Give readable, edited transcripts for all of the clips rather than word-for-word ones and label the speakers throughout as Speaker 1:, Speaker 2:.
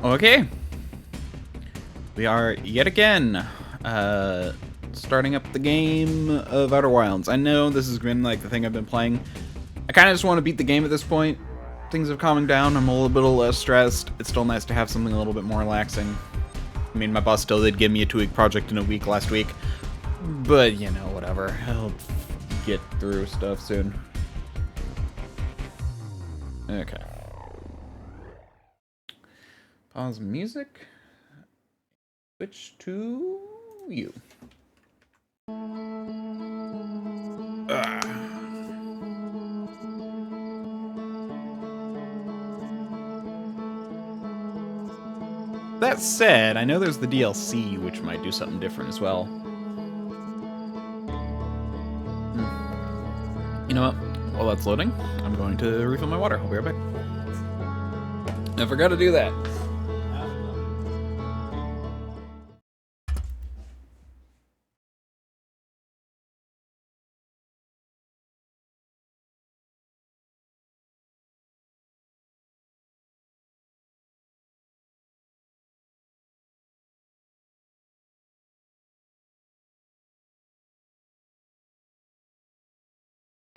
Speaker 1: Okay. We are yet again starting up the game of Outer Wilds. I know this has been like the thing I've been playing. I kind of just want to beat the game at this point. Things have calmed down. I'm a little bit less stressed. It's still nice to have something a little bit more relaxing. I mean, my boss still did give me a 2-week project in a week last week. But, you know, whatever. I'll get through stuff soon. Okay. Pause music. Switch to you. That said, I know there's the DLC, which might do something different as well. You know what? While that's loading, I'm going to refill my water. I'll be right back. I forgot to do that.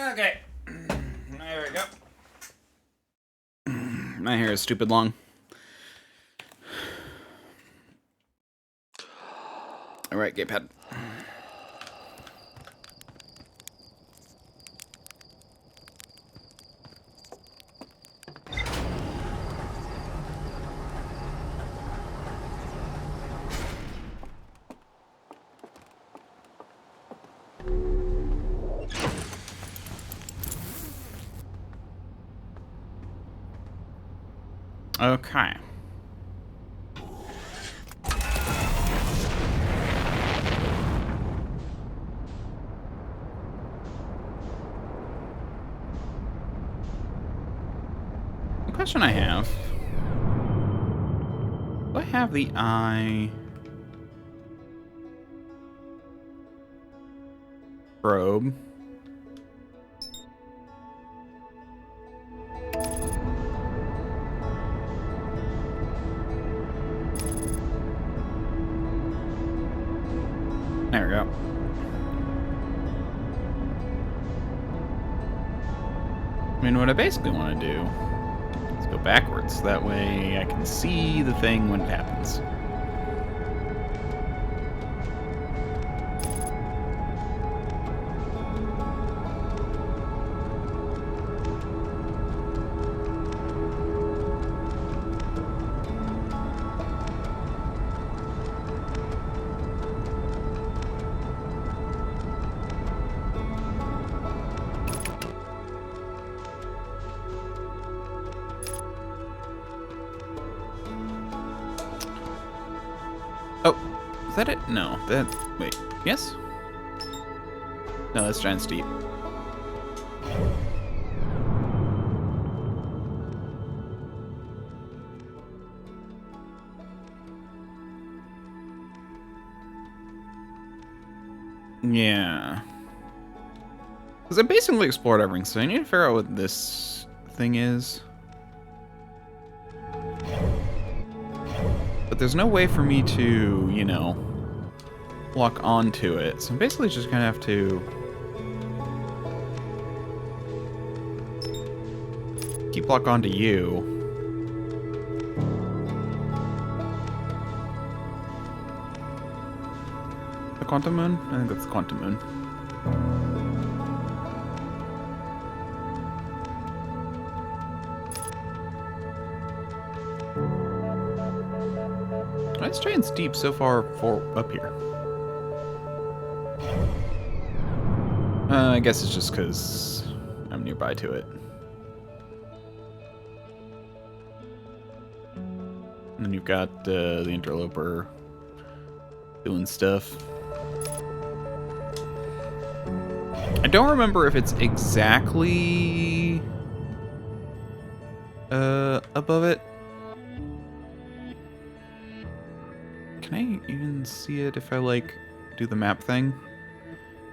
Speaker 1: Okay. There we go. My hair is stupid long. Alright, gamepad. Okay. The question I have... Do I have the eye... probe? There we go. I mean, what I basically want to do is go backwards. That way I can see the thing when it happens. Oh, is that it? No, that... Wait, yes? No, that's Giant Steep. Yeah. Because I basically explored everything, so I need to figure out what this thing is. But there's no way for me to, you know, lock onto it. So I'm basically just gonna have to keep lock onto you. The Quantum Moon? I think that's the Quantum Moon. Let's try and steep so far up here. I guess it's just because I'm nearby to it. And then you've got the interloper doing stuff. I don't remember if it's exactly above it. Can I even see it if I, like, do the map thing?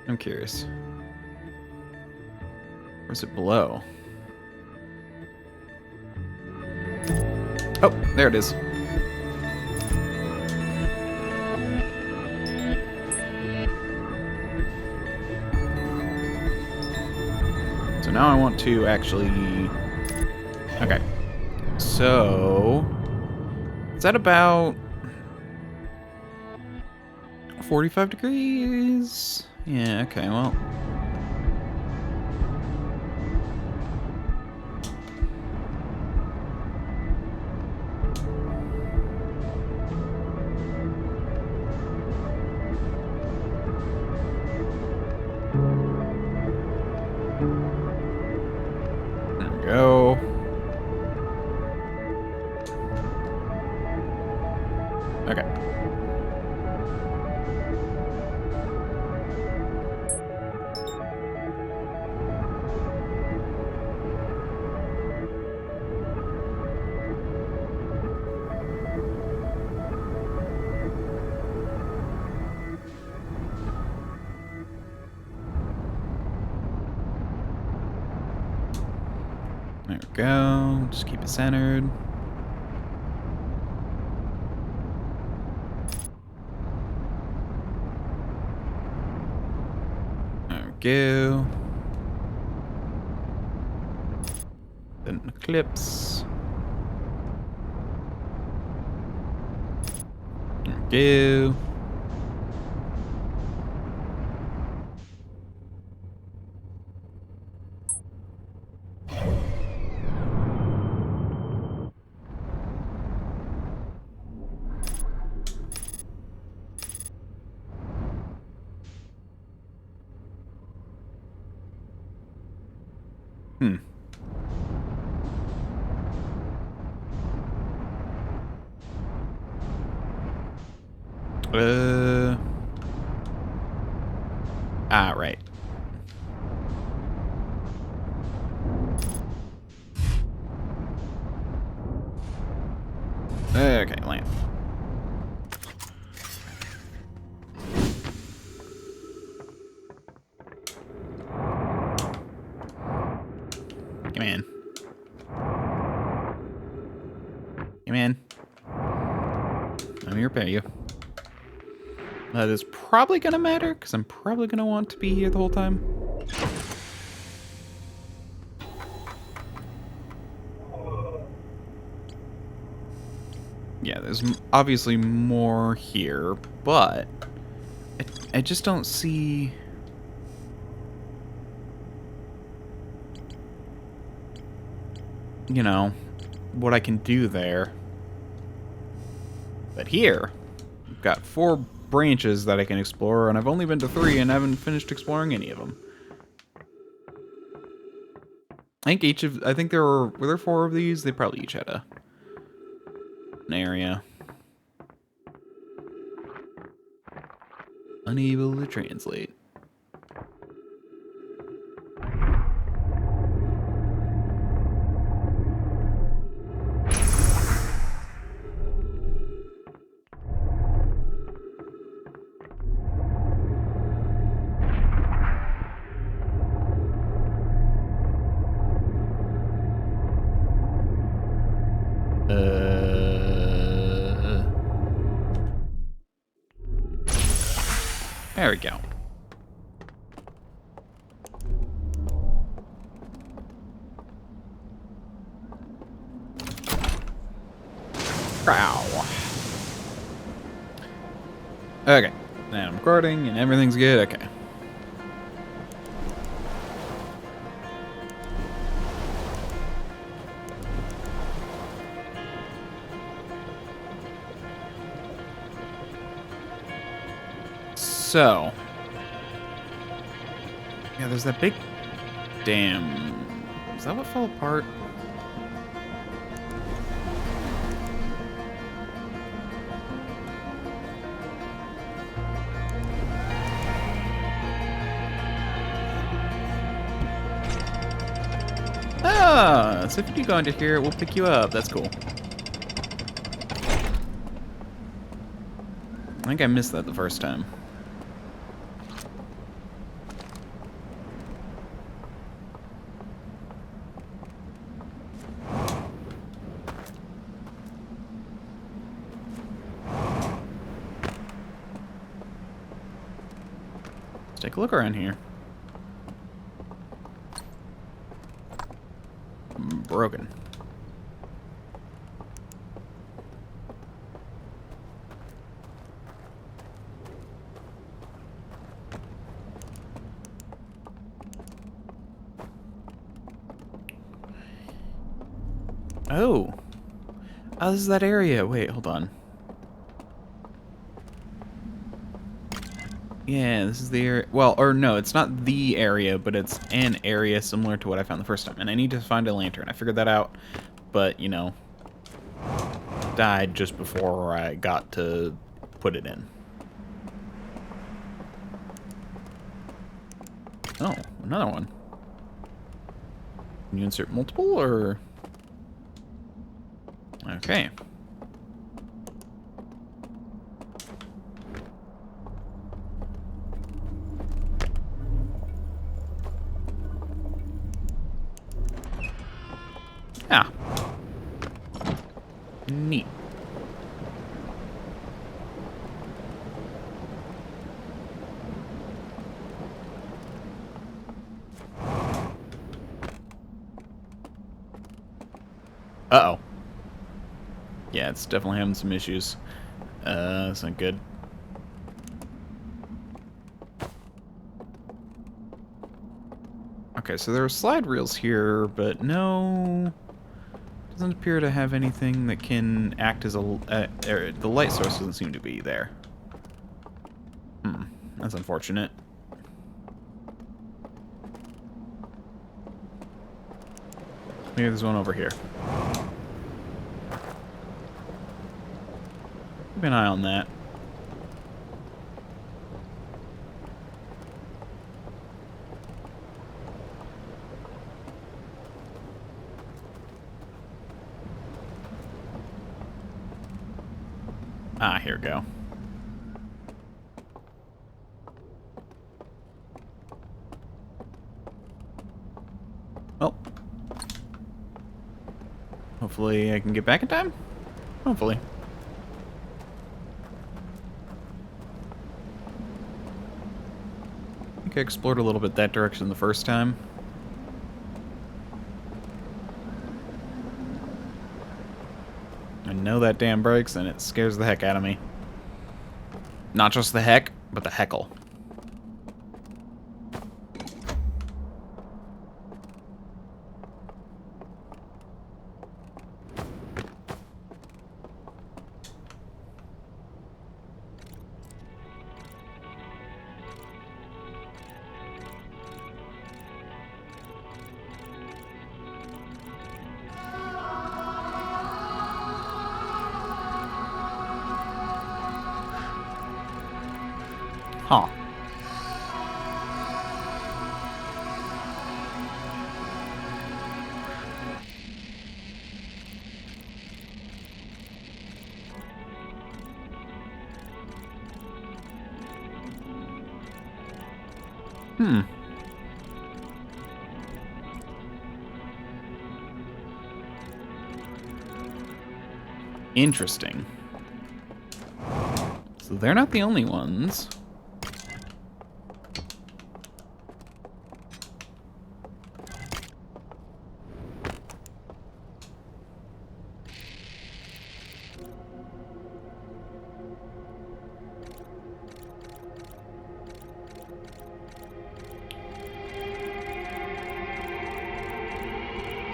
Speaker 1: I'm curious. Or is it below? Oh, there it is. so now I want to actually... Okay. So... Is that about... 45 degrees? Yeah, okay, well... There we go. Okay. There we go. Just keep it centered. There we go. Then eclipse. There we go. Hmm. Ah, right. Okay, land. Come in. Come in. Let me repair you. That is probably gonna matter, because I'm probably gonna want to be here the whole time. Yeah, there's obviously more here, but I just don't see... You know, what I can do there. But here, I've got 4 branches that I can explore, and I've only been to 3 and haven't finished exploring any of them. I think were there 4 of these? They probably each had an area. Unable to translate. There we go. Ow. Okay. Now I'm recording and everything's good. Okay. So. Yeah, there's that big dam. Is that what fell apart? Ah, so if you go into here, we'll pick you up. That's cool. I think I missed that the first time. Let's take a look around here. broken. Oh. Oh, this is that area. Wait, hold on. Yeah, this is the area. Well, or no, it's not the area, but it's an area similar to what I found the first time. And I need to find a lantern. I figured that out, but, you know, died just before I got to put it in. Oh, another one. Can you insert multiple, or... Okay. Ah. Neat. Uh-oh. Yeah, it's definitely having some issues. That's not good. Okay, so there are slide reels here, but no... Doesn't appear to have anything that can act as a... the light source doesn't seem to be there. Hmm, that's unfortunate. Maybe there's one over here. Keep an eye on that. Ah, here we go. Well. Hopefully I can get back in time? Hopefully. I think I explored a little bit that direction the first time. I know that damn breaks, and it scares the heck out of me. Not just the heck, but the heckle. Huh. Hmm. Interesting. So they're not the only ones.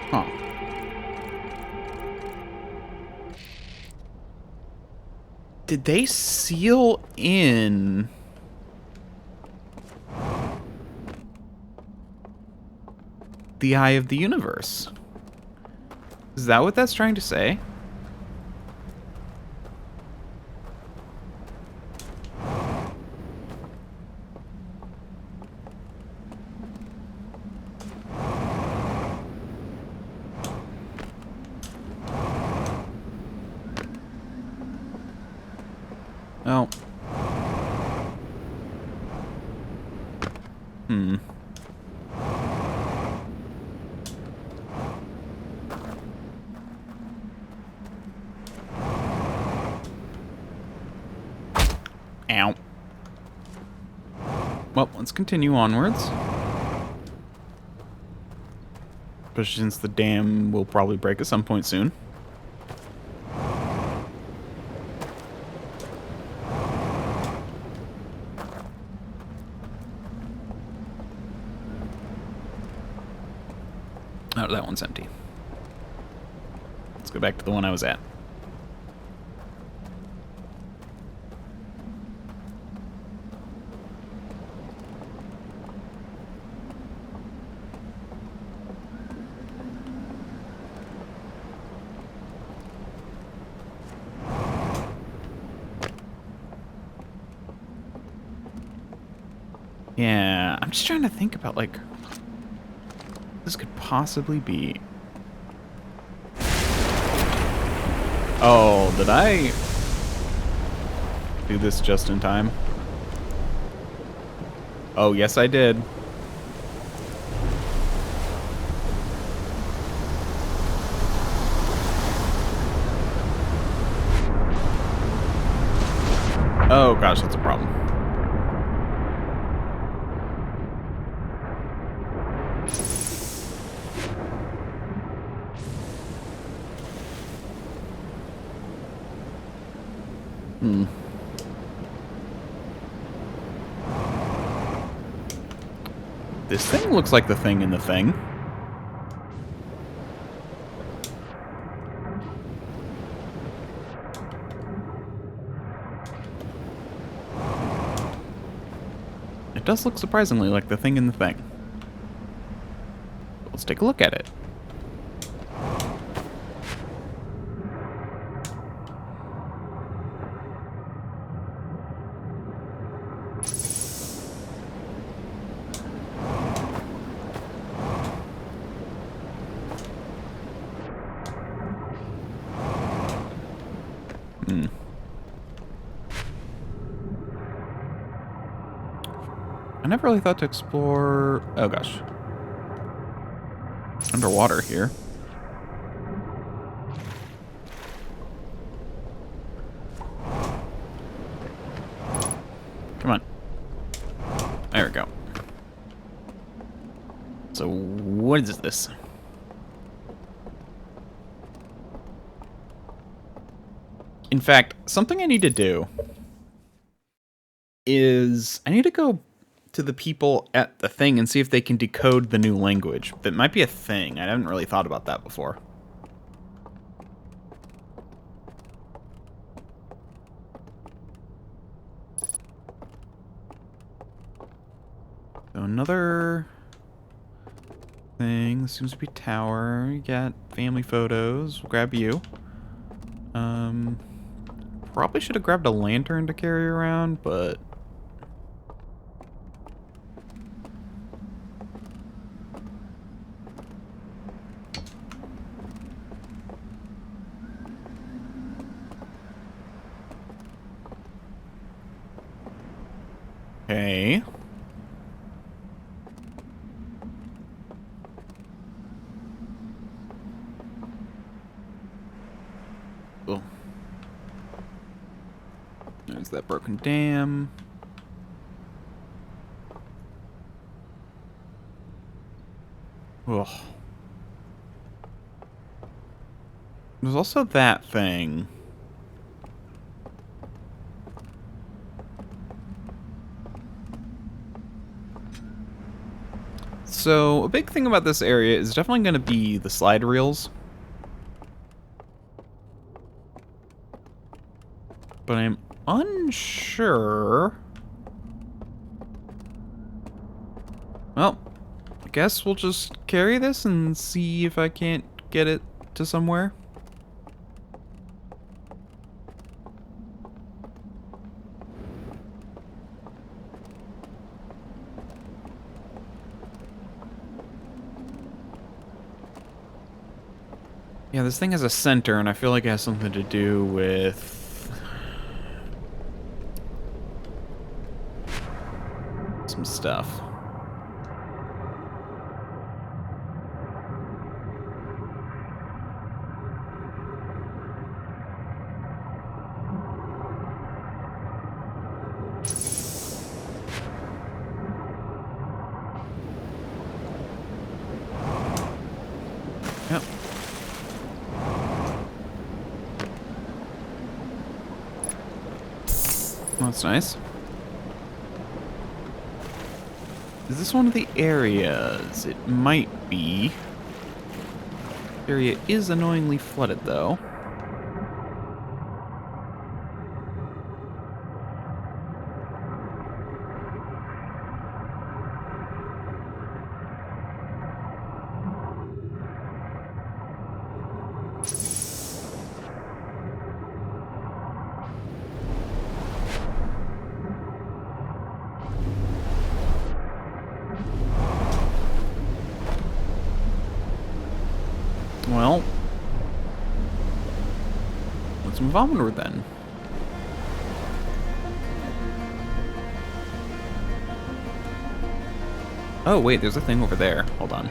Speaker 1: Huh. Did they seal in the eye of the universe? Is that what that's trying to say? Oh. Hmm. Ow. Well, let's continue onwards. Especially since the dam will probably break at some point soon. Oh, that one's empty. Let's go back to the one I was at. Yeah, I'm just trying to think about, like, this could possibly be. Oh, did I do this just in time? Oh, yes, I did. Oh, gosh, that's a problem. This thing looks like the thing in the thing. It does look surprisingly like the thing in the thing. Let's take a look at it. I never really thought to explore... Oh, gosh. Underwater here. Come on. There we go. So, what is this? In fact, something I need to do is I need to go to the people at the thing and see if they can decode the new language. That might be a thing. I haven't really thought about that before. So another thing. This seems to be a tower. You got family photos. We'll grab you. Probably should have grabbed a lantern to carry around, but... Okay. Oh. There's that broken dam. Ugh. There's also that thing. So, a big thing about this area is definitely going to be the slide reels. But I'm unsure. Well, I guess we'll just carry this and see if I can't get it to somewhere. Yeah, this thing has a center, and I feel like it has something to do with... some stuff. That's nice. Is this one of the areas? It might be. The area is annoyingly flooded, though. Well, let's move onward then. Oh, wait, there's a thing over there. Hold on.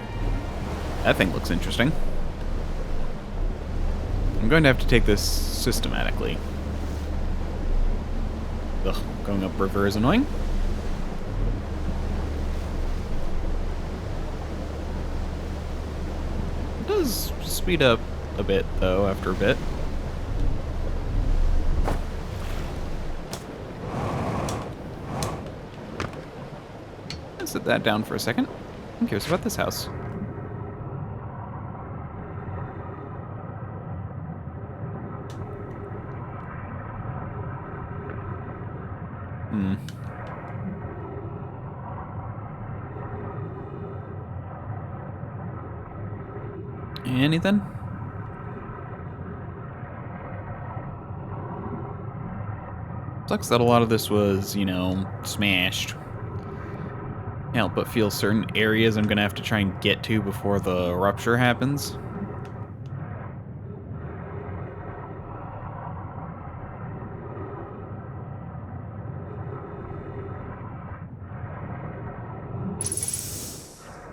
Speaker 1: That thing looks interesting. I'm going to have to take this systematically. Ugh, going upriver is annoying. It does speed up a bit, though, after a bit. Let's set that down for a second. I'm curious about this house. Anything? Sucks that a lot of this was, you know, smashed. Can't help but feel certain areas I'm gonna have to try and get to before the rupture happens.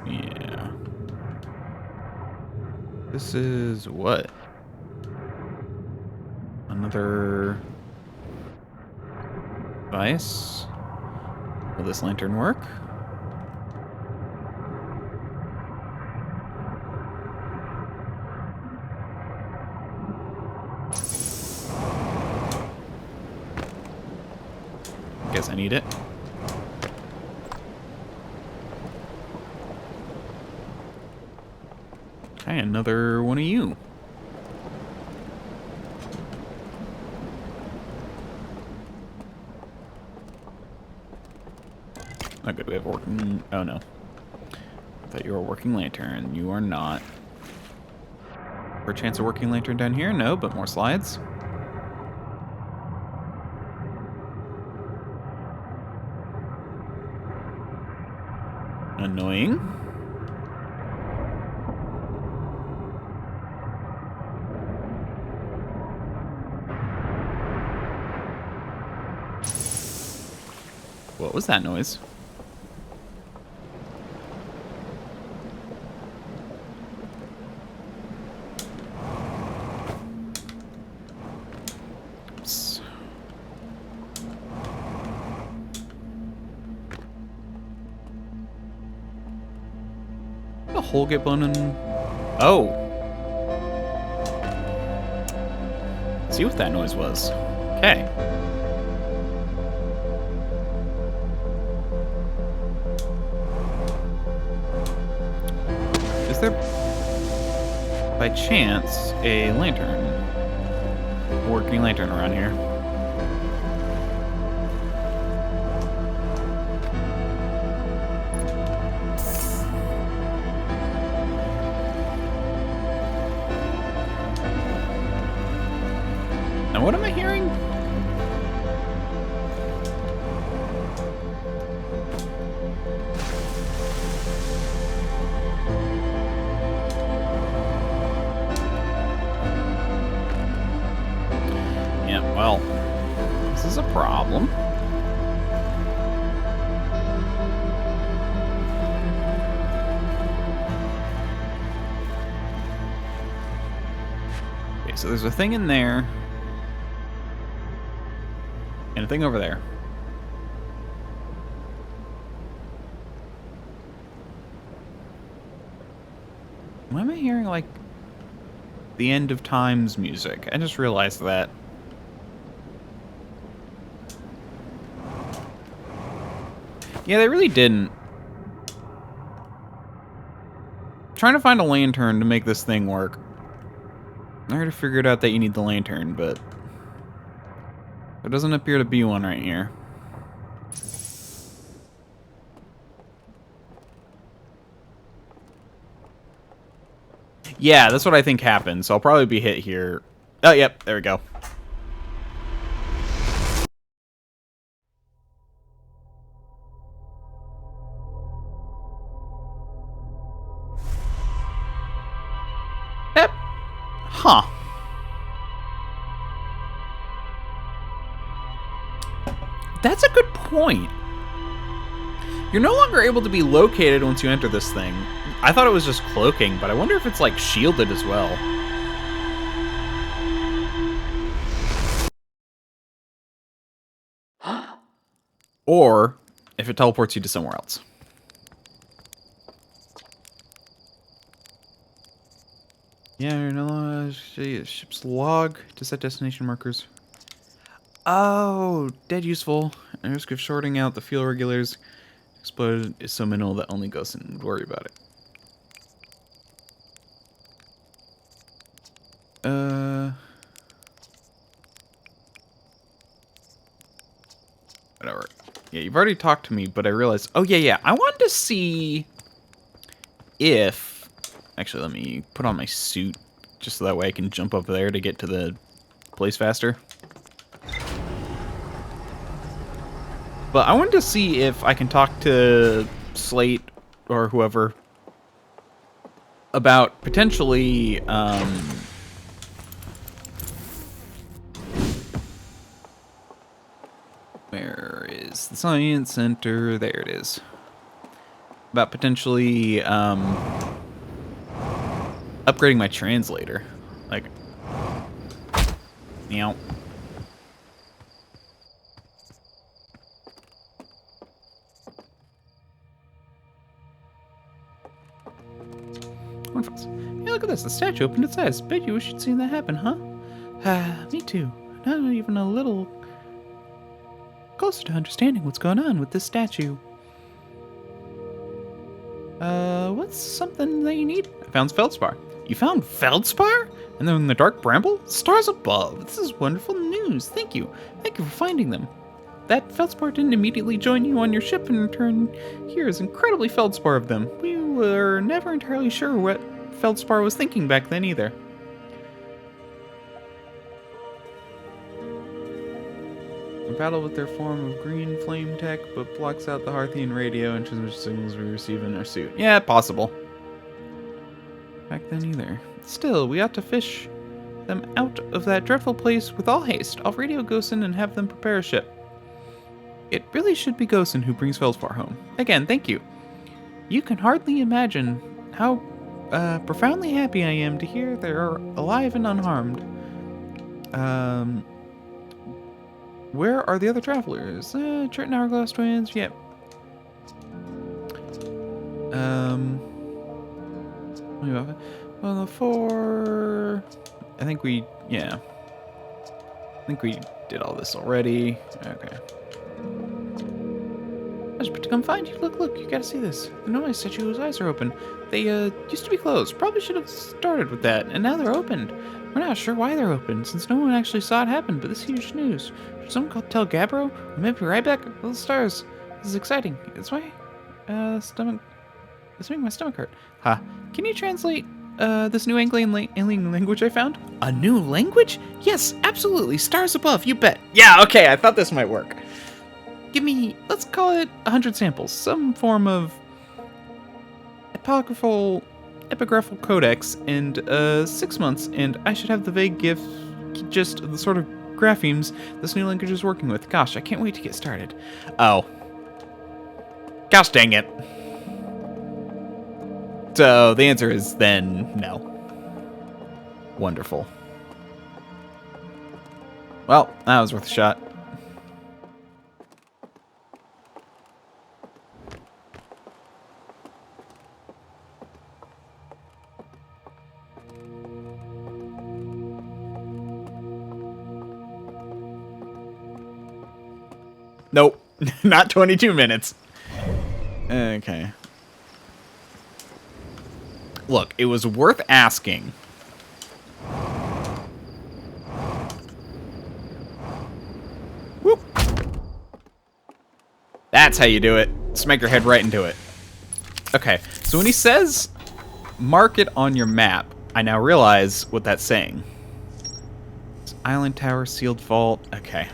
Speaker 1: Yeah. This is what? Another device? Will this lantern work? Guess I need it. Okay, another one of you. Not good, we have a working... Oh, no. I thought you were a working lantern. You are not. Perchance a working lantern down here? No, but more slides. Annoying. What was that noise? Oops. A hole get blown in. Oh. See what that noise was. Okay. Is there, by chance, a lantern? A working lantern around here? Now what am I hearing? Yeah, well, this is a problem. Okay, so there's a thing in there. And a thing over there. Why am I hearing, like, the end of times music? I just realized that. Yeah, they really didn't. Trying to find a lantern to make this thing work. I already figured out that you need the lantern, but there doesn't appear to be one right here. Yeah, that's what I think happened, so I'll probably be hit here. Oh, yep, there we go. Yep. Huh. That's a good point. You're no longer able to be located once you enter this thing. I thought it was just cloaking, but I wonder if it's, like, shielded as well. Or if it teleports you to somewhere else. Yeah, no, ship's log to set destination markers. Oh, dead useful. The risk of shorting out the fuel regulators exploded is so minimal that only Ghost would worry about it. Whatever. Yeah, you've already talked to me, but I realized... Oh, yeah. I wanted to see if... Actually, let me put on my suit, just so that way I can jump up there to get to the place faster. But I wanted to see if I can talk to Slate or whoever about potentially, where is the Science Center? There it is. About potentially, upgrading my translator. Like, meow. Hey, look at this. The statue opened its eyes. Bet you wish you'd seen that happen, huh? Me too. Now even a little closer to understanding what's going on with this statue. What's something that you need? I found feldspar. You found feldspar? And then in the dark bramble? Stars above. This is wonderful news. Thank you. Thank you for finding them. That feldspar didn't immediately join you on your ship and return. Here is incredibly feldspar of them. We were never entirely sure what feldspar was thinking back then either. A battle with their form of green flame tech, but blocks out the Harthian radio and transmission signals we receive in our suit. Yeah, possible. Back then either. Still, we ought to fish them out of that dreadful place with all haste. I'll radio Gosen and have them prepare a ship. It really should be Gosen who brings Feldspar home. Again, thank you. You can hardly imagine how profoundly happy I am to hear they're alive and unharmed. Where are the other travelers? Triton Hourglass Twins, yep. Well, the four... I think we did all this already. Okay. I was about to come find you. Look, you gotta see this. The noise statue's eyes are open. They, used to be closed. Probably should have started with that, and now they're opened. We're not sure why they're open, since no one actually saw it happen, but this is huge news. Should someone tell Gabbro? Or maybe Ryback? Little stars. This is exciting. It's my, it's making my stomach hurt. Ha. Can you translate, this new alien language I found? A new language? Yes, absolutely. Stars above, you bet. Yeah, okay, I thought this might work. Give me, let's call it 100 samples. Some form of epigraphical codex, and 6 months, and I should have the vague just the sort of graphemes this new language is working with. Gosh, I can't wait to get started. Oh. Gosh dang it. So, the answer is then no. Wonderful. Well, that was worth a shot. Nope, not 22 minutes. Okay. Look, it was worth asking. Whoop. That's how you do it. Smack your head right into it. Okay, so when he says, mark it on your map, I now realize what that's saying. Island tower, sealed vault. Okay.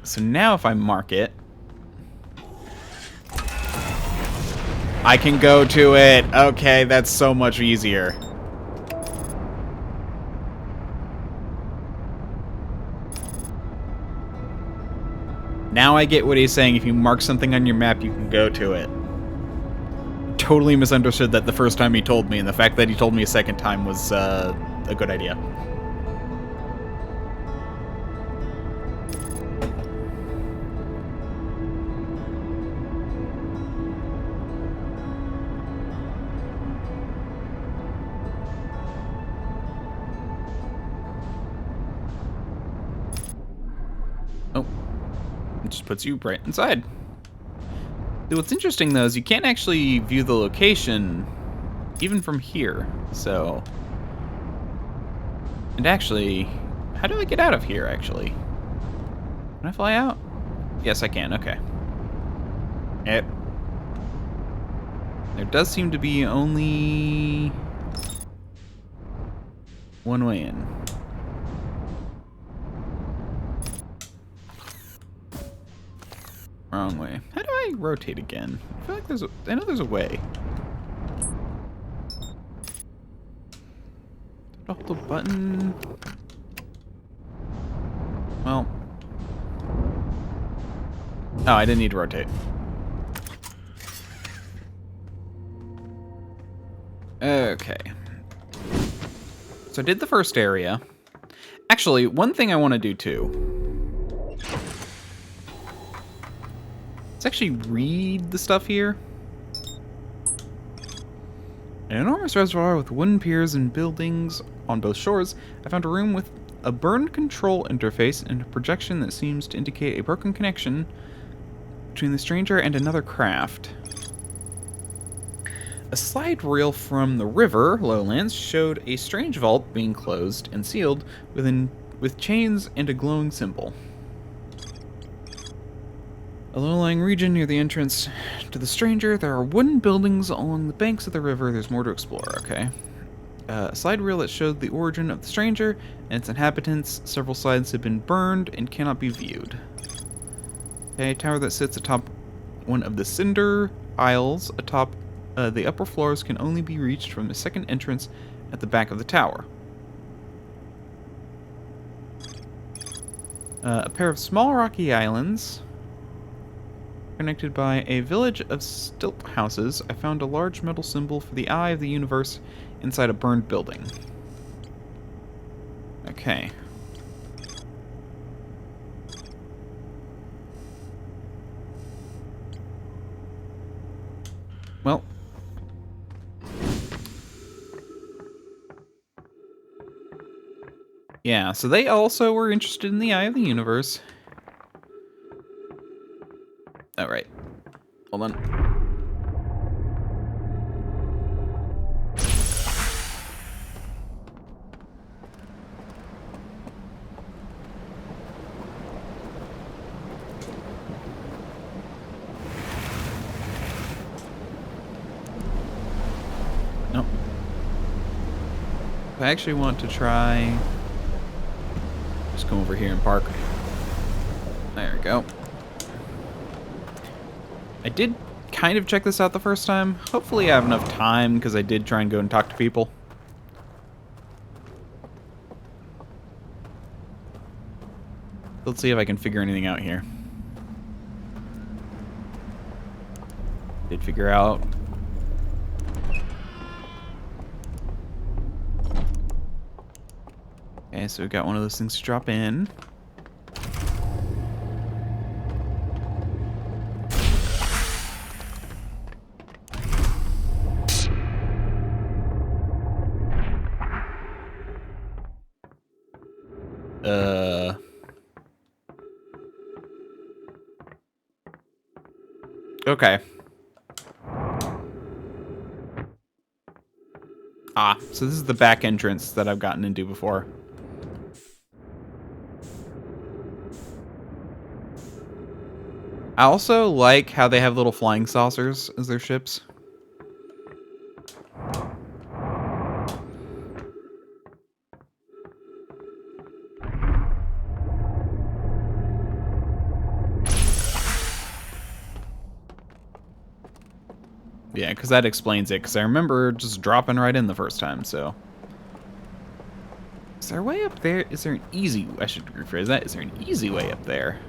Speaker 1: So now if I mark it, I can go to it. Okay, that's so much easier. Now I get what he's saying. If you mark something on your map, you can go to it. Totally misunderstood that the first time he told me, and the fact that he told me a second time was a good idea. Oh. It just puts you right inside. What's interesting, though, is you can't actually view the location even from here, so... And actually, how do I get out of here, actually? Can I fly out? Yes, I can, okay. Yep. There does seem to be only one way in. Wrong way. How do I rotate again? I feel like there's a... I know there's a way. Hold the button. Well. Oh, I didn't need to rotate. Okay. So I did the first area. Actually, one thing I want to do too. Let's actually read the stuff here. An enormous reservoir with wooden piers and buildings on both shores. I found a room with a burned control interface and a projection that seems to indicate a broken connection between the stranger and another craft. A slide reel from the river lowlands showed a strange vault being closed and sealed with chains and a glowing symbol. A low-lying region near the entrance to the stranger. There are wooden buildings along the banks of the river. There's more to explore, okay. A slide reel that showed the origin of the stranger and its inhabitants. Several slides have been burned and cannot be viewed. Okay, tower that sits atop one of the cinder aisles atop the upper floors can only be reached from the second entrance at the back of the tower. A pair of small rocky islands connected by a village of stilt houses. I found a large metal symbol for the eye of the universe inside a burned building. Okay. Well. Yeah, so they also were interested in the eye of the universe. Oh, right. Hold on. Nope. I actually want to try... Just come over here and park. There we go. I did kind of check this out the first time. Hopefully I have enough time, because I did try and go and talk to people. Let's see if I can figure anything out here. Did figure out... Okay, so we've got one of those things to drop in. Okay. Ah, so this is the back entrance that I've gotten into before. I also like how they have little flying saucers as their ships. Yeah, because that explains it, because I remember just dropping right in the first time, so... Is there a way up there? Is there an easy... I should rephrase that. Is there an easy way up there?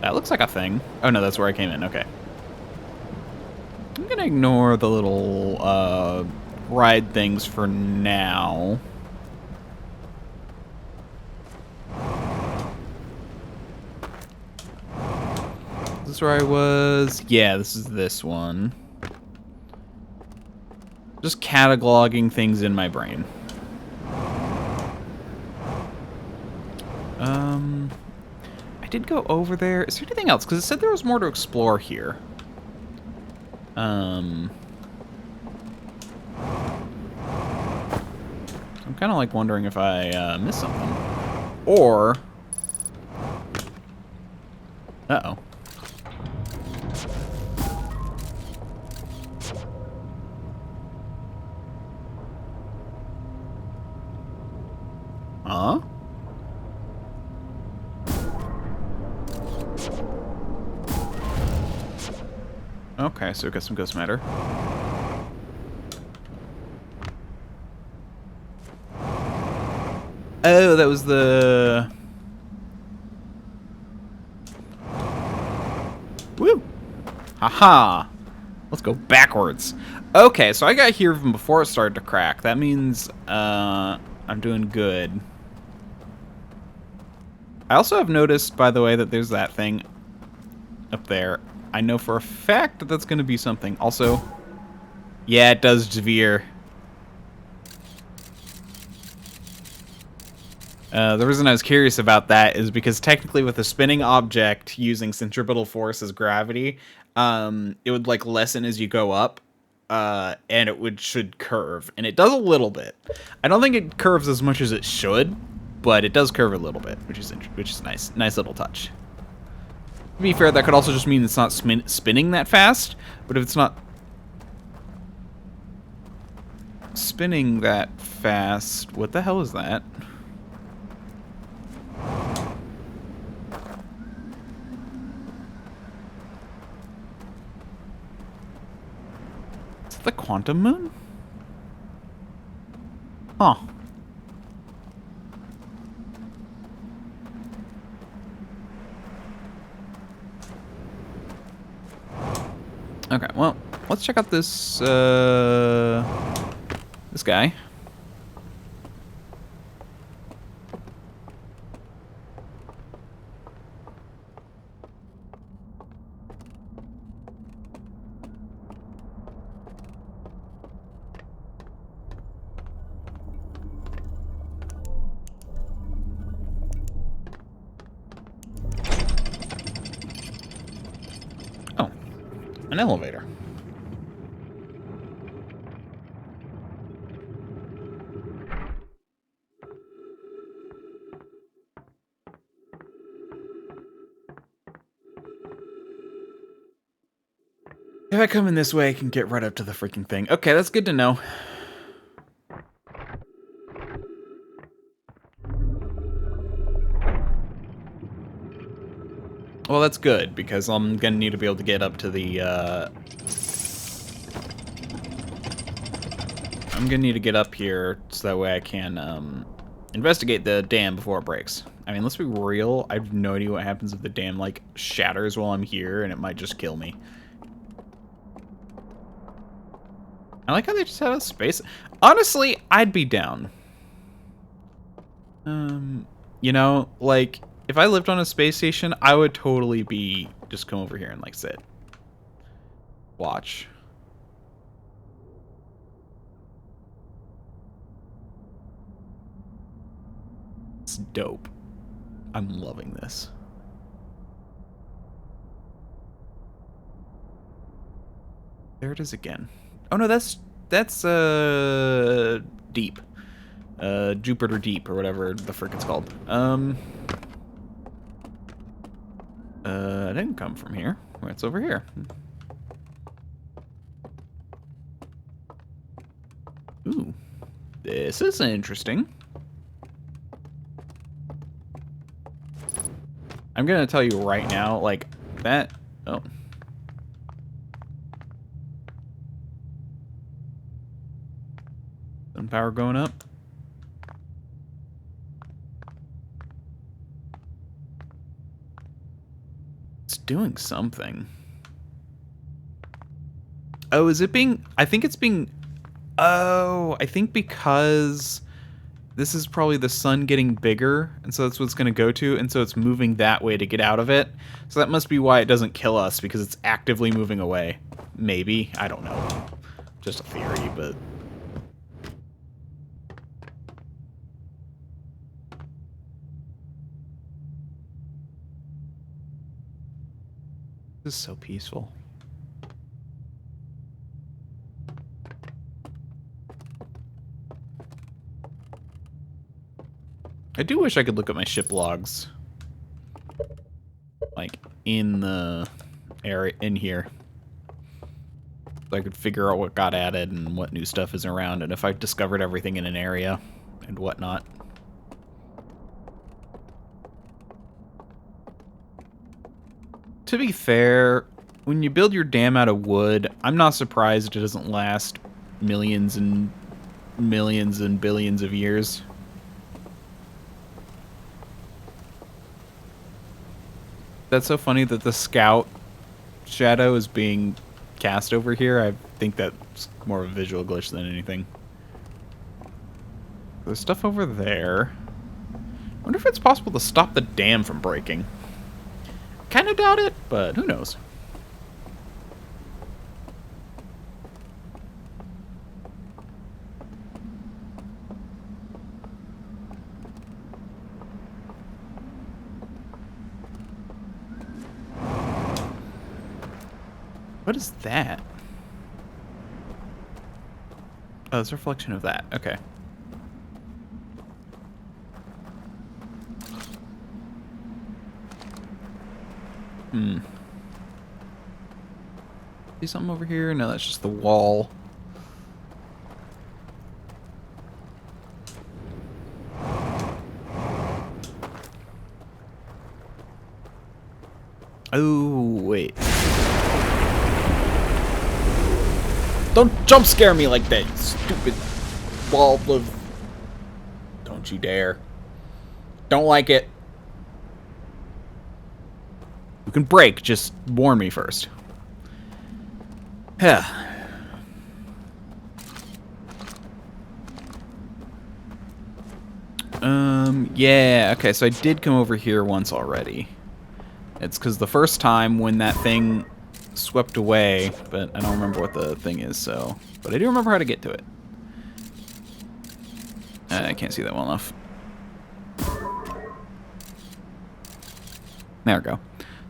Speaker 1: That looks like a thing. Oh, no, that's where I came in. Okay. I'm gonna ignore the little, ride things for now. Is this where I was? Yeah, this is this one. Just cataloging things in my brain. I did go over there. Is there anything else? Because it said there was more to explore here. I'm kind of like wondering if I missed something. Or... Uh-oh. Huh? Okay, so we got some ghost matter. Oh, that was the... Woo! Haha! Let's go backwards. Okay, so I got here even before it started to crack. That means, I'm doing good. I also have noticed, by the way, that there's that thing up there. I know for a fact that that's going to be something. Also, yeah, it does veer. The reason I was curious about that is because technically with a spinning object using centripetal force as gravity, it would like lessen as you go up, and it should curve, and it does a little bit. I don't think it curves as much as it should, but it does curve a little bit, which is nice. Nice little touch. To be fair, that could also just mean it's not spinning that fast, but if it's not spinning that fast, what the hell is that? Is that the quantum moon? Huh. Okay, well, let's check out this, this guy. Oh, an elevator. If I come in this way, I can get right up to the freaking thing. Okay, that's good to know. Well, that's good, because I'm gonna need to be able to get up to the, I'm gonna need to get up here so that way I can, investigate the dam before it breaks. I mean, let's be real, I have no idea what happens if the dam, like, shatters while I'm here, and it might just kill me. I like how they just have a space. Honestly, I'd be down. You know, like, if I lived on a space station, I would totally be, just come over here and, like, sit. Watch. It's dope. I'm loving this. There it is again. Oh no, that's Deep. Jupiter Deep or whatever the frick it's called. It didn't come from here. It's over here. Ooh. This is interesting. I'm gonna tell you right now, like, that... Oh. Sun power going up. It's doing something. Oh, is it being... I think it's being... Oh, I think because this is probably the sun getting bigger, and so that's what it's going to go to, and so it's moving that way to get out of it. So that must be why it doesn't kill us, because it's actively moving away. Maybe. I don't know. Just a theory, but... This is so peaceful. I do wish I could look at my ship logs. Like, in the area, in here. So I could figure out what got added and what new stuff is around, and if I've discovered everything in an area and whatnot. To be fair, when you build your dam out of wood, I'm not surprised it doesn't last millions and millions and billions of years. That's so funny that the scout shadow is being cast over here. I think that's more of a visual glitch than anything. There's stuff over there. I wonder if it's possible to stop the dam from breaking. Kind of doubt it, but who knows? What is that? Oh, it's a reflection of that. Okay. See something over here? No, that's just the wall. Oh, wait. Don't jump scare me like that, you stupid wall of... Don't you dare. Don't like it. You can break, just warn me first. Yeah, okay, so I did come over here once already. It's because the first time when that thing swept away, but I don't remember what the thing is, so... But I do remember how to get to it. I can't see that well enough. There we go.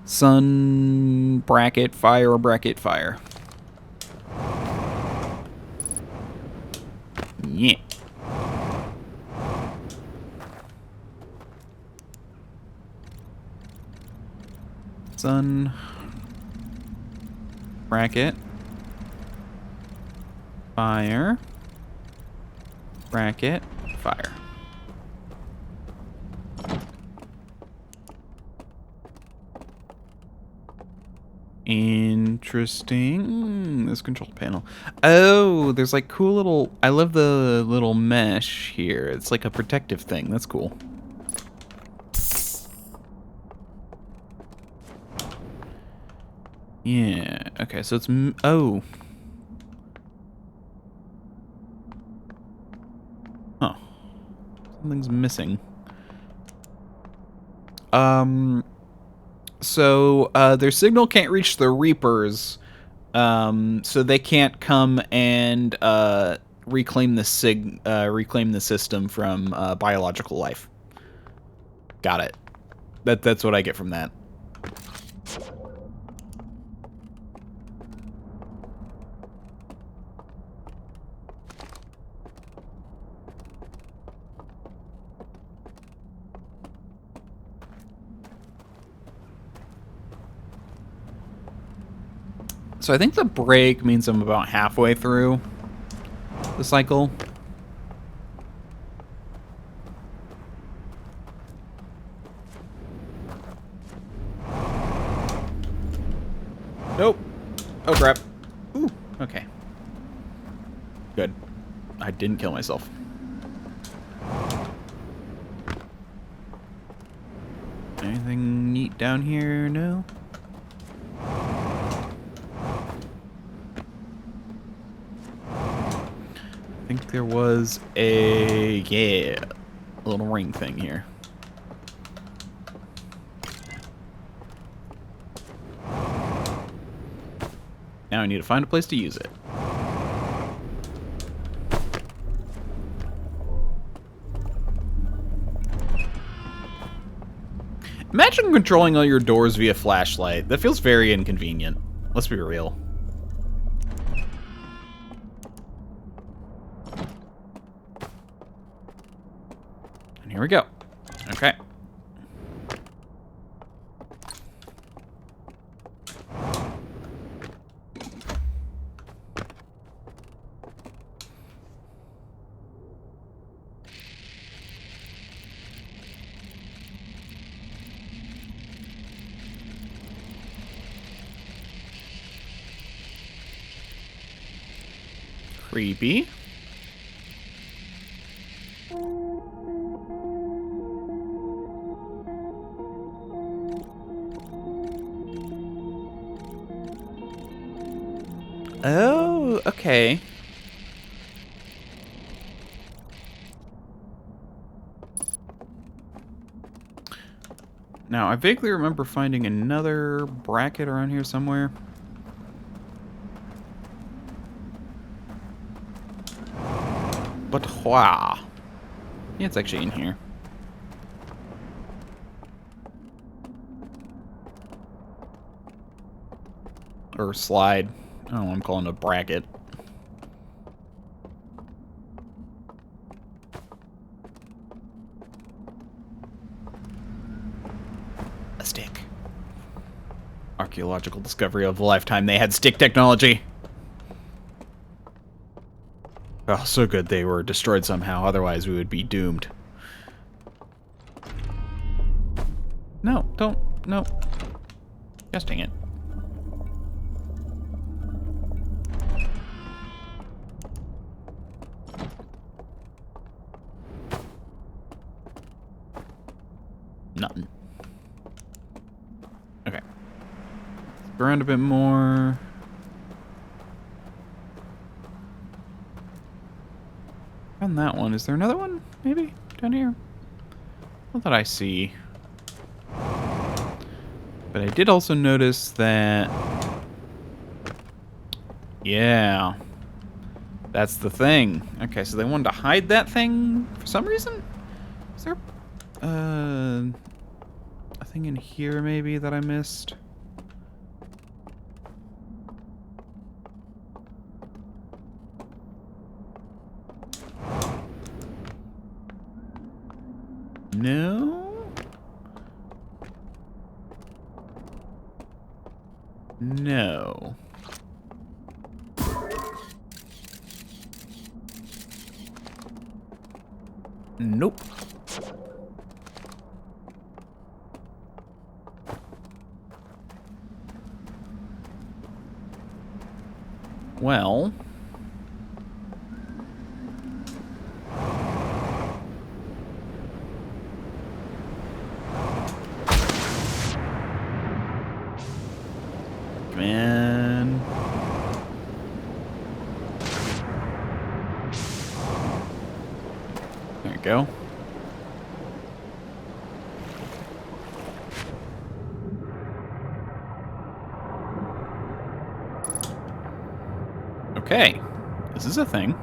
Speaker 1: Sun, bracket, fire, bracket, fire. Yeah. Sun, bracket, fire, bracket, fire. Interesting. This control panel. Oh, there's like cool little... I love the little mesh here. It's like a protective thing. That's cool. Yeah. Okay, so it's... Oh. Huh. Something's missing. So, their signal can't reach the Reapers, so they can't come and, reclaim the system from, biological life. Got it. That's what I get from that. So I think the break means I'm about halfway through the cycle. Nope. Oh, crap. Ooh, okay. Good. I didn't kill myself. Anything neat down here? No? I think there was a little ring thing here. Now I need to find a place to use it. Imagine controlling all your doors via flashlight. That feels very inconvenient. Let's be real. And here we go. Okay. Creepy. Oh, okay. Now, I vaguely remember finding another bracket around here somewhere. But wow. Yeah, it's actually in here. Or slide. I don't know what I'm calling it, a bracket. A stick. Archaeological discovery of a lifetime. They had stick technology. Oh, so good they were destroyed somehow. Otherwise, we would be doomed. No, don't. No. Gosh dang it. Nothing. Okay. Let's go around a bit more. Found that one. Is there another one? Maybe? Down here? Not that I see. But I did also notice that... Yeah. That's the thing. Okay, so they wanted to hide that thing for some reason? Is there... a thing in here, maybe, that I missed? No? No. Nope. Well... Man. There we go. Okay. This is a thing.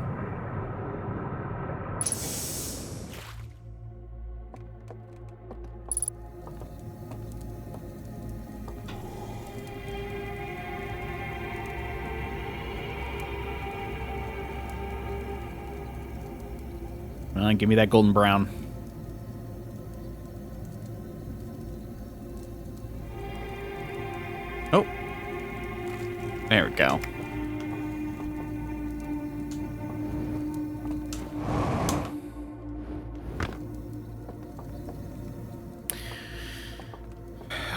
Speaker 1: Come on, give me that golden brown. Oh. There we go.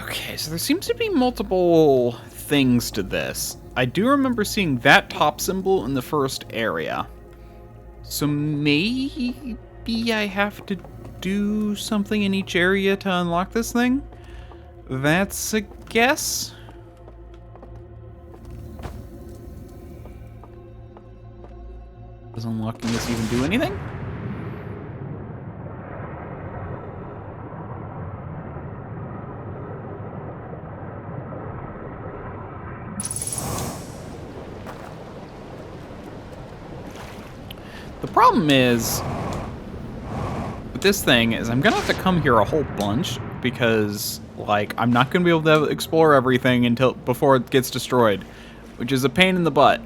Speaker 1: Okay, so there seems to be multiple things to this. I do remember seeing that top symbol in the first area. So maybe I have to do something in each area to unlock this thing? That's a guess? Does unlocking this even do anything? The problem is, with this thing, is I'm gonna have to come here a whole bunch, because, like, I'm not gonna be able to explore everything before it gets destroyed, which is a pain in the butt.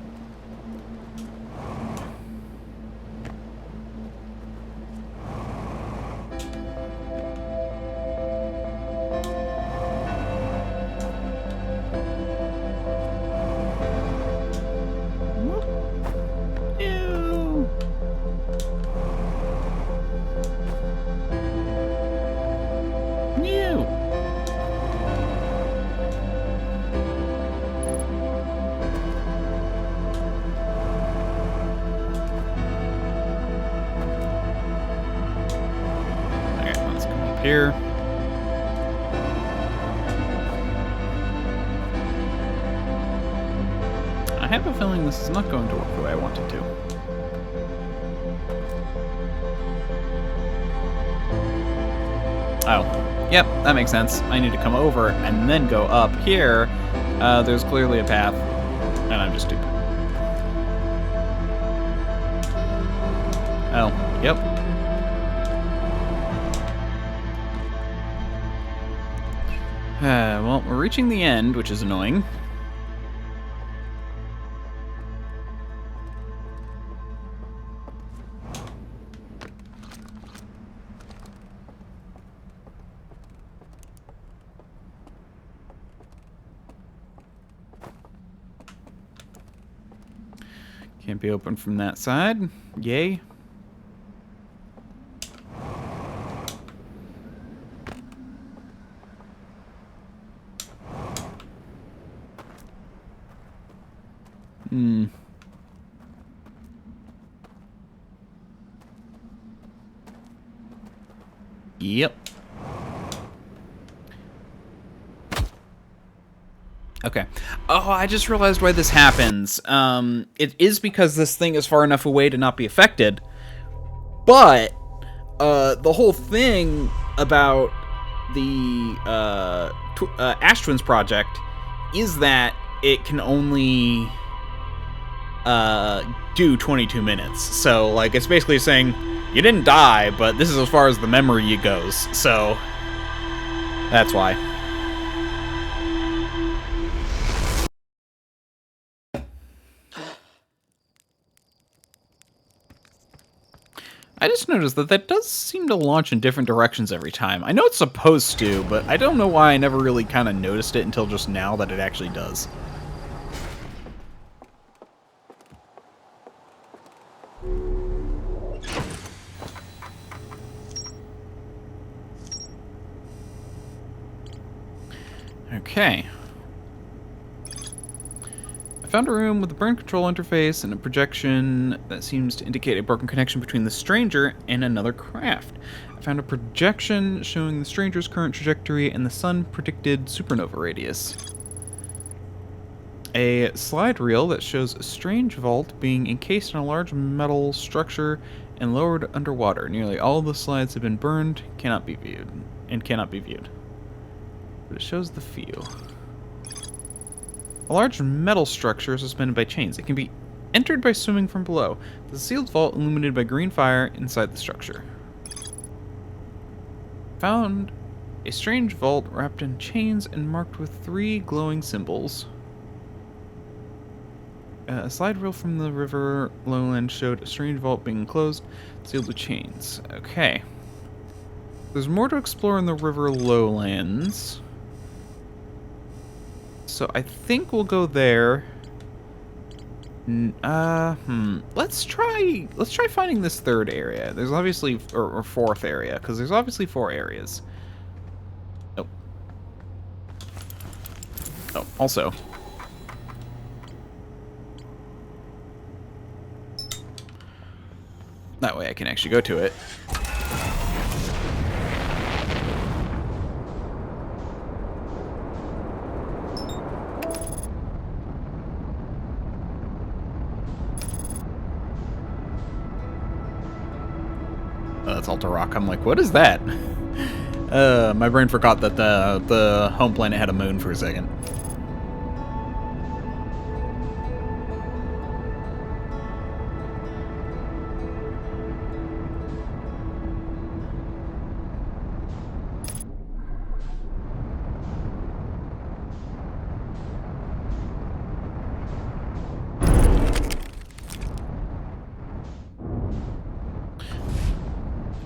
Speaker 1: Here. I have a feeling this is not going to work the way I want it to. Oh, yep, that makes sense. I need to come over and then go up here. There's clearly a path, and I'm just stupid. Oh, yep. Well, we're reaching the end, which is annoying. Can't be opened from that side. Yay. Yep. Okay. Oh, I just realized why this happens. It is because this thing is far enough away to not be affected. But, the whole thing about the, Ash Twins project is that it can only, do 22 minutes. So, like, it's basically saying, you didn't die, but this is as far as the memory goes. So, that's why. I just noticed that does seem to launch in different directions every time. I know it's supposed to, but I don't know why I never really kind of noticed it until just now that it actually does. Okay. I found a room with a burn control interface and a projection that seems to indicate a broken connection between the stranger and another craft. I found a projection showing the stranger's current trajectory and the sun predicted supernova radius. A slide reel that shows a strange vault being encased in a large metal structure and lowered underwater. Nearly all of the slides have been burned, cannot be viewed. But it shows the view. A large metal structure suspended by chains. It can be entered by swimming from below. The sealed vault illuminated by green fire inside the structure. Found a strange vault wrapped in chains and marked with 3 glowing symbols. A slide reel from the river lowland showed a strange vault being closed, sealed with chains. Okay. There's more to explore in the river lowlands. So I think we'll go there. Let's try finding this third area. There's obviously or fourth area, because there's obviously 4 areas. Oh. Oh, also. That way I can actually go to it. Oh, that's Alta Rock. I'm like, what is that? My brain forgot that the home planet had a moon for a second.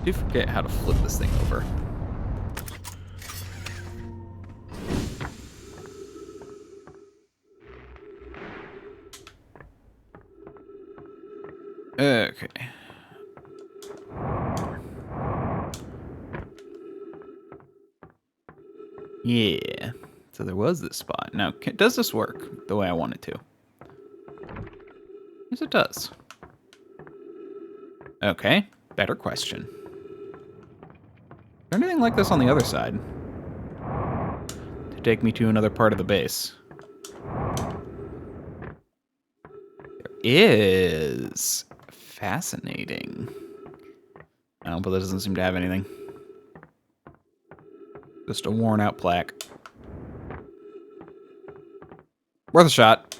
Speaker 1: I do forget how to flip this thing over. Okay. Yeah. So there was this spot. Now, does this work the way I want it to? Yes, it does. Okay. Better question. Is there anything like this on the other side? To take me to another part of the base. There is. Fascinating. Oh, but that doesn't seem to have anything. Just a worn out plaque. Worth a shot.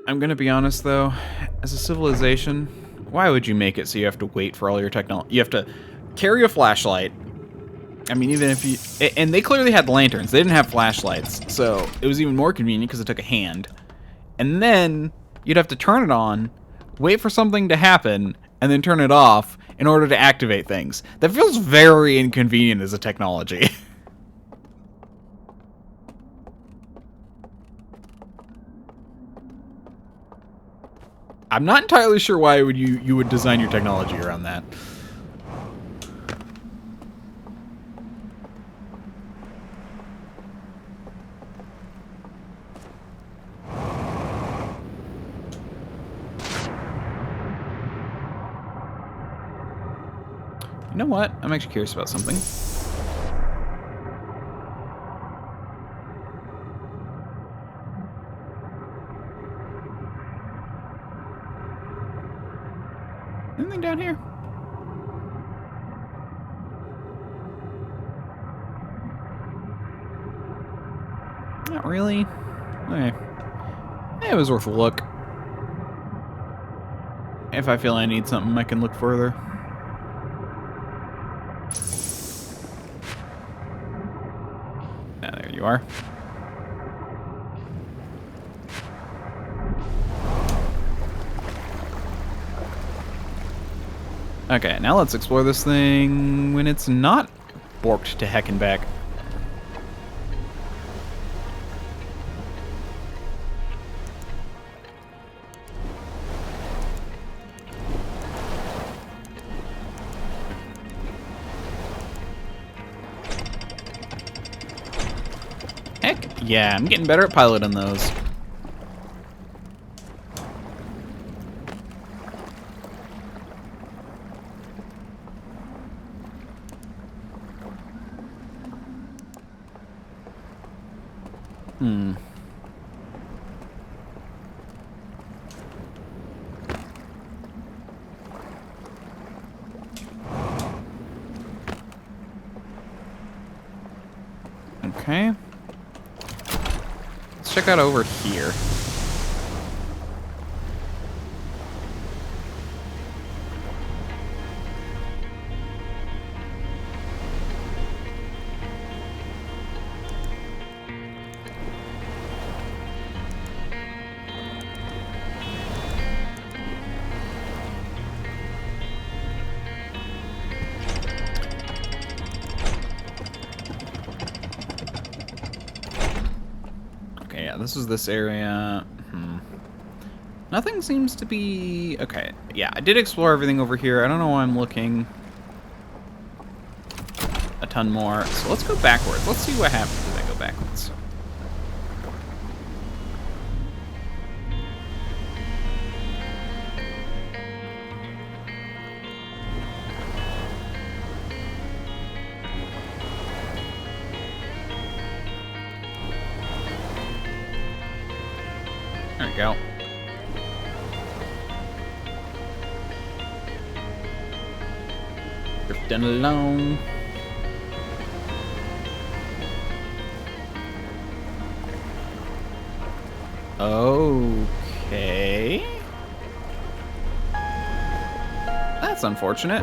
Speaker 1: I'm gonna be honest though, as a civilization, why would you make it so you have to wait for all your technology? You have to carry a flashlight. I mean, even if you... And they clearly had lanterns. They didn't have flashlights. So it was even more convenient because it took a hand. And then you'd have to turn it on, wait for something to happen, and then turn it off in order to activate things. That feels very inconvenient as a technology. I'm not entirely sure why you would design your technology around that. You know what? I'm actually curious about something. Anything down here? Not really. Okay. It was worth a look. If I feel I need something, I can look further. Ah, there you are. Okay, now let's explore this thing when it's not borked to heck and back. Heck yeah, I'm getting better at piloting those. Okay. Let's check out over here. this is this area. Nothing seems to be... Okay, yeah, I did explore everything over here. I don't know why I'm looking a ton more. So let's go backwards. Let's see what happens if I go backwards. There we go. Drifting along. Okay. That's unfortunate.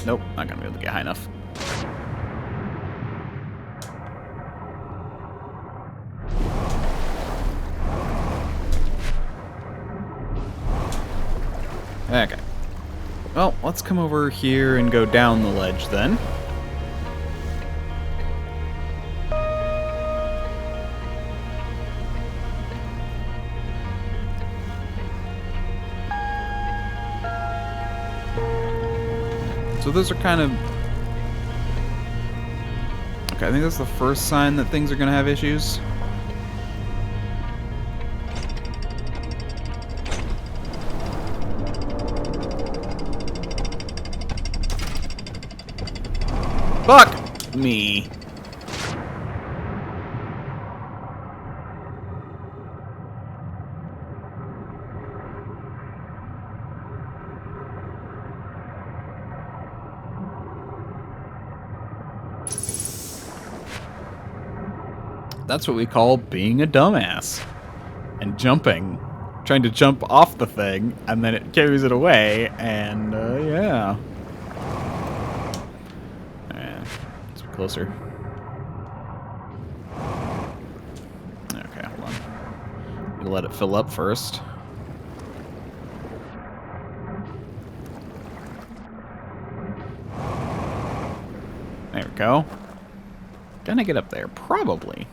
Speaker 1: Nope, not gonna be able to get high enough. Okay. Well, let's come over here and go down the ledge then. So those are kind of... Okay, I think that's the first sign that things are going to have issues. Fuck me. That's what we call being a dumbass. And jumping. Trying to jump off the thing, and then it carries it away, and, yeah. Let's be closer. Okay, hold on. Need to let it fill up first. There we go. Can I get up there? Probably.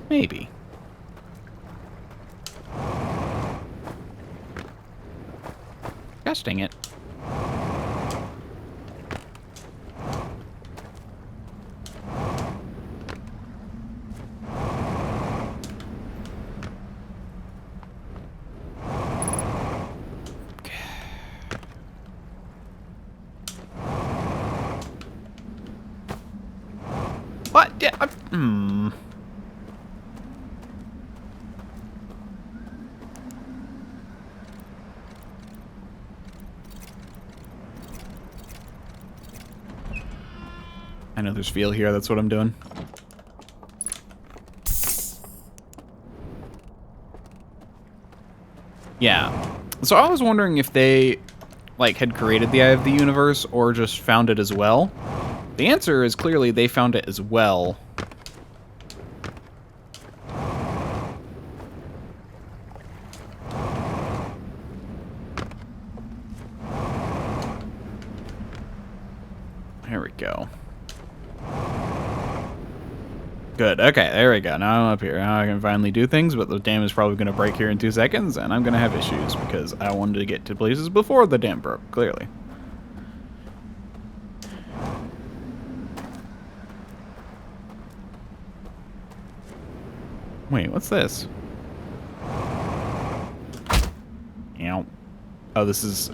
Speaker 1: Maybe. Gosh dang it. What? Yeah, I know there's feel here, that's what I'm doing. Yeah. So I was wondering if they, like, had created the Eye of the Universe or just found it as well. The answer is clearly they found it as well. There we go. Good. Okay, there we go. Now I'm up here. Now I can finally do things, but the dam is probably going to break here in 2 seconds, and I'm going to have issues because I wanted to get to places before the dam broke, clearly. Wait, what's this? Ow. Oh, this is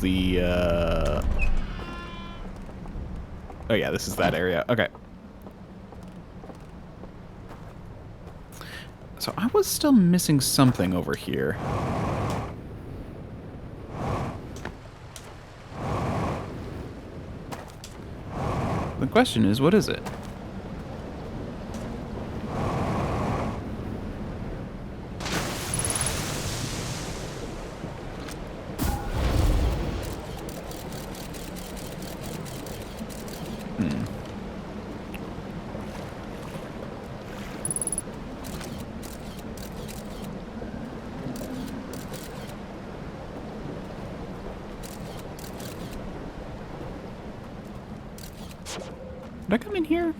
Speaker 1: the, oh yeah, this is that area. Okay. So I was still missing something over here. The question is, what is it? Did I come in here?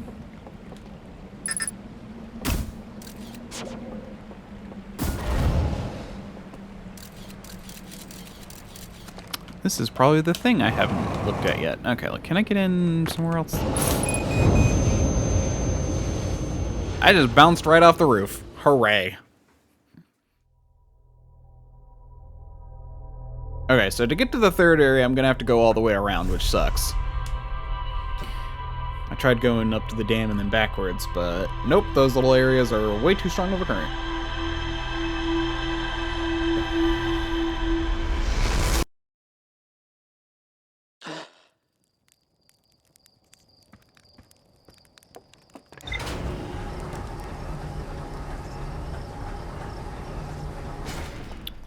Speaker 1: This is probably the thing I haven't looked at yet. Okay, like, can I get in somewhere else? I just bounced right off the roof. Hooray. Okay, so to get to the third area, I'm gonna have to go all the way around, which sucks. I tried going up to the dam and then backwards, but nope, those little areas are way too strong of a current.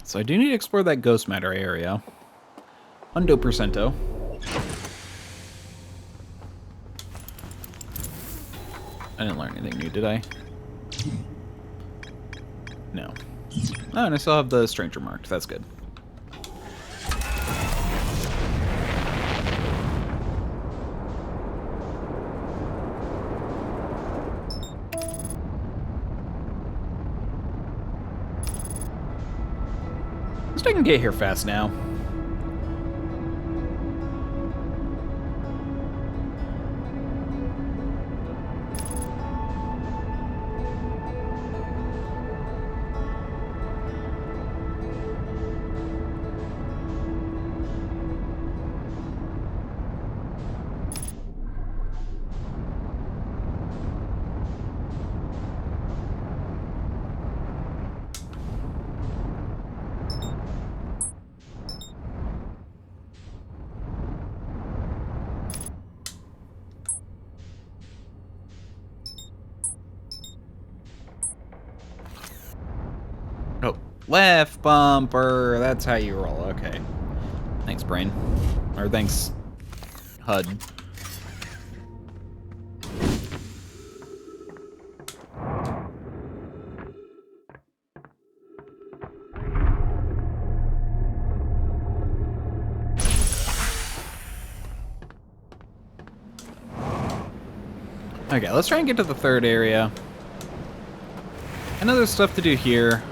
Speaker 1: So I do need to explore that ghost matter area. Hundo percento. I didn't learn anything new, did I? No. Oh, and I still have the stranger marked. That's good. At least I can get here fast now. Oh, left bumper. That's how you roll. Okay. Thanks, brain. Or thanks, HUD. Okay, let's try and get to the third area. I know there's stuff to do here.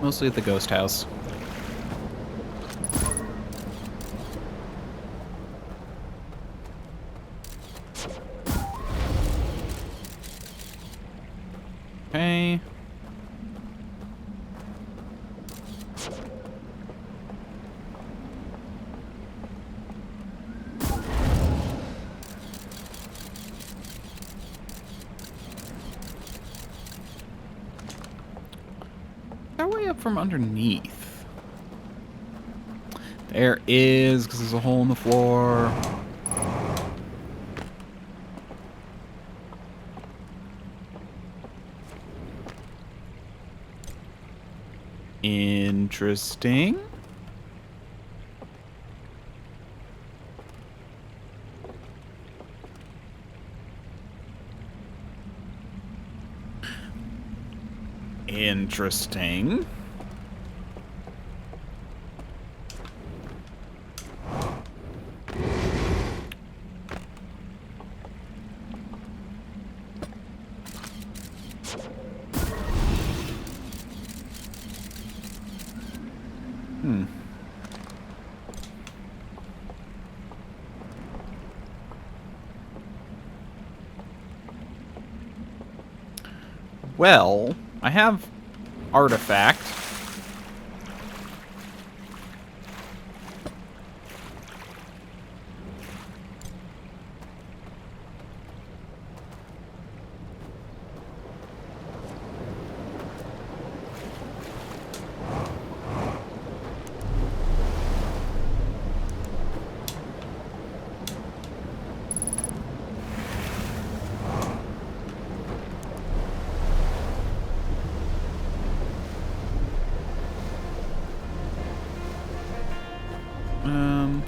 Speaker 1: Mostly at the ghost house. Okay. That way up from underneath. There is, because there's a hole in the floor. Interesting. Interesting. Well, I have artifact.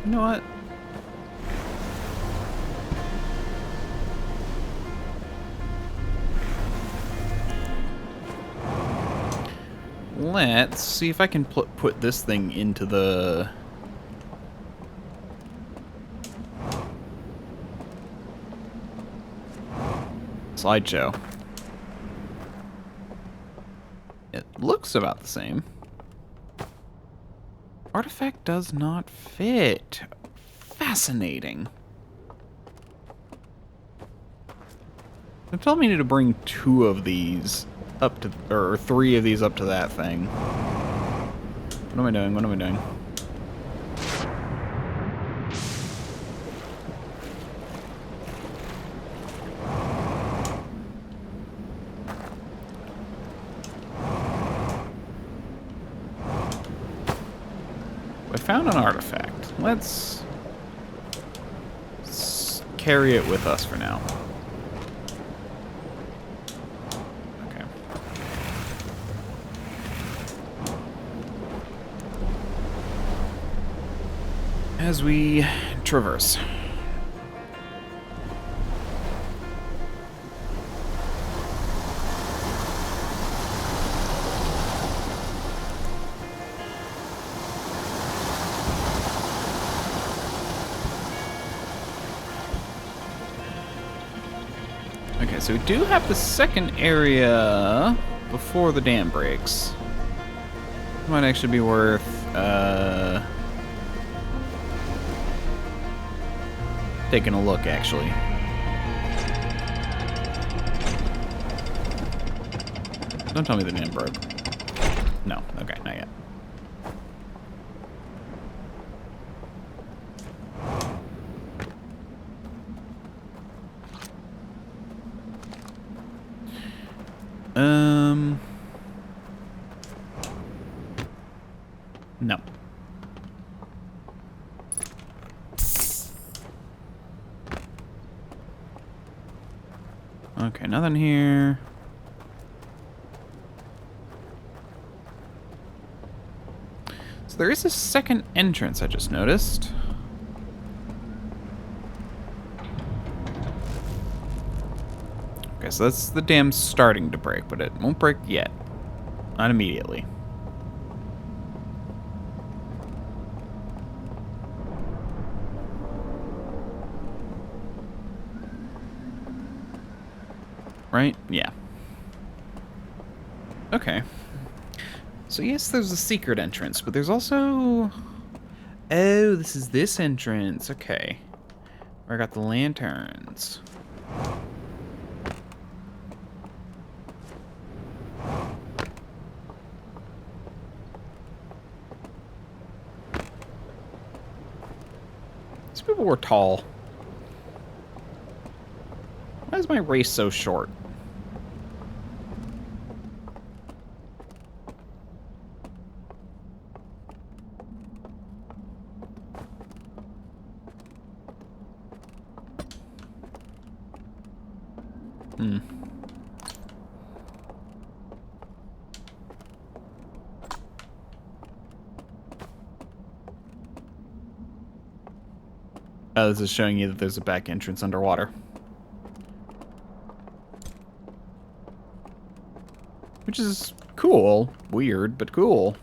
Speaker 1: You know what? let's see if I can put this thing into the slideshow. It looks about the same. Artifact does not fit. Fascinating. It told me to bring 2 of these up to, or 3 of these up to that thing. What am I doing? What am I doing? I found an artifact. Let's carry it with us for now. Okay. As we traverse. Okay, so we do have the second area before the dam breaks. Might actually be worth, taking a look, actually. Don't tell me the dam broke. No, okay, not yet. No. Okay, nothing here. So there is a second entrance I just noticed. Okay, so that's the dam starting to break, but it won't break yet. Not immediately. Right? Yeah. Okay. So yes, there's a secret entrance, but there's also... Oh, this is this entrance. Okay. Where I got the lanterns. These people were tall. Why is my race so short? Oh, this is showing you that there's a back entrance underwater. Which is cool. Weird, but cool.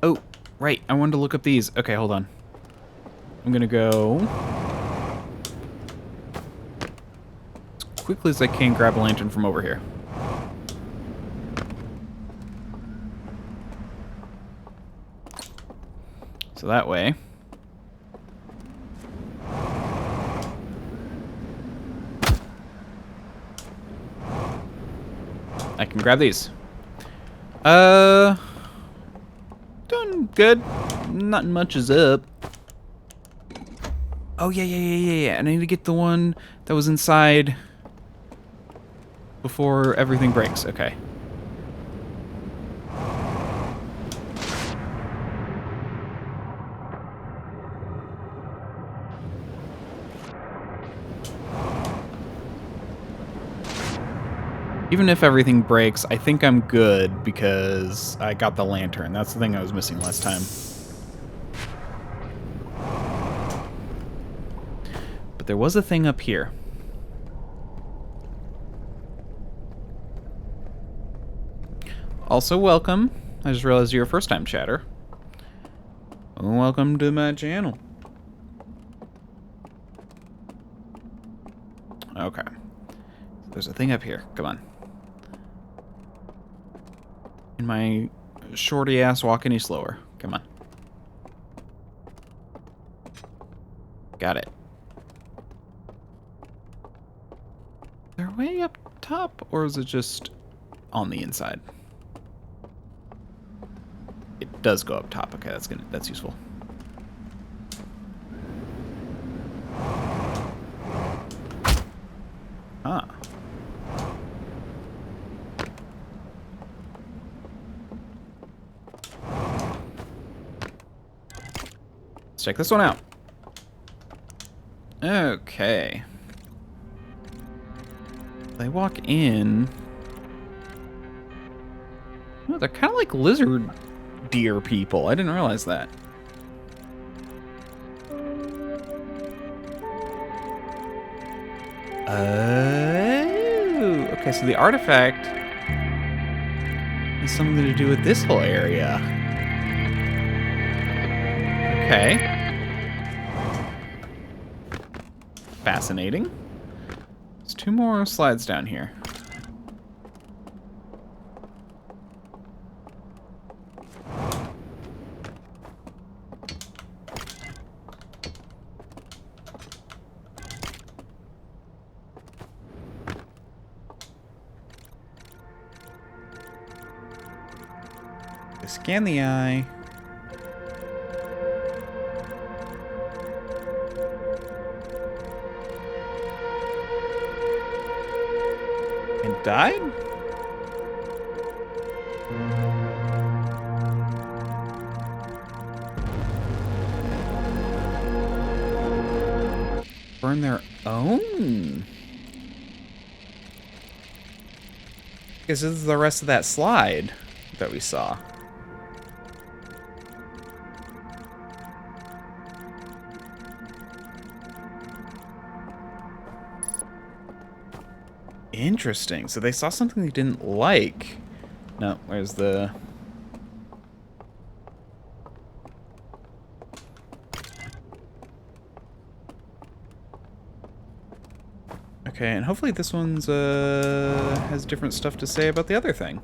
Speaker 1: Oh, right. I wanted to look up these. Okay, hold on. I'm gonna go as quickly as I can grab a lantern from over here. So that way I can grab these. Doing good. Not much is up. Oh, yeah. I need to get the one that was inside before everything breaks. Okay. Even if everything breaks, I think I'm good because I got the lantern. That's the thing I was missing last time. But there was a thing up here. Also, welcome. I just realized you're a first-time chatter. Welcome to my channel. Okay. There's a thing up here. Come on. In my shorty ass walk any slower. Come on. Got it. They're way up top, or is it just on the inside? It does go up top. Okay, that's useful. Ah. Let's check this one out. Okay. They walk in. Oh, they're kind of like lizard deer people. I didn't realize that. Oh, okay, so the artifact has something to do with this whole area. Okay. Fascinating. There's 2 more slides down here. Scan the eye. And died? Burn their own? Guess this is the rest of that slide that we saw. Interesting. So they saw something they didn't like. No, where's the... Okay, and hopefully this one's has different stuff to say about the other thing.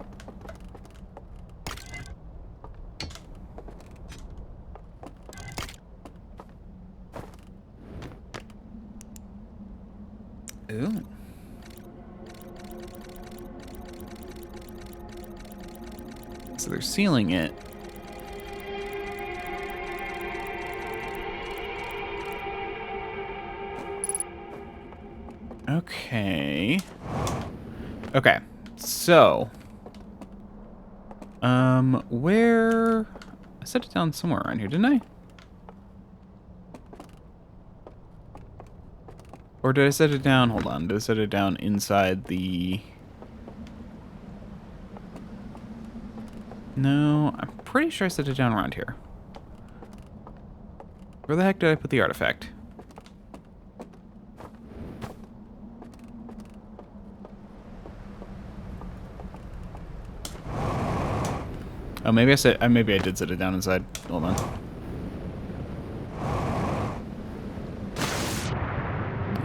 Speaker 1: Ooh. So they're sealing it. Okay. Okay. So, where... I set it down somewhere around here, didn't I? Or did I set it down? Hold on. Did I set it down inside the... No, I'm pretty sure I set it down around here. Where the heck did I put the artifact? Oh, maybe I did set it down inside. Hold on.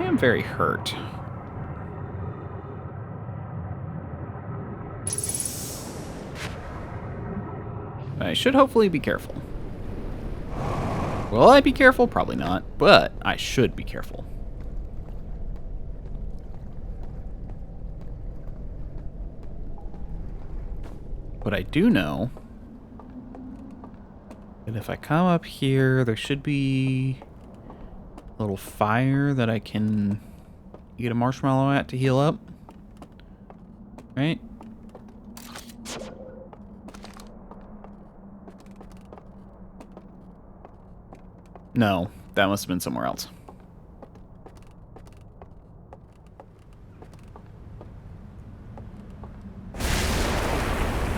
Speaker 1: I am very hurt. I should hopefully be careful. Will I be careful? Probably not, but I should be careful. But I do know that if I come up here, there should be a little fire that I can get a marshmallow at to heal up. Right? No, that must have been somewhere else.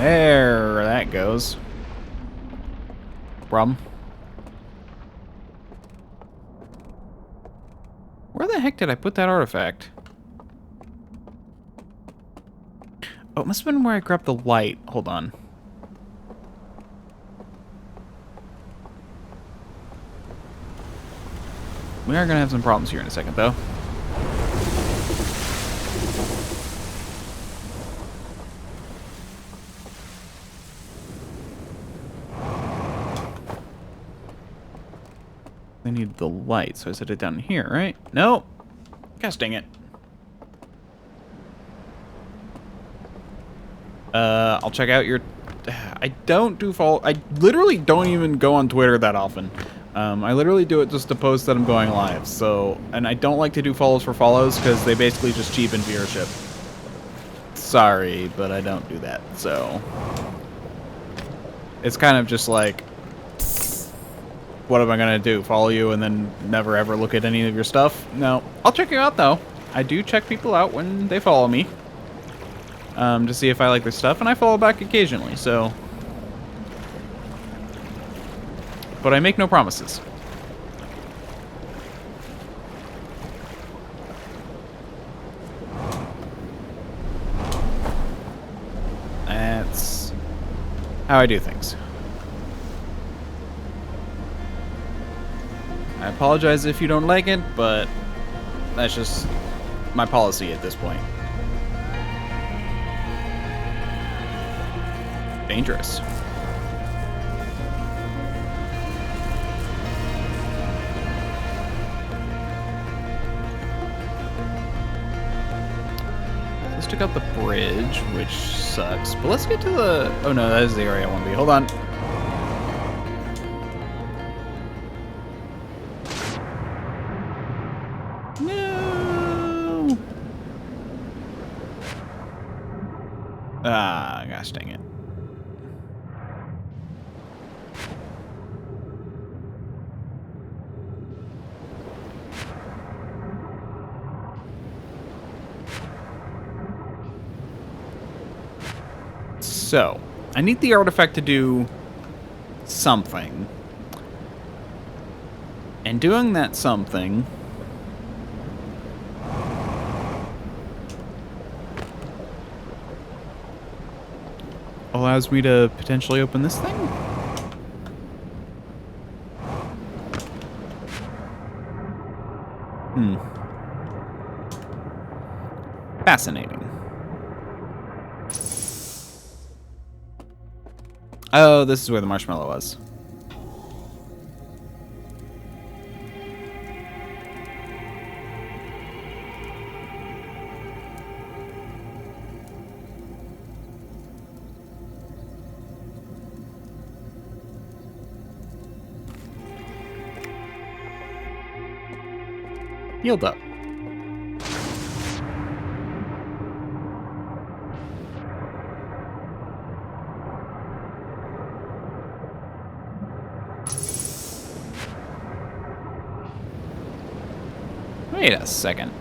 Speaker 1: There that goes. Problem. Where the heck did I put that artifact? Oh, it must have been where I grabbed the light. Hold on. We are going to have some problems here in a second, though. I need the light, so I set it down here, right? No. Gosh dang it. I'll check out your... I don't do follow... I literally don't even go on Twitter that often. I literally do it just to post that I'm going live, so... And I don't like to do follows for follows, because they basically just cheapen viewership. Sorry, but I don't do that, so... It's kind of just like... What am I gonna do? Follow you and then never ever look at any of your stuff? No. I'll check you out, though. I do check people out when they follow me. To see if I like their stuff, and I follow back occasionally, so... But I make no promises. That's how I do things. I apologize if you don't like it, but that's just my policy at this point. Dangerous. Let's check out the bridge, which sucks. But let's get to the... Oh no, that is the area I want to be. Hold on. No! Ah, gosh dang it. So, I need the artifact to do something. And doing that something... allows me to potentially open this thing? Fascinating. Oh, this is where the marshmallow was. Healed up. Wait a second.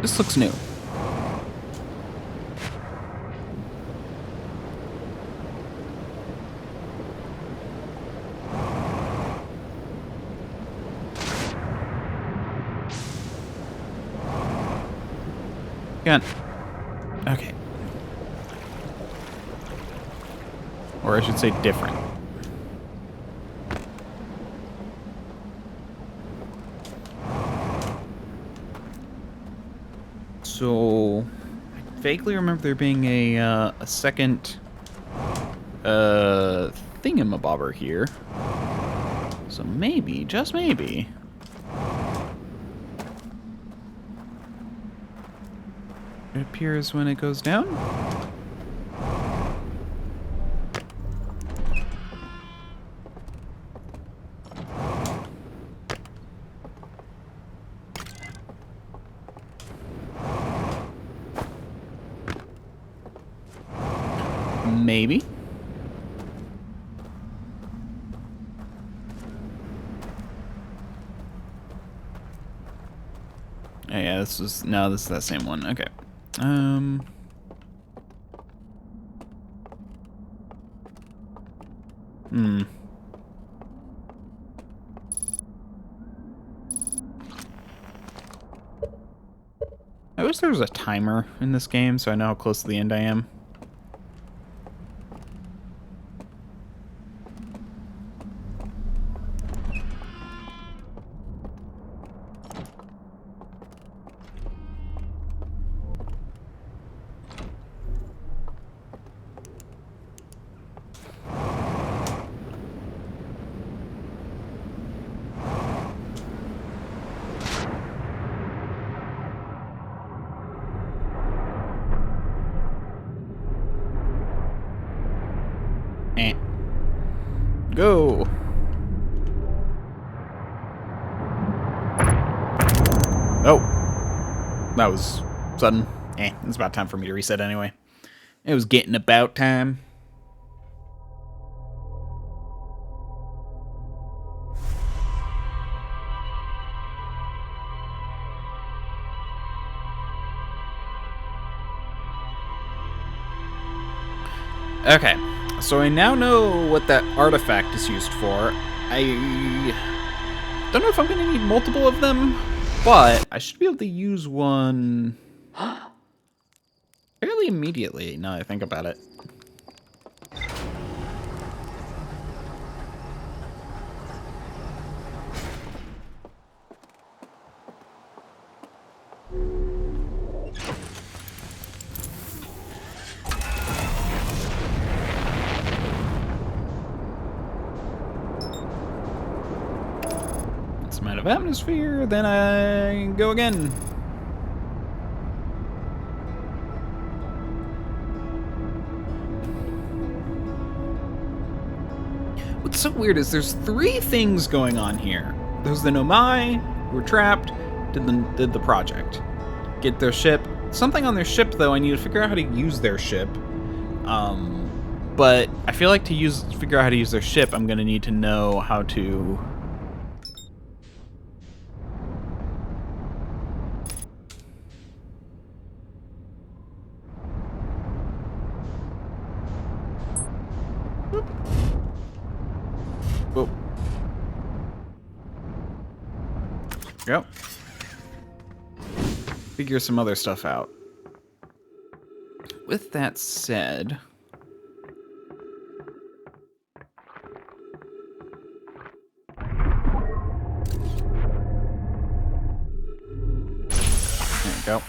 Speaker 1: This looks new. Gun. Okay. Or I should say different. So, I vaguely remember there being a second thingamabobber here. So maybe, just maybe, it appears when it goes down. Maybe. Oh, yeah, this is that same one. Okay. I wish there was a timer in this game so I know how close to the end I am. Go! Oh. That was sudden. It's about time for me to reset anyway. It was getting about time. Okay, so I now know what that artifact is used for. I don't know if I'm going to need multiple of them, but I should be able to use one fairly immediately, now that I think about it. Some amount of atmosphere, then I go again. What's so weird is there's 3 things going on here. There's the Nomai, who were trapped, did the project. Get their ship. Something on their ship, though, I need to figure out how to use their ship. But I feel like to figure out how to use their ship, I'm going to need to know how to... Whoa. Go. Figure some other stuff out. With that said... There we go.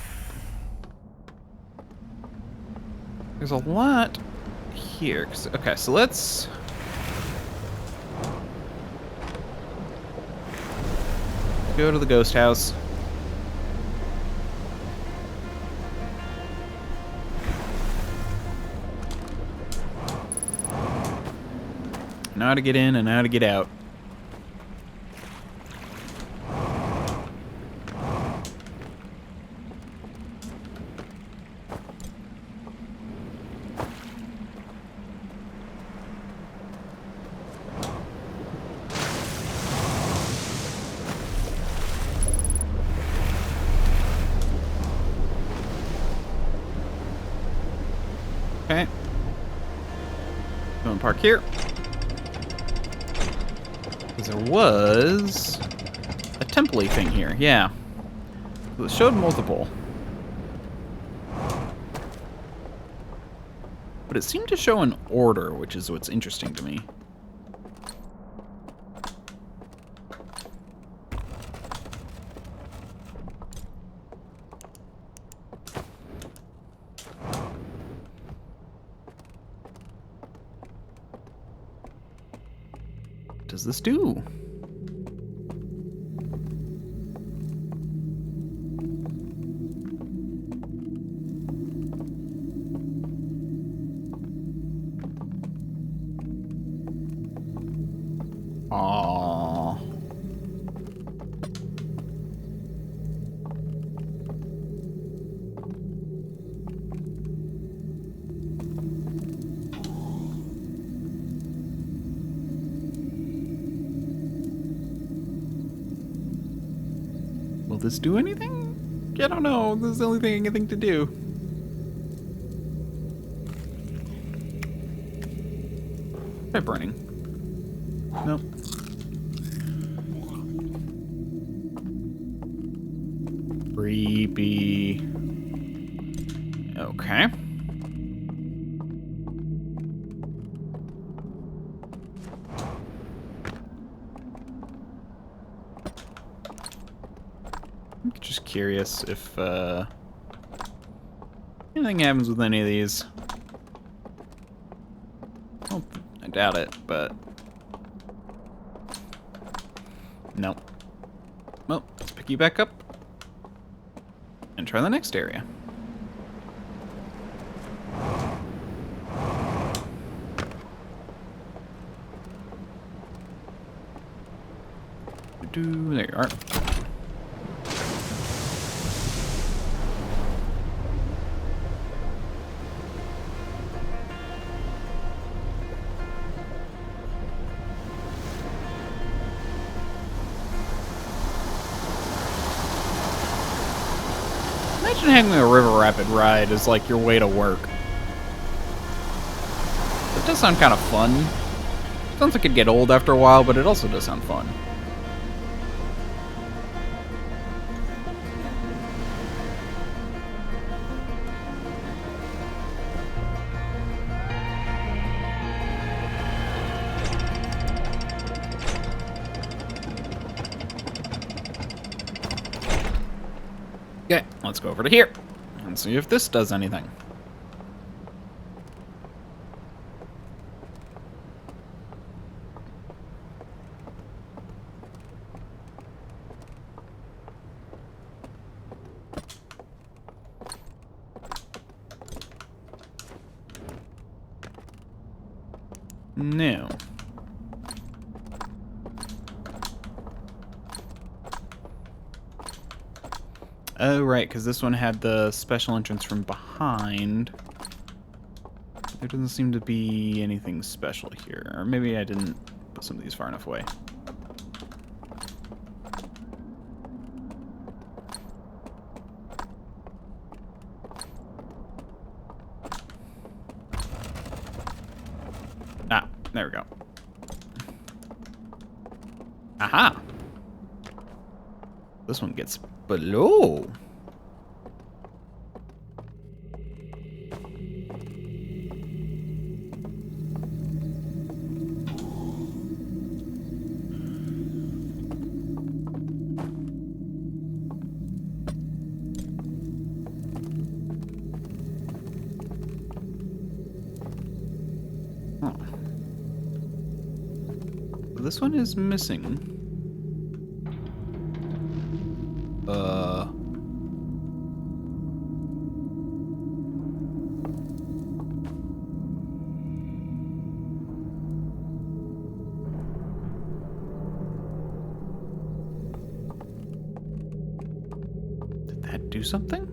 Speaker 1: There's a lot here. Okay, so let's... go to the ghost house. Know how to get in and how to get out. Okay. Go and park here. Because there was a temple-y thing here, yeah. It showed multiple. But it seemed to show an order, which is what's interesting to me. What does this do? Aww. Will this do anything? I don't know. This is the only thing I can think to do. Try burning. Nope. Creepy. Okay. I'm just curious if anything happens with any of these. Well, I doubt it, but no. Well, let's pick you back up and try the next area. There you are. Imagine having a river rapid ride as like your way to work. It does sound kind of fun. Sounds like it'd get old after a while, but it also does sound fun. Okay, let's go over to here and see if this does anything. No. Oh, right, because this one had the special entrance from behind. There doesn't seem to be anything special here. Or maybe I didn't put some of these far enough away. Ah, there we go. Aha! This one gets below. Huh. This one is missing. Did that do something?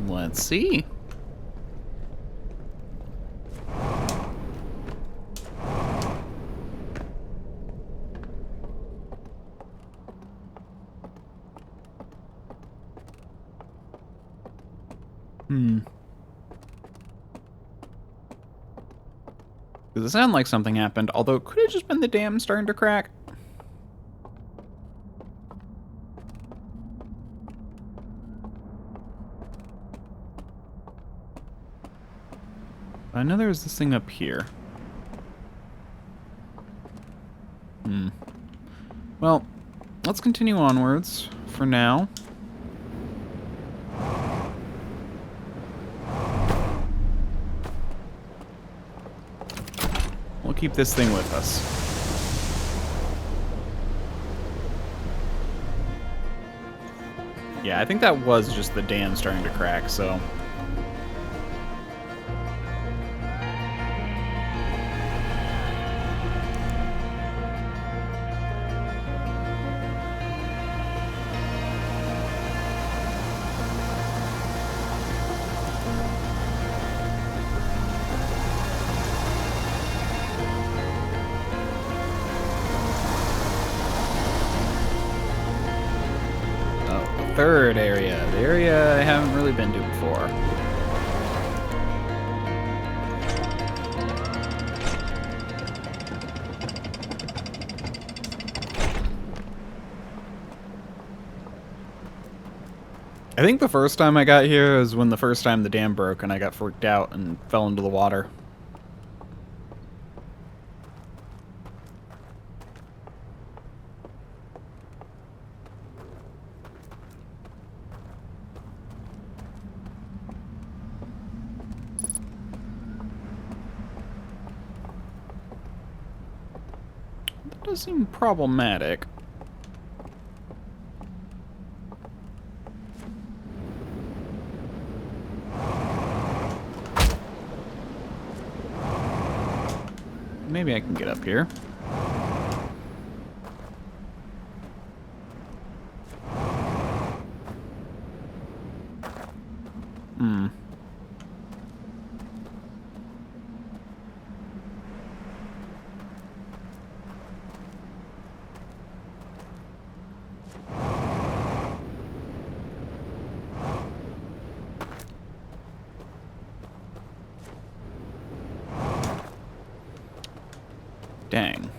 Speaker 1: Let's see. Does it sound like something happened? Although it could have just been the dam starting to crack. I know there was this thing up here. Well, let's continue onwards for now. We'll keep this thing with us. Yeah, I think that was just the dam starting to crack, so... third area. The area I haven't really been to before. I think the first time I got here is when the first time the dam broke and I got freaked out and fell into the water. That does seem problematic. Maybe I can get up here. Dang.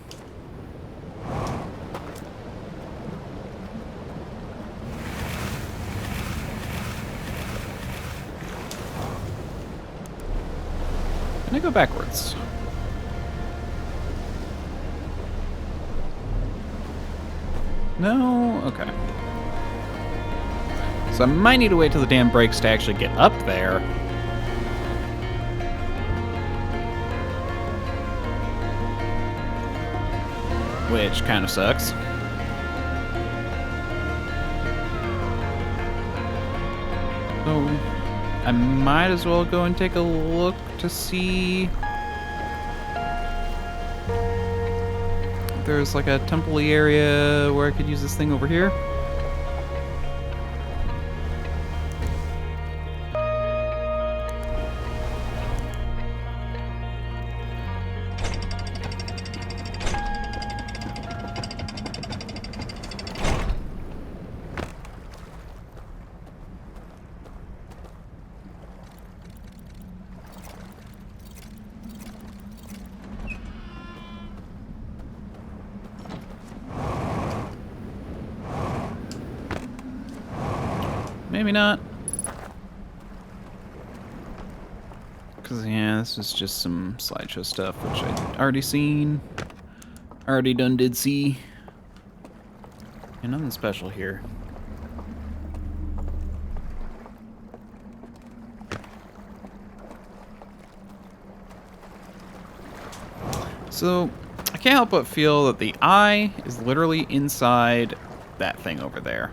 Speaker 1: Can I go backwards? No? Okay. So I might need to wait till the dam breaks to actually get up there. Which kind of sucks. So I might as well go and take a look to see if there's like a temple-y area where I could use this thing over here. Maybe not. Because, yeah, this was just some slideshow stuff, which I'd already seen. Already did see. And nothing special here. So, I can't help but feel that the eye is literally inside that thing over there.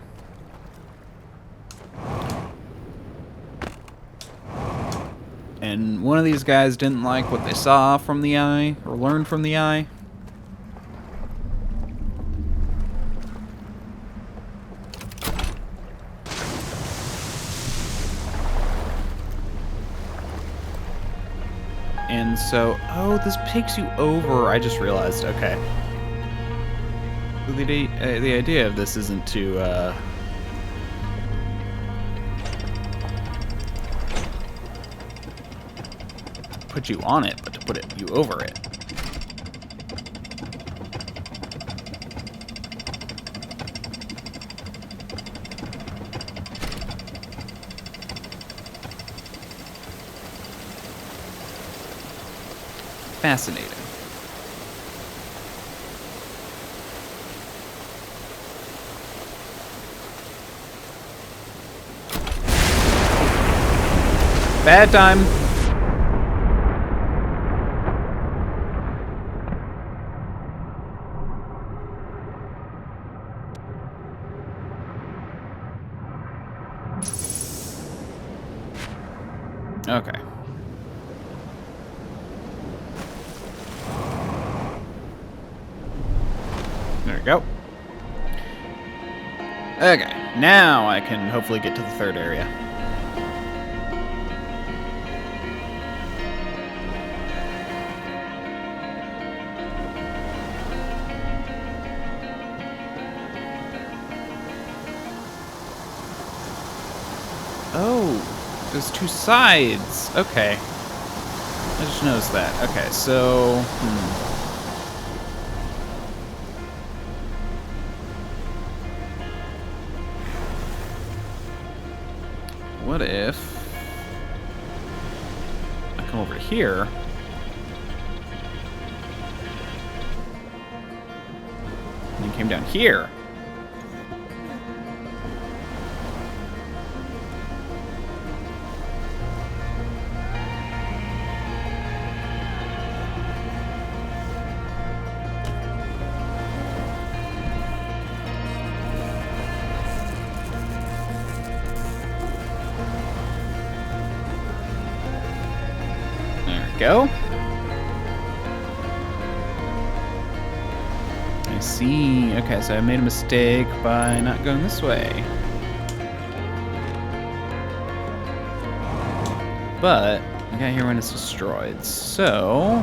Speaker 1: And one of these guys didn't like what they saw from the eye, or learned from the eye. And so, oh, this takes you over. I just realized, okay. The idea of this isn't to, put you on it, but to put you over it. Fascinating. Bad time. Okay. There we go. Okay, now I can hopefully get to the third area. there's two sides. Okay. I just noticed that. Okay, so... What if I come over to here? And then came down here. Go. I see. Okay, so I made a mistake by not going this way. But I got here when it's destroyed, so...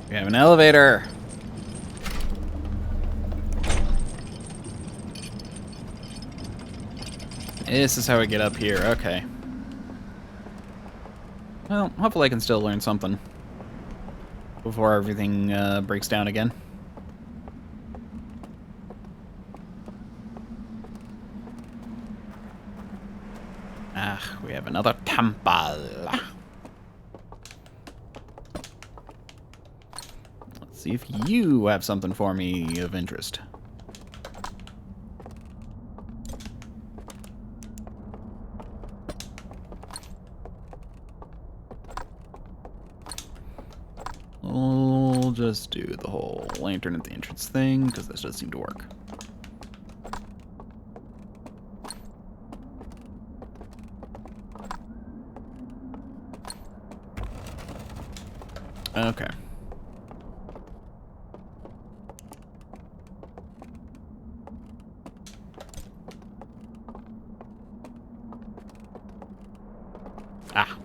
Speaker 1: We have an elevator. This is how we get up here, okay. Well, hopefully I can still learn something before everything breaks down again. Ah, we have another temple. Let's see if you have something for me of interest. We'll just do the whole lantern at the entrance thing, because this does seem to work. Okay. Ah.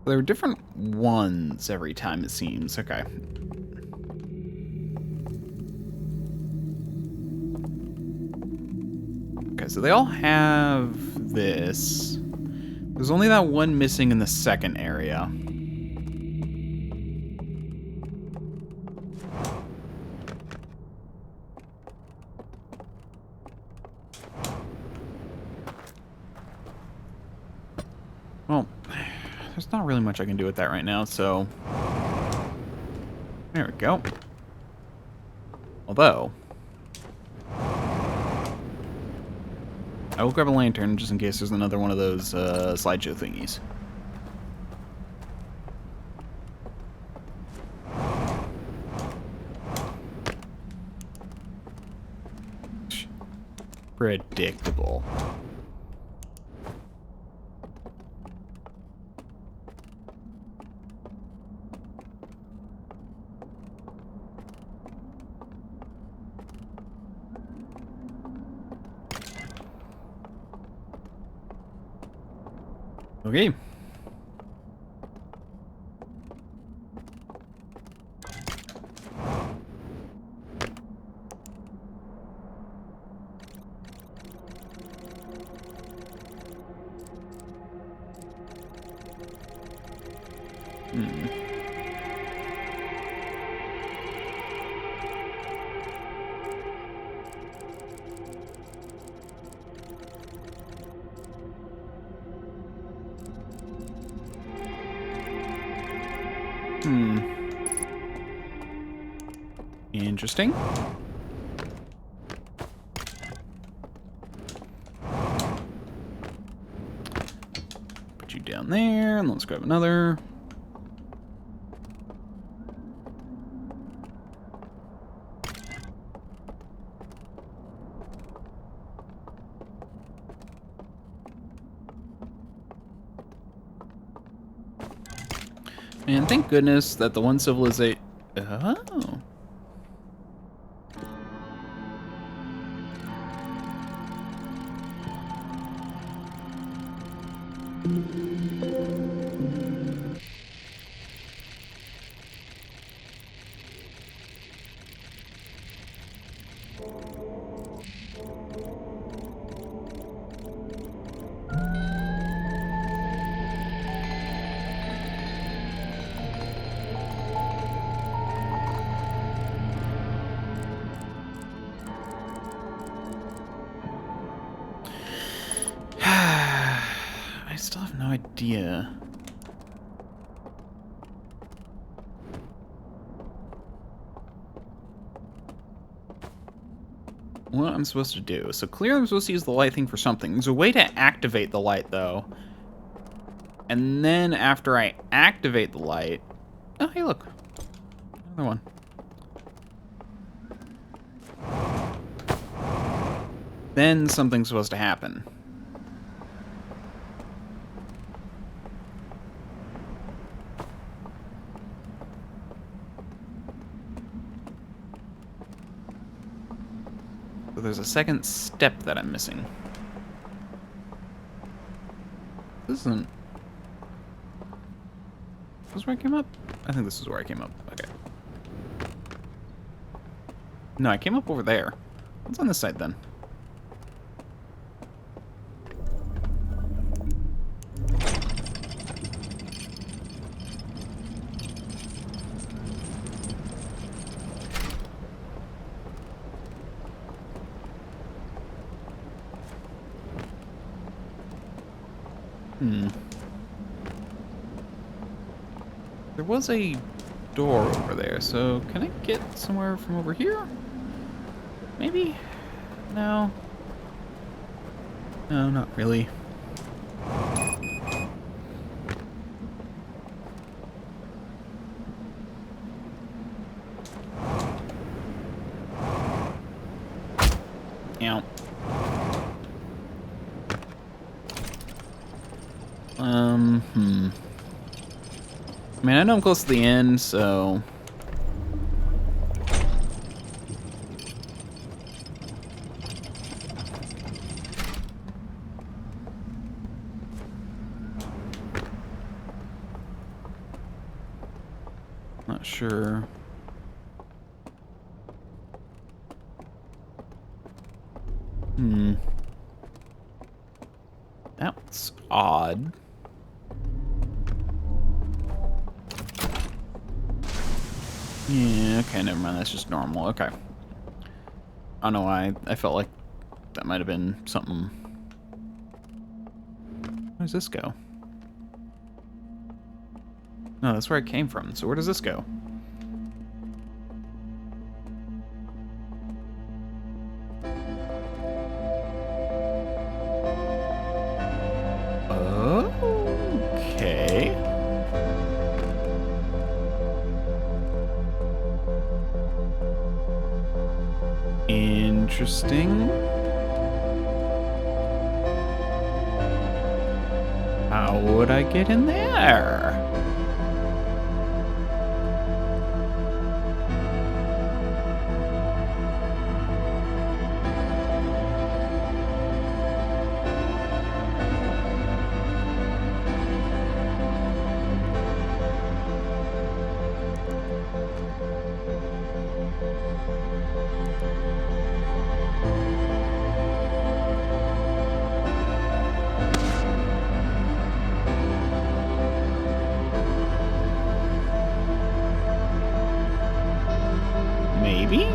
Speaker 1: There are different ones every time, it seems. Okay. Okay, so they all have this. There's only that one missing in the second area. Well, there's not really much I can do with that right now, so... There we go. Although... I will grab a lantern just in case there's another one of those slideshow thingies. Predictable. Okay. Interesting. Put you down there, and let's grab another. And thank goodness that the one civilization... Oh. no idea. What I'm supposed to do. So clearly I'm supposed to use the light thing for something. There's a way to activate the light, though. And then after I activate the light... Oh, hey, look. Another one. Then something's supposed to happen. So there's a second step that I'm missing. This isn't... Is this where I came up? I think this is where I came up. Okay. No, I came up over there. What's on this side, then? There was a door over there, so can I get somewhere from over here? Maybe? No. No, not really. Ow. I mean, I know I'm close to the end, so... Not sure. That's odd. Yeah, okay, never mind. That's just normal. Okay. I don't know why. I felt like that might have been something. Where does this go? No, that's where I came from. So where does this go? Okay. Interesting. How would I get in there? Maybe?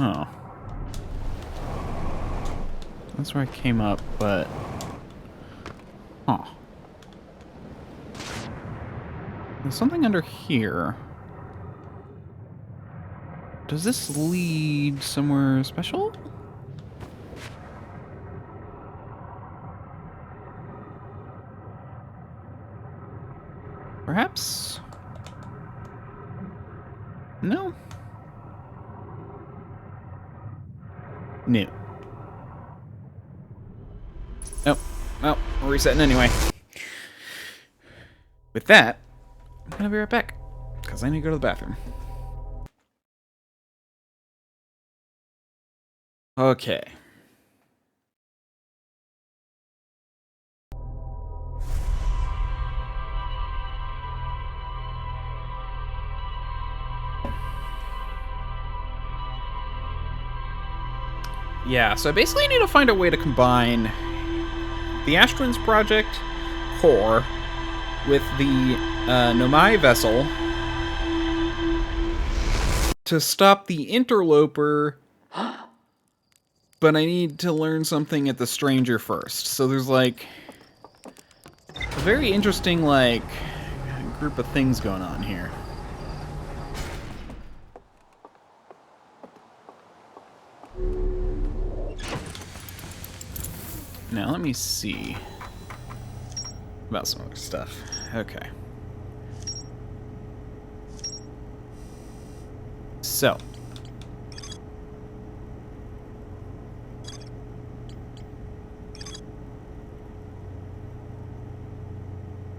Speaker 1: Oh. That's where I came up, but... Huh. There's something under here. Does this lead somewhere special? Perhaps? No? No. Oh, well, we're resetting anyway. With that, I'm gonna be right back, because I need to go to the bathroom. Okay. Yeah, so I basically need to find a way to combine the Ash Twins project core with the Nomai vessel to stop the interloper, but I need to learn something at the stranger first. So there's like a very interesting like group of things going on here. Now let me see about some other stuff. Okay. So.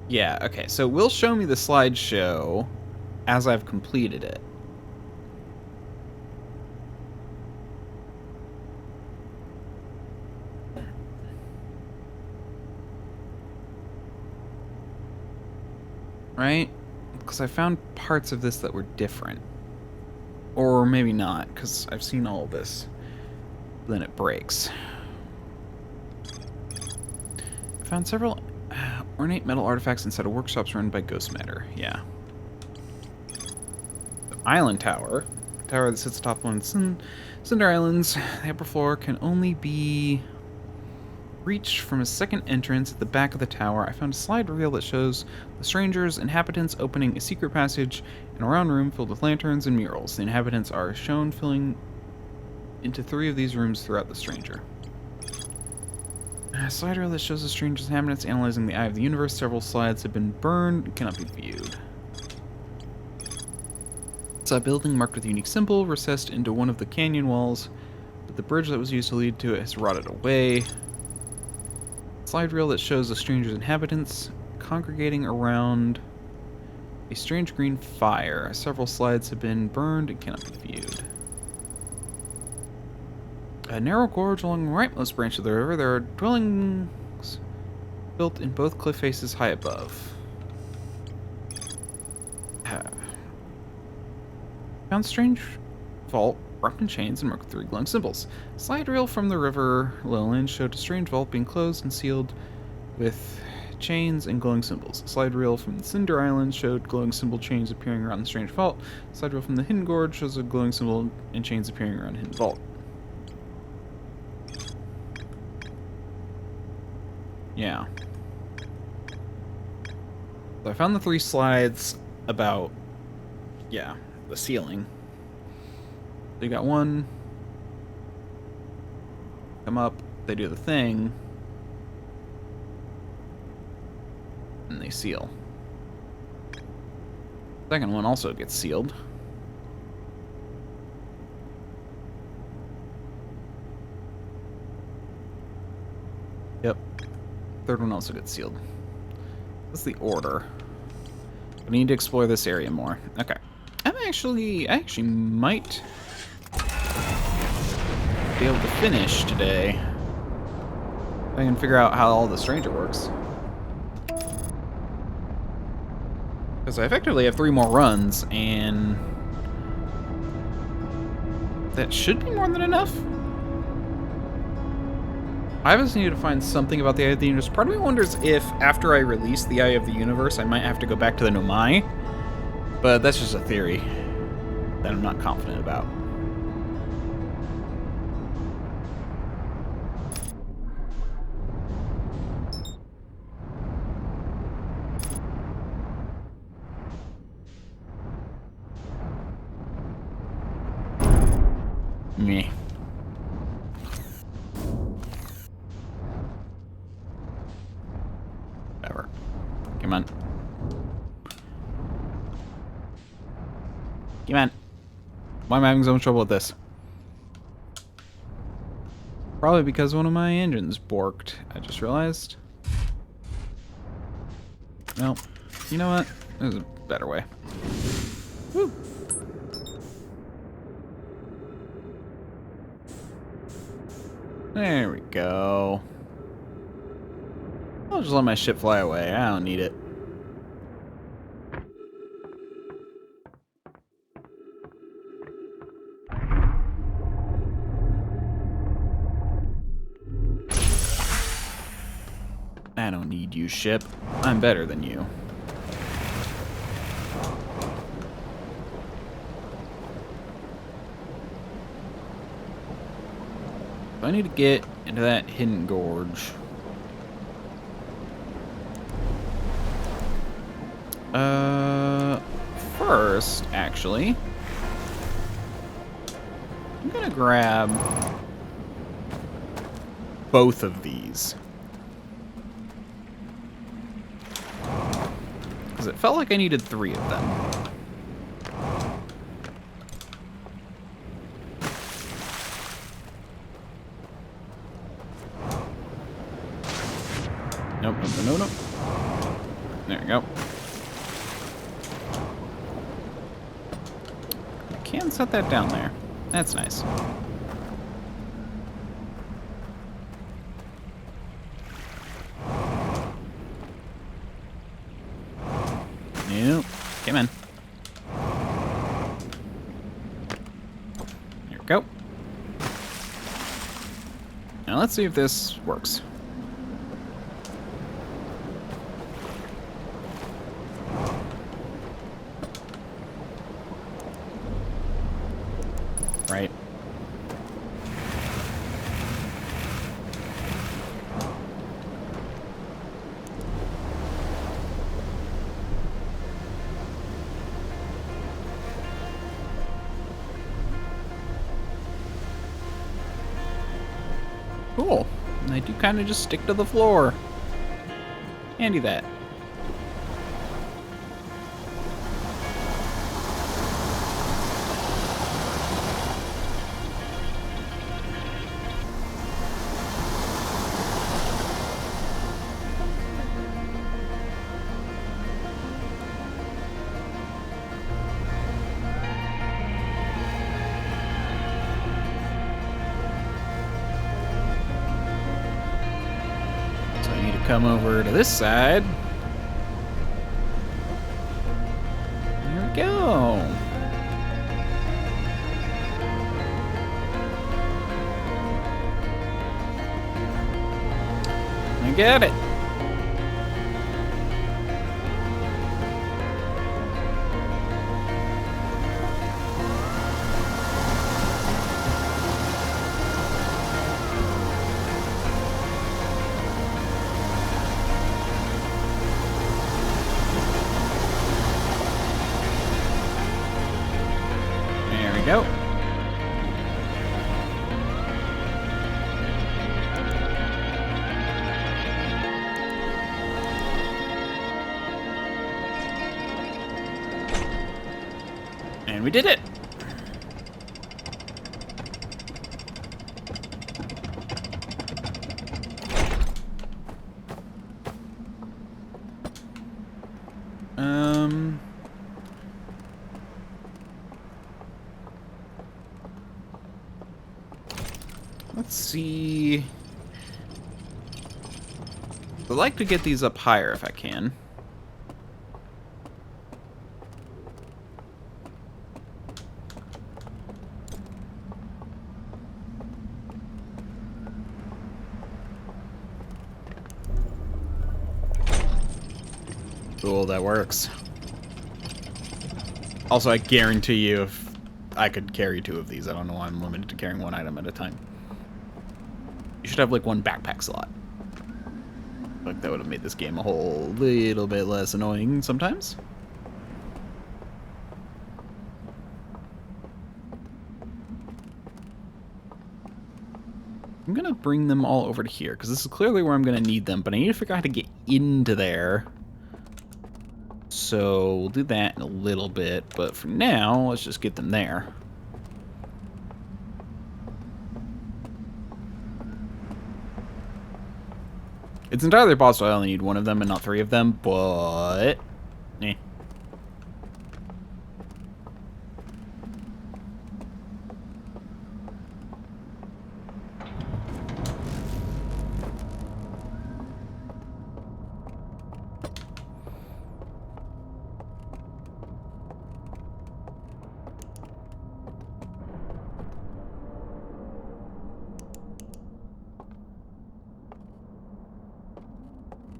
Speaker 1: Yeah, okay, so will show me the slideshow as I've completed it. Right? Because I found parts of this that were different. Or maybe not, because I've seen all of this. Then it breaks. I found several ornate metal artifacts inside of workshops run by Ghost Matter. Yeah. The Island Tower. The tower that sits atop one of Cinder Islands. The upper floor can only be reached from a second entrance at the back of the tower. I found a slide reel that shows the strangers, inhabitants opening a secret passage in a round room filled with lanterns and murals. The inhabitants are shown filling into 3 of these rooms throughout the stranger. A slide reel that shows the stranger's inhabitants analyzing the eye of the universe. Several slides have been burned and cannot be viewed. It's a building marked with a unique symbol recessed into one of the canyon walls, but the bridge that was used to lead to it has rotted away. Slide reel that shows the stranger's inhabitants congregating around a strange green fire. Several slides have been burned and cannot be viewed. A narrow gorge along the rightmost branch of the river. There are dwellings built in both cliff faces high above. Found strange vault wrapped in chains and marked with 3 glowing symbols. Slide reel from the river lowland showed a strange vault being closed and sealed with chains and glowing symbols. Slide reel from the Cinder Island showed glowing symbol chains appearing around the strange vault. Slide reel from the Hidden Gorge shows a glowing symbol and chains appearing around the hidden vault. Yeah. So I found the 3 slides about, yeah, the ceiling. They got one. Come up, they do the thing. And they seal. Second one also gets sealed. Yep. Third one also gets sealed. What's the order? I need to explore this area more. Okay. I actually might be able to finish today. I can figure out how all the stranger works. Because I effectively have 3 more runs, and that should be more than enough. I just need to find something about the Eye of the Universe. Part of me wonders if, after I release the Eye of the Universe, I might have to go back to the Nomai. But that's just a theory that I'm not confident about. Meh. Whatever. Come on. Come on. Why am I having so much trouble with this? Probably because one of my engines borked. I just realized. Well, you know what? There's a better way. Woo. There we go. I'll just let my ship fly away. I don't need it. don't need you, ship. I'm better than you. I need to get into that hidden gorge. First, actually, I'm gonna grab both of these. Because it felt like I needed 3 of them. Nope, nope, nope, nope. There we go. I can set that down there. That's nice. Nope. Come in. There we go. Now let's see if this works. Right. Cool. And I do kind of just stick to the floor. Handy that. Come over to this side. There we go. I get it. Go. And we did it. Let's see. I'd like to get these up higher if I can. Cool, that works. Also, I guarantee you if I could carry 2 of these, I don't know why I'm limited to carrying 1 item at a time. You should have like 1 backpack slot. Like that would have made this game a whole little bit less annoying sometimes. I'm gonna bring them all over to here because this is clearly where I'm gonna need them, but I need to figure out how to get into there. So we'll do that in a little bit, but for now, let's just get them there. It's entirely possible I only need 1 of them and not 3 of them, but... eh.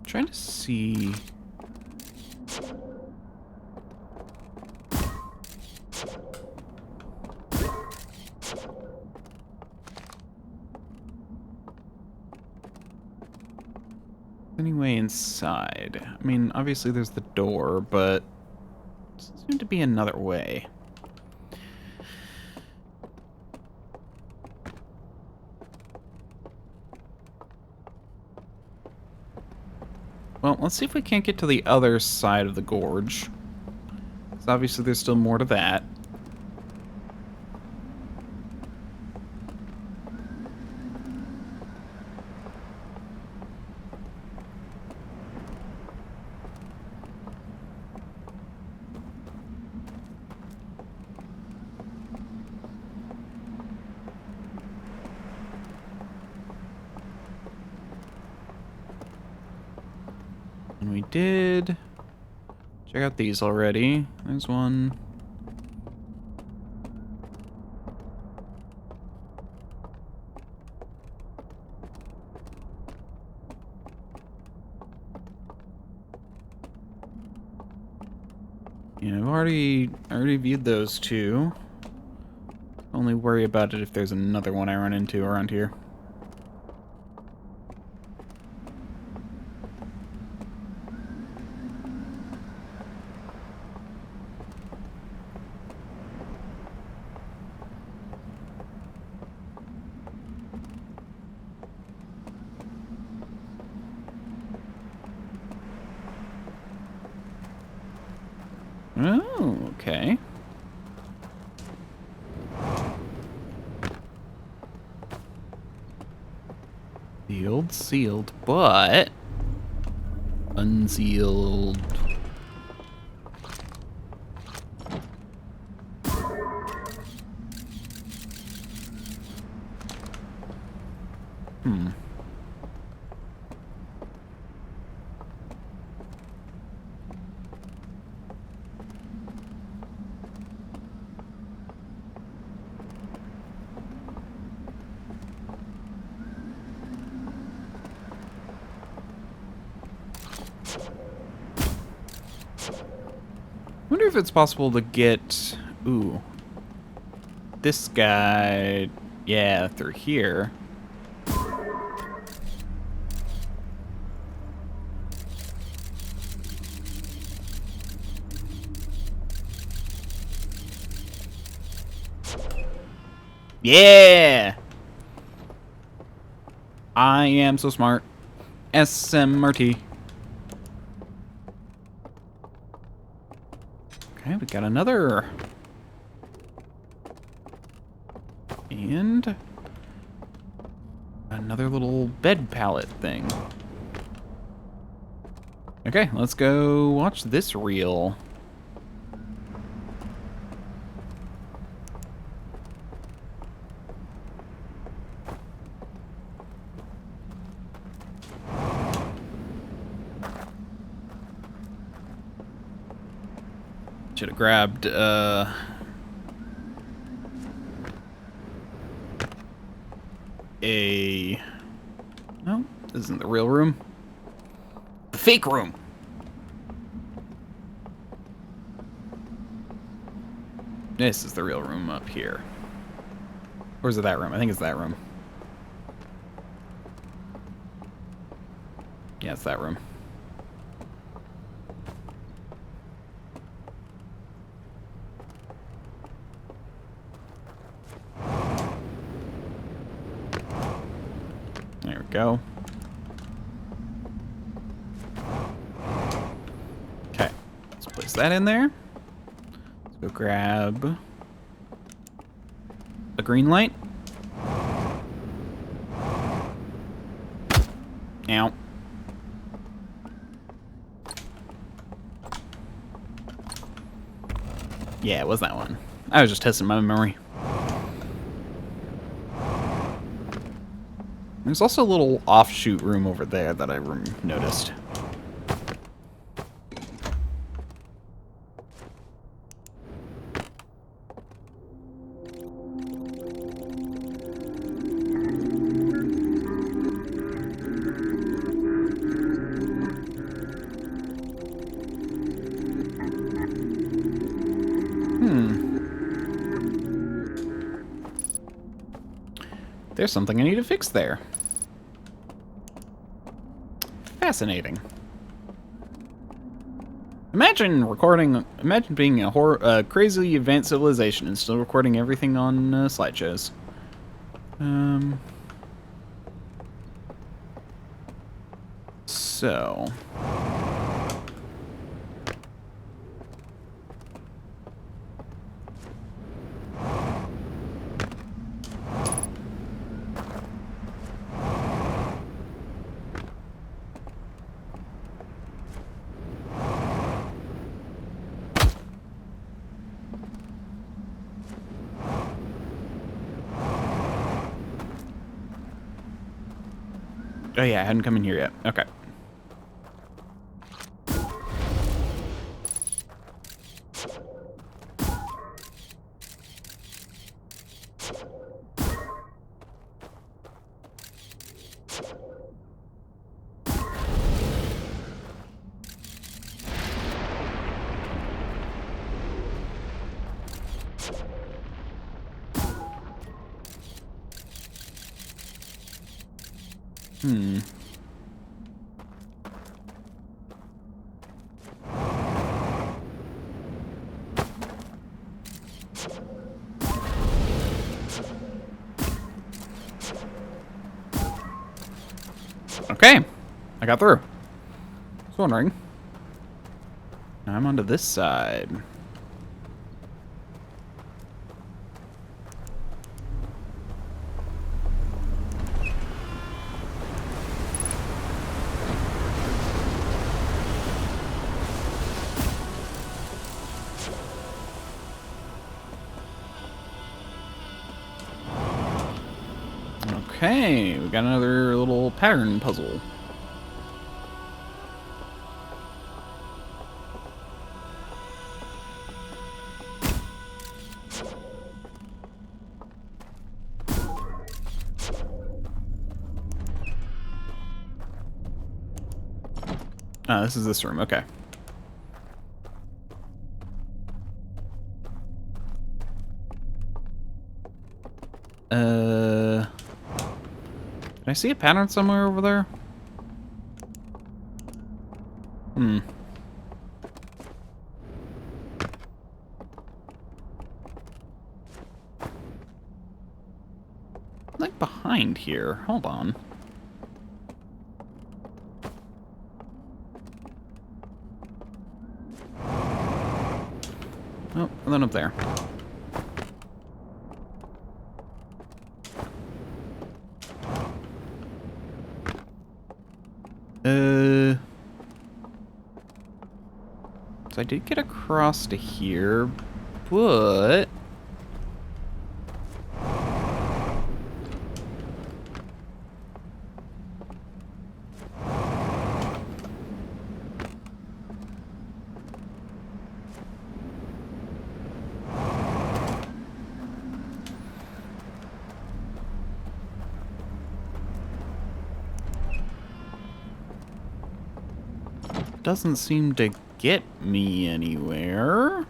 Speaker 1: trying to see. Any way inside? I mean, obviously there's the door, but there seems to be another way. Well, let's see if we can't get to the other side of the gorge. Because obviously there's still more to that. And we did check out these already. There's one. Yeah, I've already viewed those two. Only worry about it if there's another one I run into around here. Oh, okay. Sealed, sealed, but unsealed. Wonder if it's possible to get, ooh, this guy, yeah, through here. Yeah! I am so smart. SMRT. Okay, we got another. And another little bed pallet thing. Okay, let's go watch this reel. Should have grabbed, no, this isn't the real room. The fake room. This is the real room up here. Or is it that room? I think it's that room. Yeah, it's that room. There we go. Okay, let's place that in there. Let's go grab a green light. Ow. Yeah, it was that one. I was just testing my memory. There's also a little offshoot room over there that I noticed. There's something I need to fix there. Fascinating. Imagine being a crazily advanced civilization and still recording everything on slideshows. So. Oh yeah, I hadn't come in here yet. Okay. Okay, I got through. I was wondering. Now I'm onto this side. Okay, we got another little pattern puzzle. Ah, this is this room, okay. Can I see a pattern somewhere over there? Like behind here. Hold on. Oh, and then up there. So I did get across to here, but doesn't seem to get me anywhere.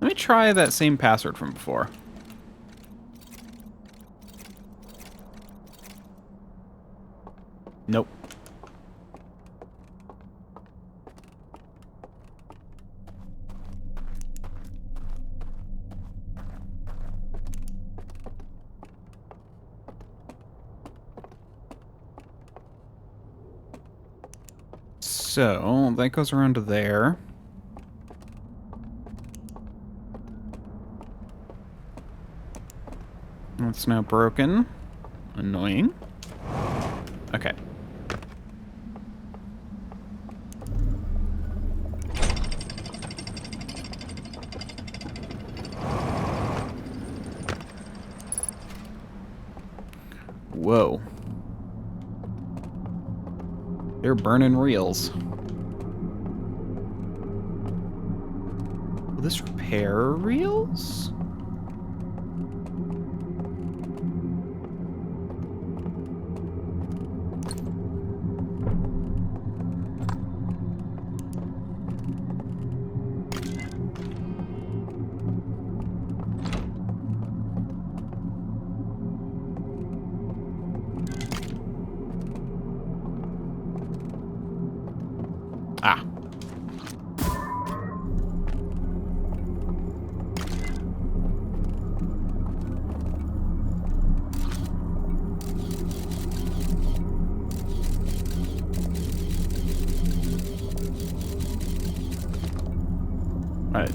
Speaker 1: Let me try that same password from before. Nope. So, that goes around to there. It's now broken. Annoying. Okay. Whoa. They're burning reels. Will this repair reels?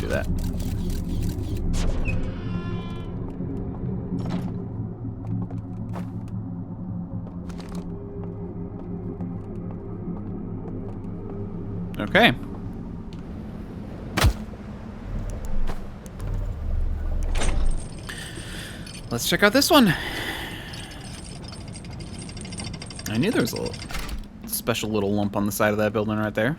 Speaker 1: do that. Okay. Let's check out this one. I knew there was a special little lump on the side of that building right there.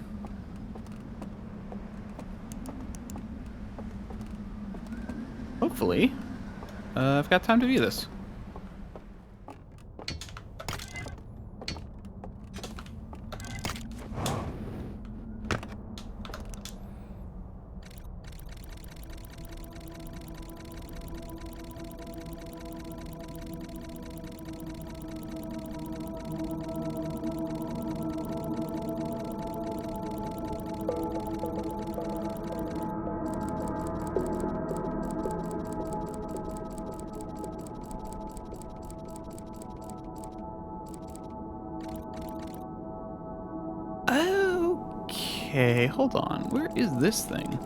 Speaker 1: Hopefully, I've got time to view this. Okay, hold on. Where is this thing?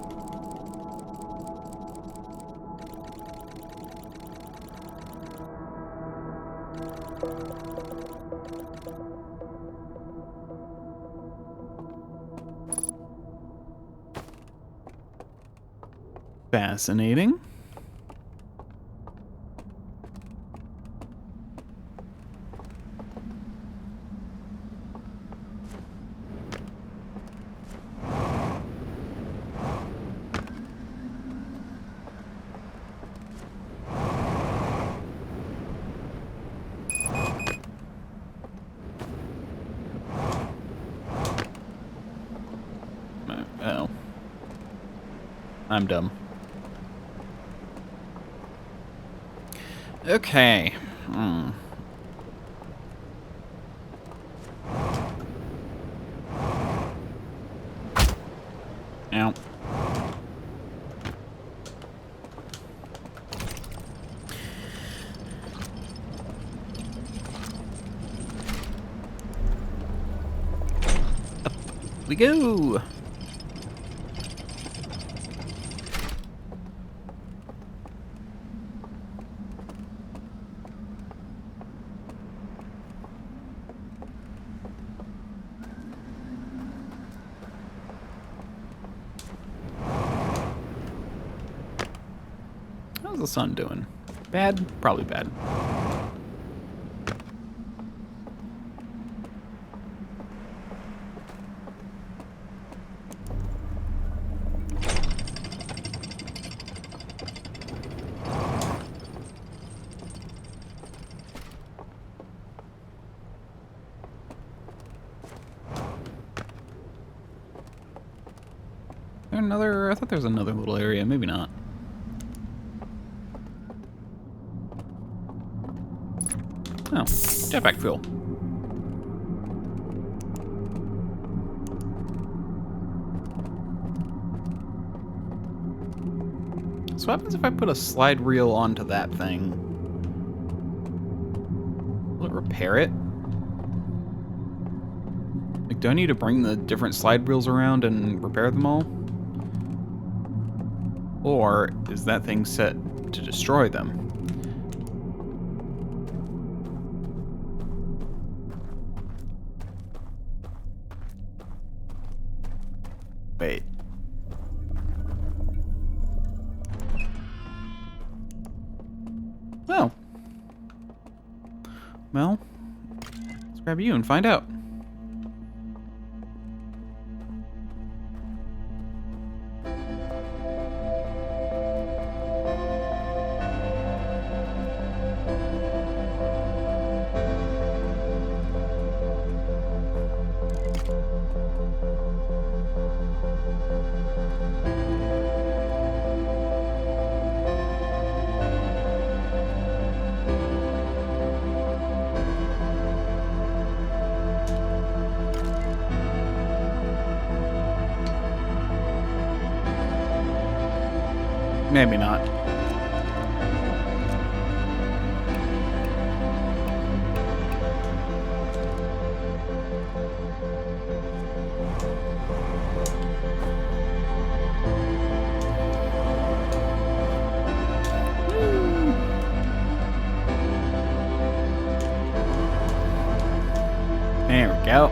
Speaker 1: Fascinating. Oh. I'm dumb. Okay. Ow. Up we go. How's the sun doing? Bad? Probably bad. I thought there was another little area, maybe not. Oh, jetpack fuel. So what happens if I put a slide reel onto that thing? Will it repair it? Like, do I need to bring the different slide reels around and repair them all? Or is that thing set to destroy them? Wait. Oh. Well, let's grab you and find out. Maybe not. go.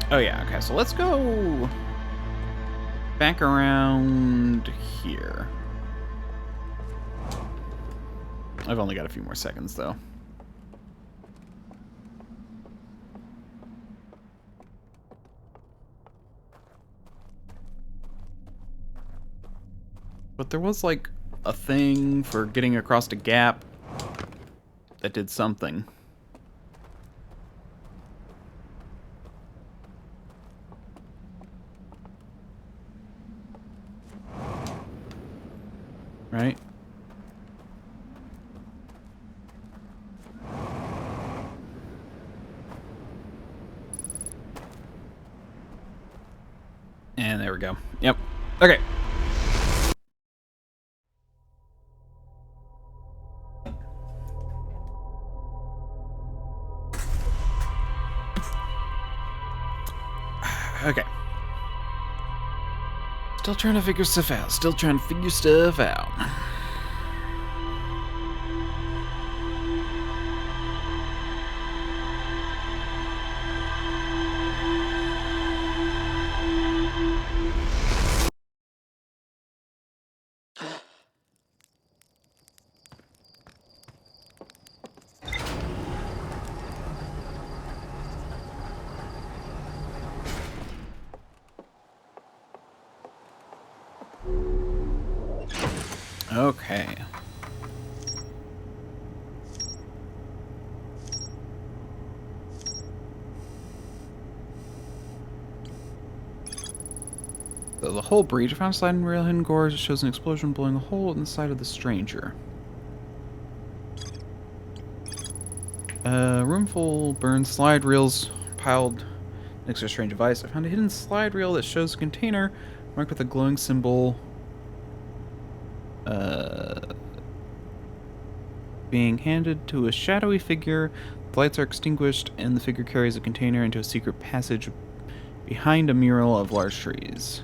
Speaker 1: Oh yeah, okay, so let's go back around here. I've only got a few more seconds, though. But there was, like, a thing for getting across a gap that did something. Right? And there we go. Yep. Okay. Okay. Still trying to figure stuff out. Still trying to figure stuff out. Okay. So the hole breach. I found a sliding rail hidden gorge. It shows an explosion blowing a hole in the side of the stranger. Room full burned slide reels piled next to a strange device. I found a hidden slide reel that shows a container marked with a glowing symbol. Being handed to a shadowy figure. The lights are extinguished, and the figure carries a container into a secret passage behind a mural of large trees.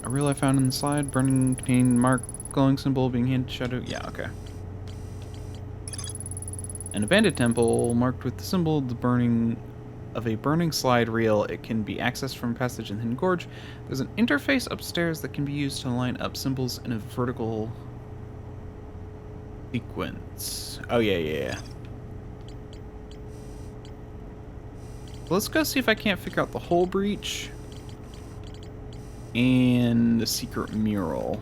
Speaker 1: A reel I found in the slide, burning containing marked glowing symbol being handed to shadow. Yeah, okay. An abandoned temple marked with the symbol of a burning slide reel. It can be accessed from a passage in the hidden gorge. There's an interface upstairs that can be used to line up symbols in a vertical sequence. Oh, yeah. Let's go see if I can't figure out the hole breach and the secret mural.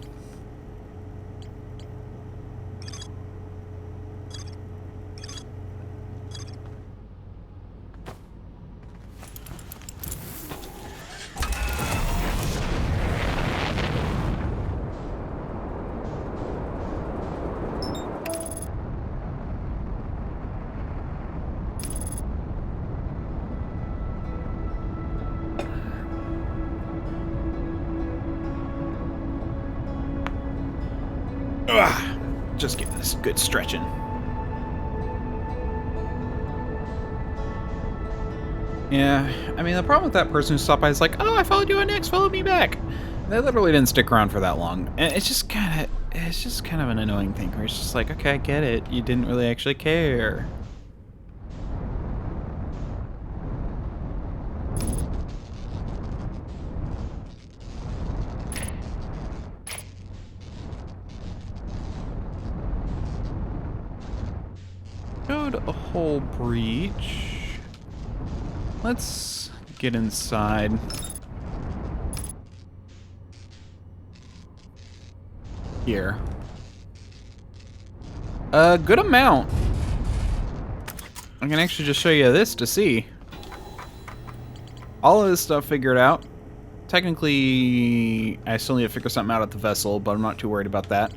Speaker 1: Ugh, just getting this good stretching. Yeah, I mean, the problem with that person who stopped by is like, oh, I followed you on X, follow me back. They literally didn't stick around for that long. And it's just kind of an annoying thing where it's just like, okay, I get it. You didn't really actually care. Go to a hole breach. Let's get inside. Here. A good amount. I can actually just show you this to see. All of this stuff figured out. Technically, I still need to figure something out at the vessel, but I'm not too worried about that.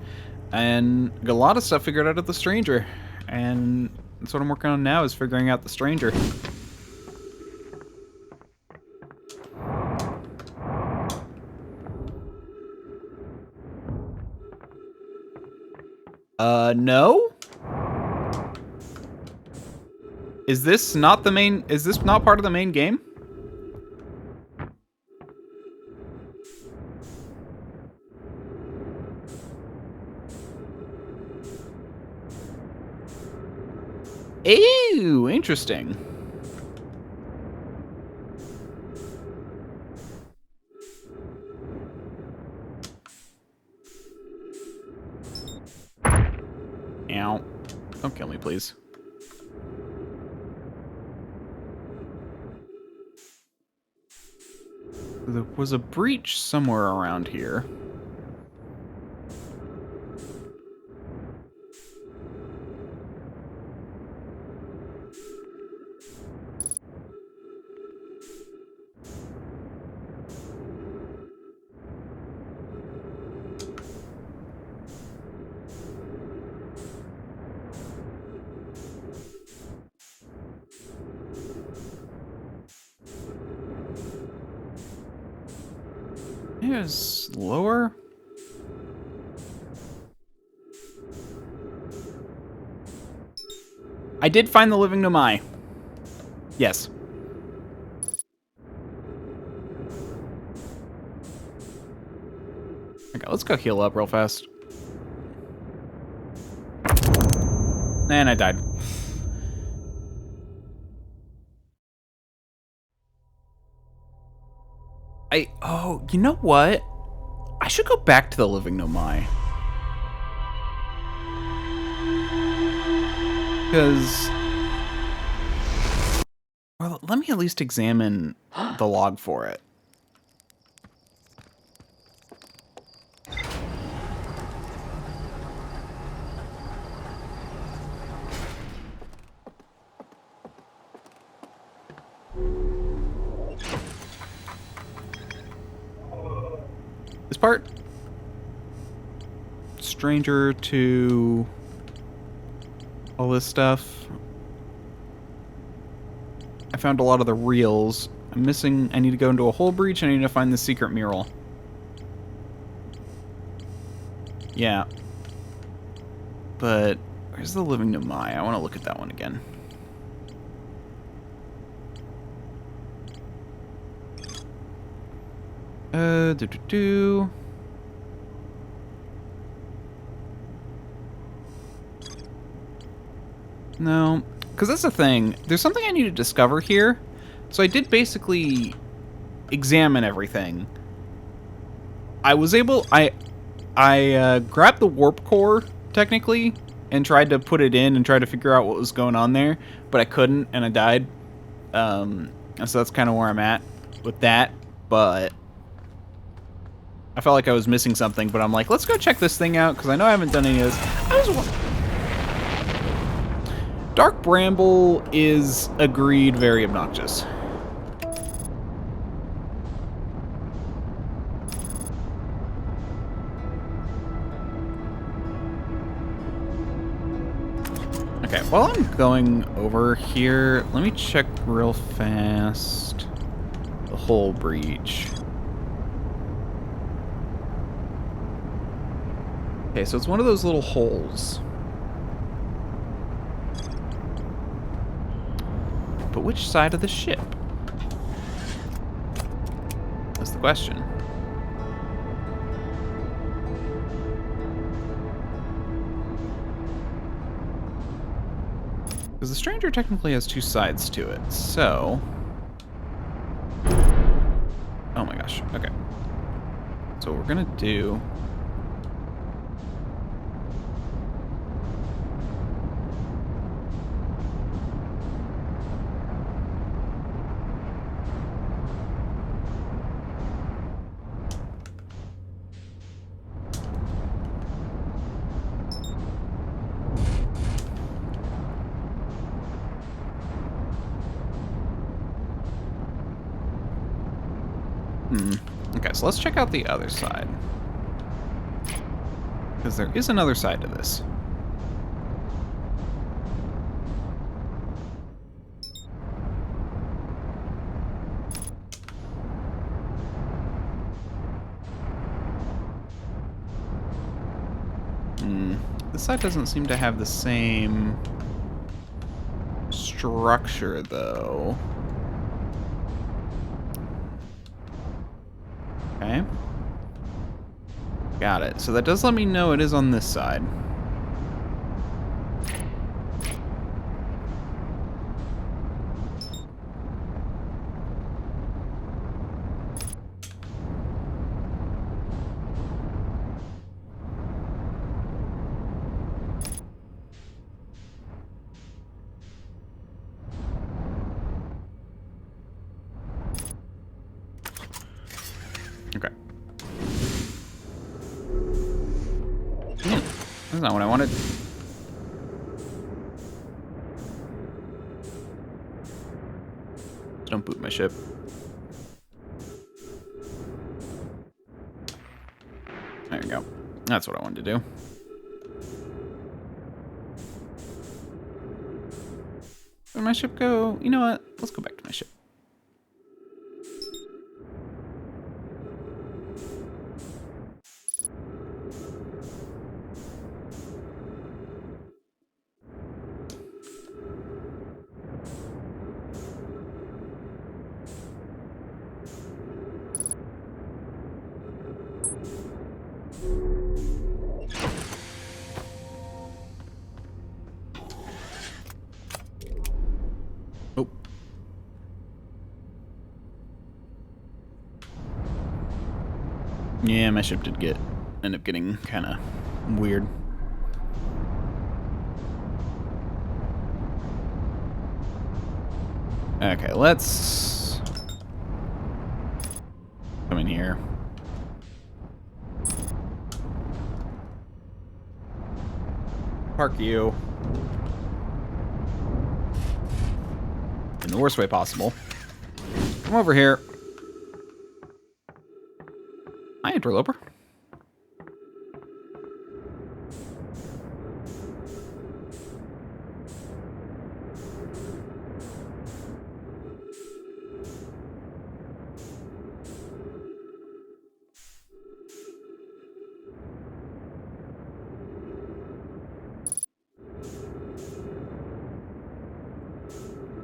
Speaker 1: And a lot of stuff figured out at the stranger. And that's what I'm working on now, is figuring out the stranger. No? Is this not the main... Is this not part of the main game? Ew, interesting. Ow. Don't kill me, please. There was a breach somewhere around here. Here's lower. I did find the living Nomai. Yes. Okay, let's go heal up real fast. And I died. Oh, you know what? I should go back to the living Nomai. Because, well, let me at least examine the log for it. This part, stranger to all this stuff. I found a lot of the reels. I'm missing, I need to go into a whole breach and I need to find the secret mural. Yeah. But where's the living Nomai? I want to look at that one again. No, because that's the thing. There's something I need to discover here. So I did basically examine everything. I was able... I grabbed the warp core, technically, and tried to put it in and try to figure out what was going on there, but I couldn't, and I died. And so that's kind of where I'm at with that, but I felt like I was missing something, but I'm like, let's go check this thing out, because I know I haven't done any of this. Dark Bramble is, agreed, very obnoxious. Okay, while I'm going over here, let me check real fast the whole breach. Okay, so it's one of those little holes. But which side of the ship? That's the question. Because the stranger technically has two sides to it, so... Oh my gosh, okay. So what we're gonna do... Okay, so let's check out the other side. Because there is another side to this. This side doesn't seem to have the same structure, though. Okay. Got it. So that does let me know it is on this side. Okay. That's not what I wanted. Don't boot my ship. There you go. That's what I wanted to do. Where'd my ship go? You know what? Let's go back to my ship. Oh. Yeah, my ship did end up getting kind of weird. Okay, let's come in here. Park you. In the worst way possible. Come over here. Hi, interloper.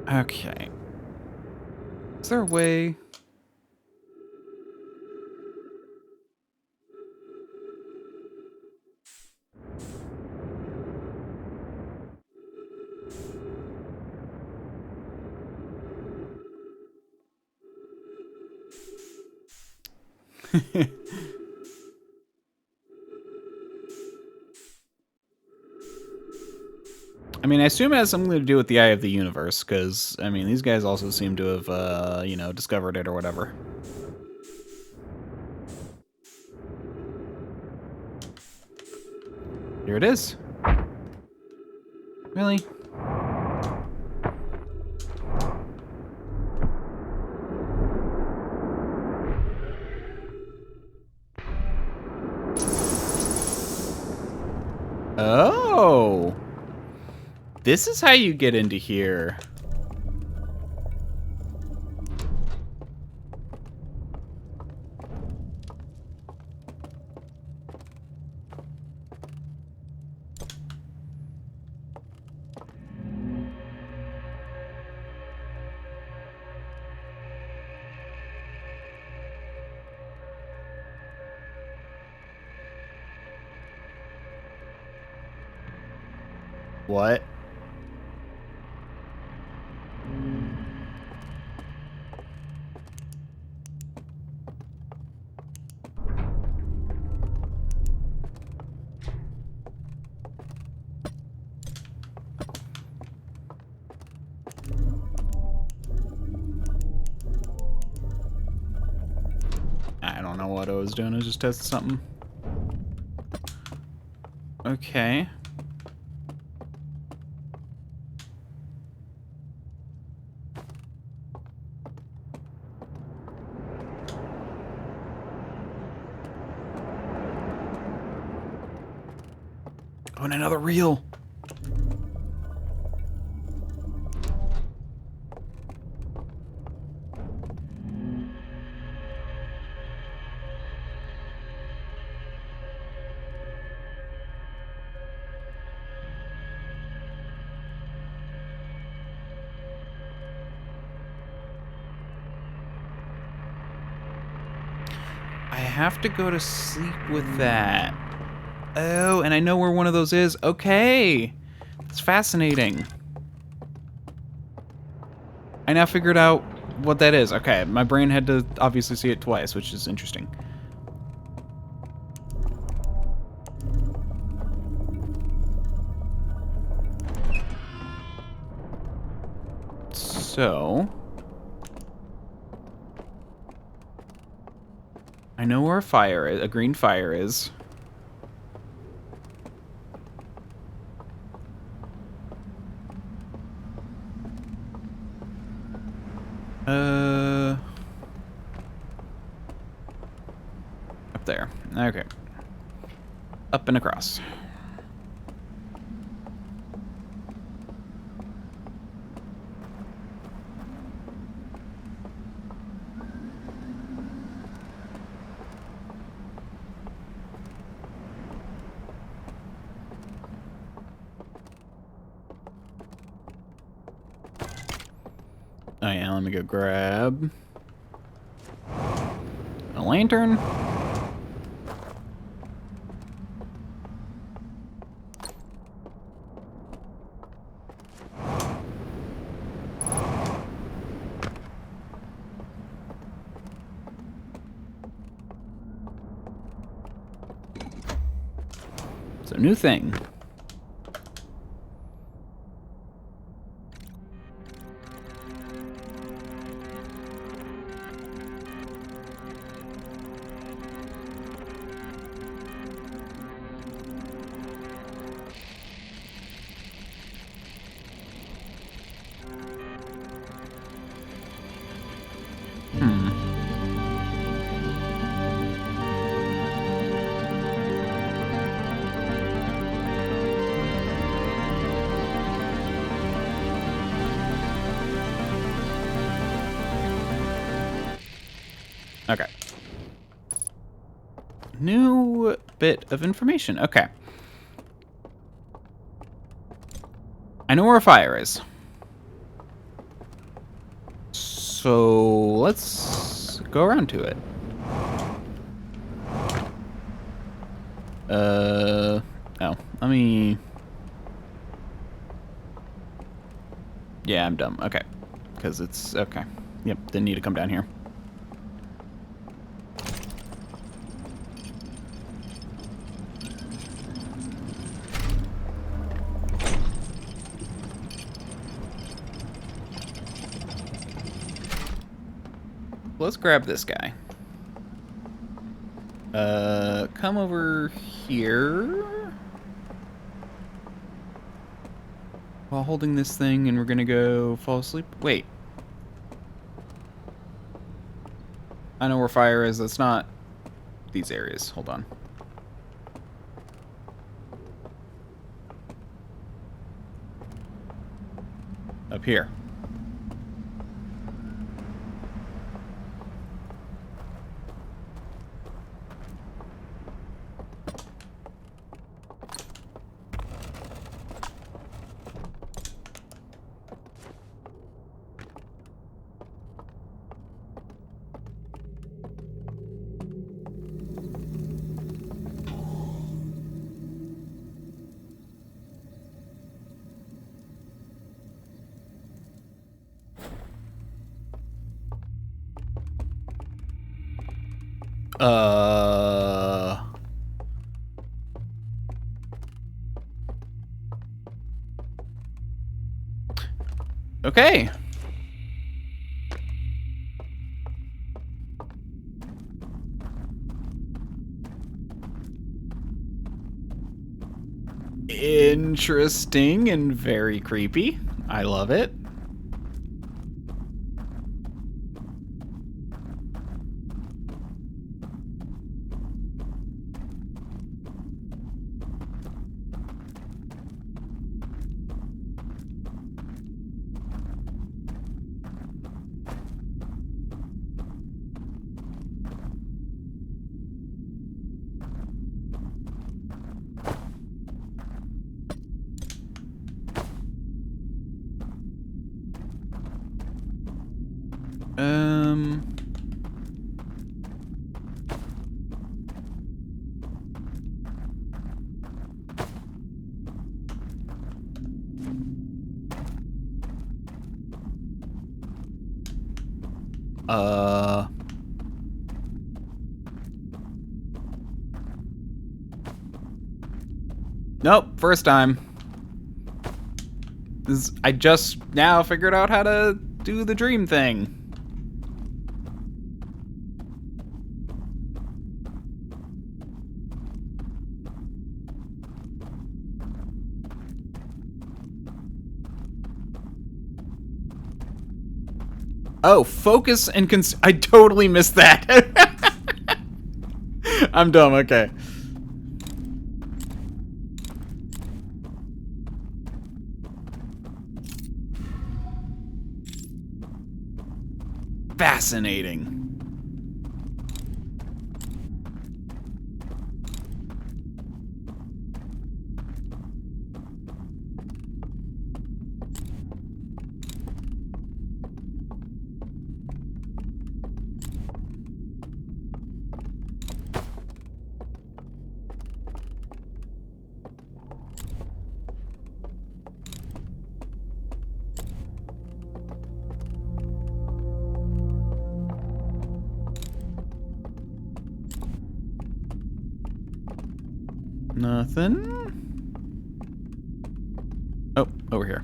Speaker 1: Okay. Is there a way? I mean, I assume it has something to do with the Eye of the Universe, because, I mean, these guys also seem to have, you know, discovered it or whatever. Here it is. Really? Oh! This is how you get into here. What? I don't know what I was doing. I was just testing something. Okay. Oh, and another reel. I have to go to sleep with that. Oh, and I know where one of those is. Okay. It's fascinating. I now figured out what that is. Okay, my brain had to obviously see it twice, which is interesting. So... I know where a green fire is. Up there. Okay. Up and across. Oh yeah, let me go grab a lantern. It's a new thing. Okay. New bit of information. Okay. I know where a fire is. So let's go around to it. Oh, let me... Yeah, I'm dumb. Okay. Because it's... Okay. Yep, didn't need to come down here. Let's grab this guy. Come over here. While holding this thing, and we're gonna go fall asleep. Wait. I know where fire is. That's not these areas. Hold on. Up here. Okay. Interesting and very creepy. I love it. Nope, first time. I just now figured out how to do the dream thing. Oh, focus and I totally missed that. I'm dumb, okay. Fascinating. Nothing. Oh, over here.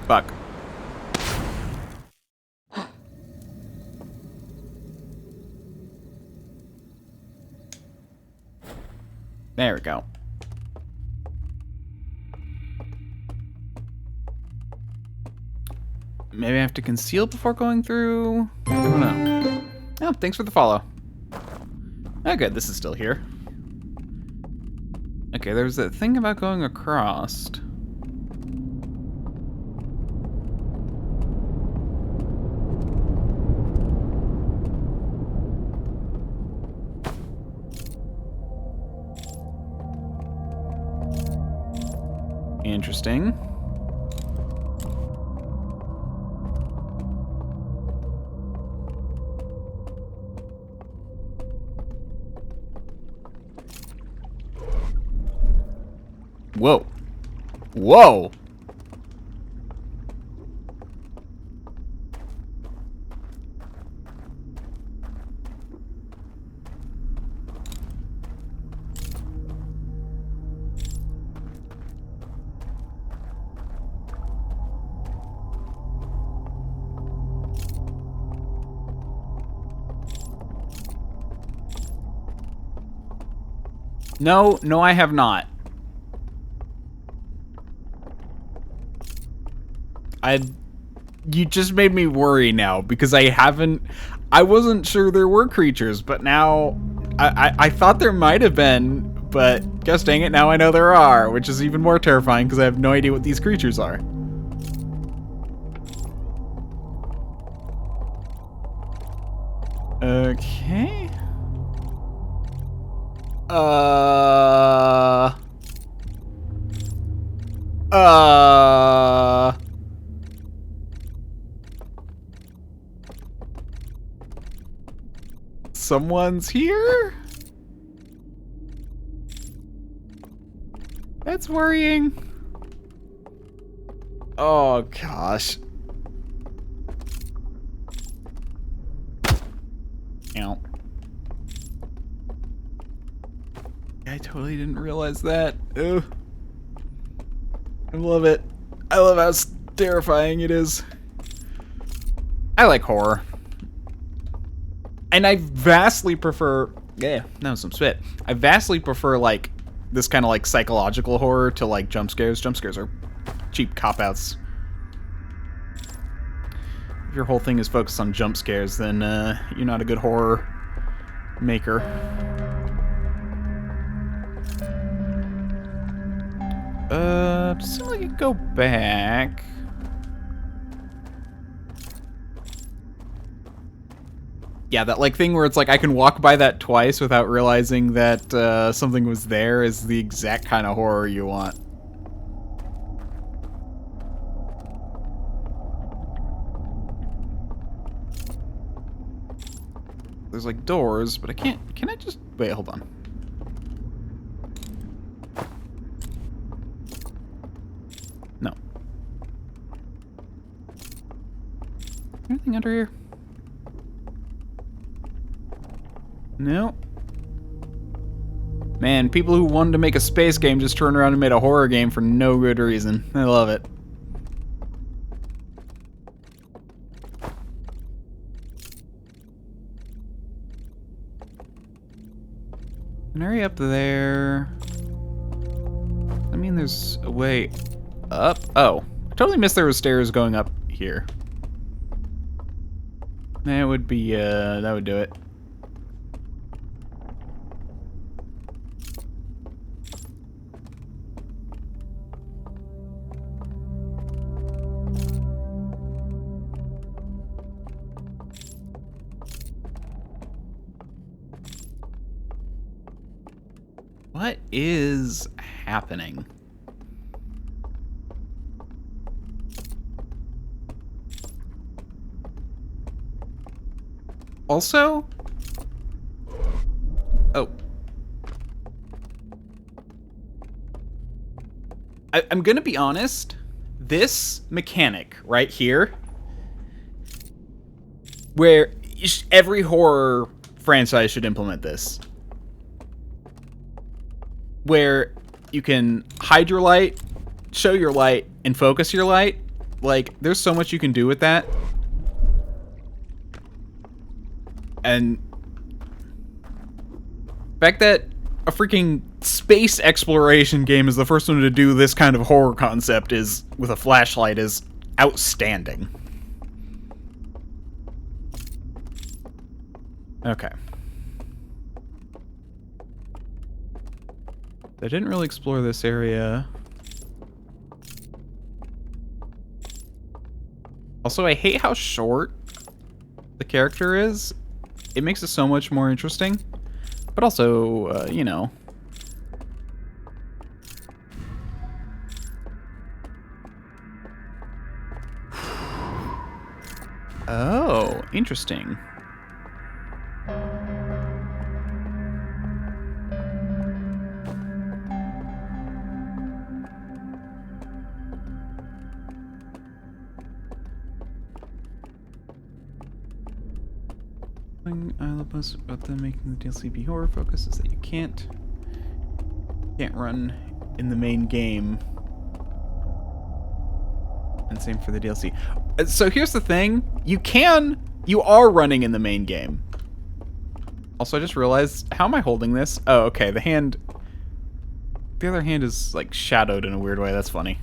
Speaker 1: Fuck. There we go. Maybe I have to conceal before going through? I don't know. Oh, thanks for the follow. Oh, good. This is still here. Okay, there's that thing about going across. Interesting. Whoa. Whoa! No, no, I have not. You just made me worry now, because I wasn't sure there were creatures, but now, I thought there might have been, but gosh dang it, now I know there are, which is even more terrifying, because I have no idea what these creatures are. Okay. Someone's here? That's worrying. Oh, gosh. Ow. I totally didn't realize that. Ugh. I love it. I love how terrifying it is. I like horror. And I vastly prefer... Yeah, that was some spit. I vastly prefer, like, this kind of, like, psychological horror to, like, jump scares. Jump scares are cheap cop-outs. If your whole thing is focused on jump scares, then, you're not a good horror maker. Seems like you can go back. Yeah, that like thing where it's like I can walk by that twice without realizing that something was there is the exact kind of horror you want. There's like doors, but I can't... Can I just... Wait, hold on. No. Anything under here? No. Man, people who wanted to make a space game just turned around and made a horror game for no good reason. I love it. An area up there. I mean, there's a way up. Oh, I totally missed there were stairs going up here. That would be, that would do it. What is happening? Also, oh, I'm gonna be honest, this mechanic right here, where every horror franchise should implement this, where you can hide your light, show your light, and focus your light. Like, there's so much you can do with that. And the fact that a freaking space exploration game is the first one to do this kind of horror concept is with a flashlight is outstanding. Okay. I didn't really explore this area. Also, I hate how short the character is. It makes it so much more interesting. But also, you know. Oh, interesting. I love most about them making the DLC be horror focus is that you can't run in the main game. And same for the DLC. So here's the thing. You are running in the main game. Also, I just realized, how am I holding this? Oh, okay, the other hand is like shadowed in a weird way. That's funny.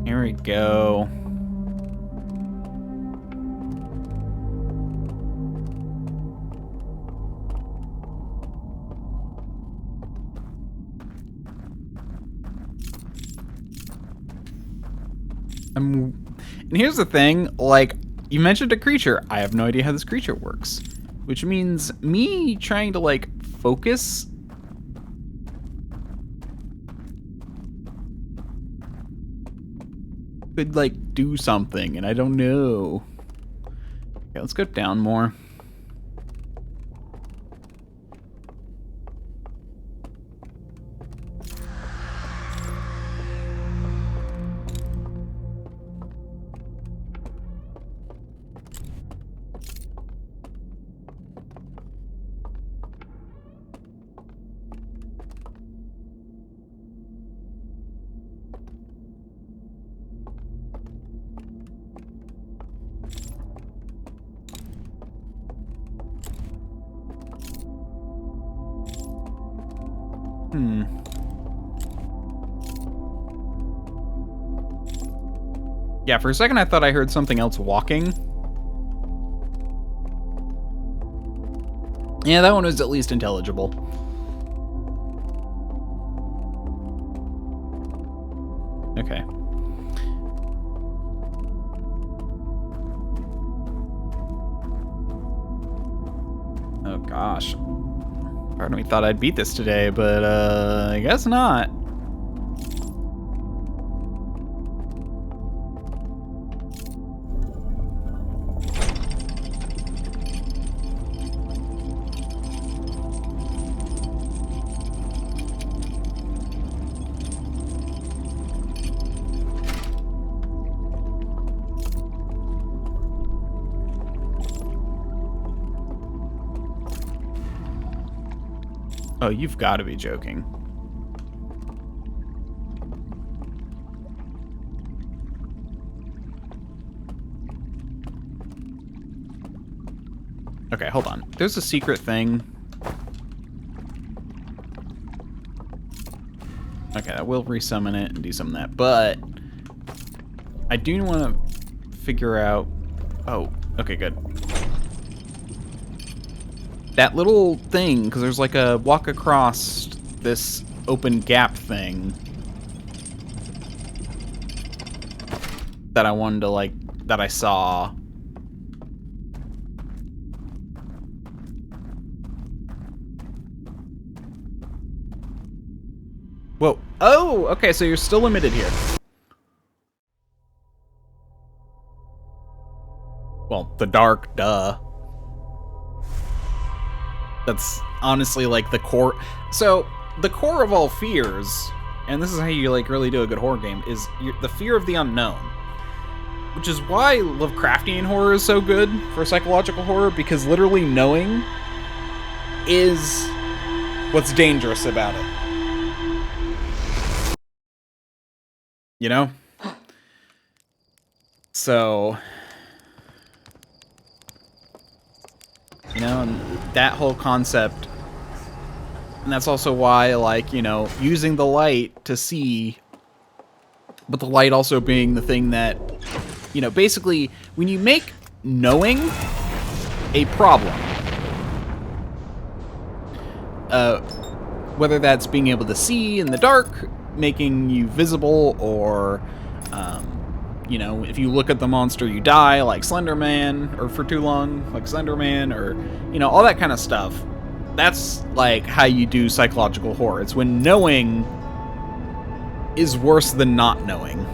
Speaker 1: Here we go. And here's the thing, like, you mentioned a creature. I have no idea how this creature works. Which means me trying to, like, focus could, like, do something, and I don't know. Okay, let's go down more. Yeah, for a second I thought I heard something else walking. Yeah, that one was at least intelligible. Okay. Oh gosh. Part of me thought I'd beat this today, but I guess not. Oh, you've got to be joking. Okay, hold on. There's a secret thing. Okay, I will resummon it and do some of that, but I do want to figure out... Oh, okay, good. That little thing, because there's like a walk across this open gap thing that I wanted to, like, that I saw. Whoa. Oh, okay, so you're still limited here. Well, the dark, duh. That's honestly like the core. So, the core of all fears, and this is how you like really do a good horror game, is the fear of the unknown. Which is why Lovecraftian horror is so good for psychological horror, because literally knowing is what's dangerous about it. You know? So, you know, and that whole concept, and that's also why, like, you know, using the light to see, but the light also being the thing that, you know, basically, when you make knowing a problem, whether that's being able to see in the dark, making you visible, or, you know, if you look at the monster, you die, like Slender Man, or for too long, like Slender Man, or, you know, all that kind of stuff. That's, like, how you do psychological horror. It's when knowing is worse than not knowing.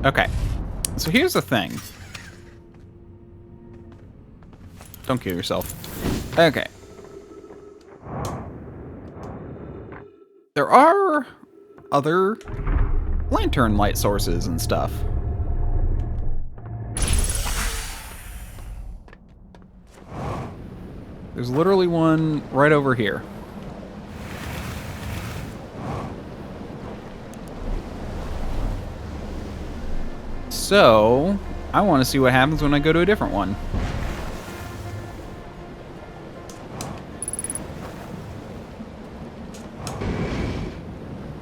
Speaker 1: Okay, so here's the thing. Don't kill yourself. Okay. There are other lantern light sources and stuff. There's literally one right over here. So, I want to see what happens when I go to a different one.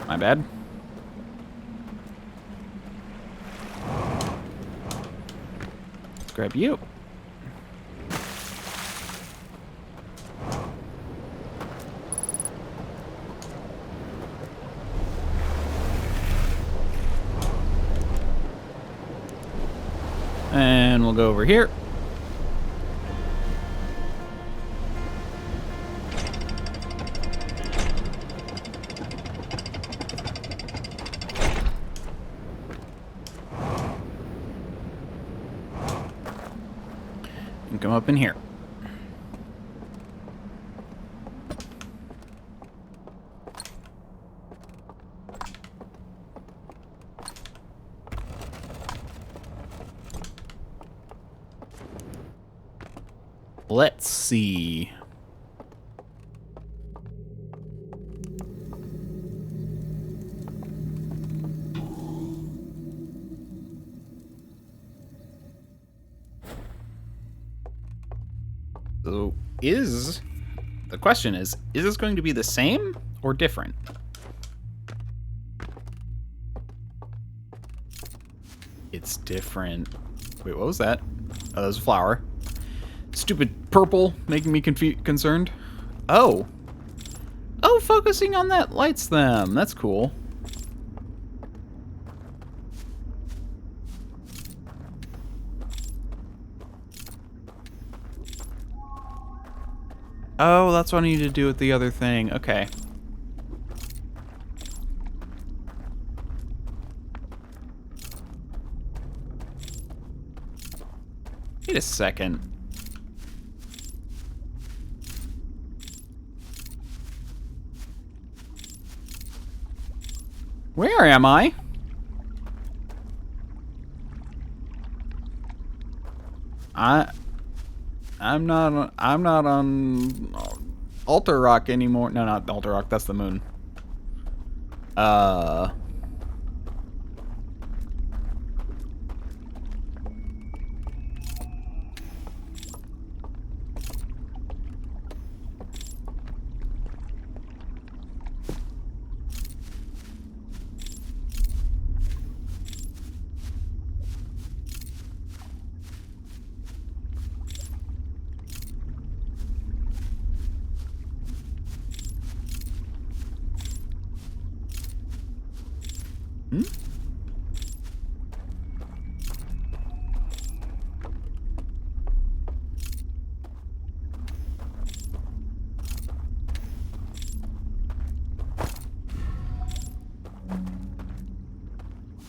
Speaker 1: My bad. Let's grab you. And we'll go over here. And come up in here. Let's see. So, the question is this going to be the same or different? It's different. Wait, what was that? Oh, that was a flower. Stupid purple, making me concerned. Oh. Oh, focusing on that lights them. That's cool. Oh, that's what I need to do with the other thing. Okay. Wait a second. Where am I? I'm not on Altar Rock anymore. No, not Altar Rock. That's the moon. Hmm?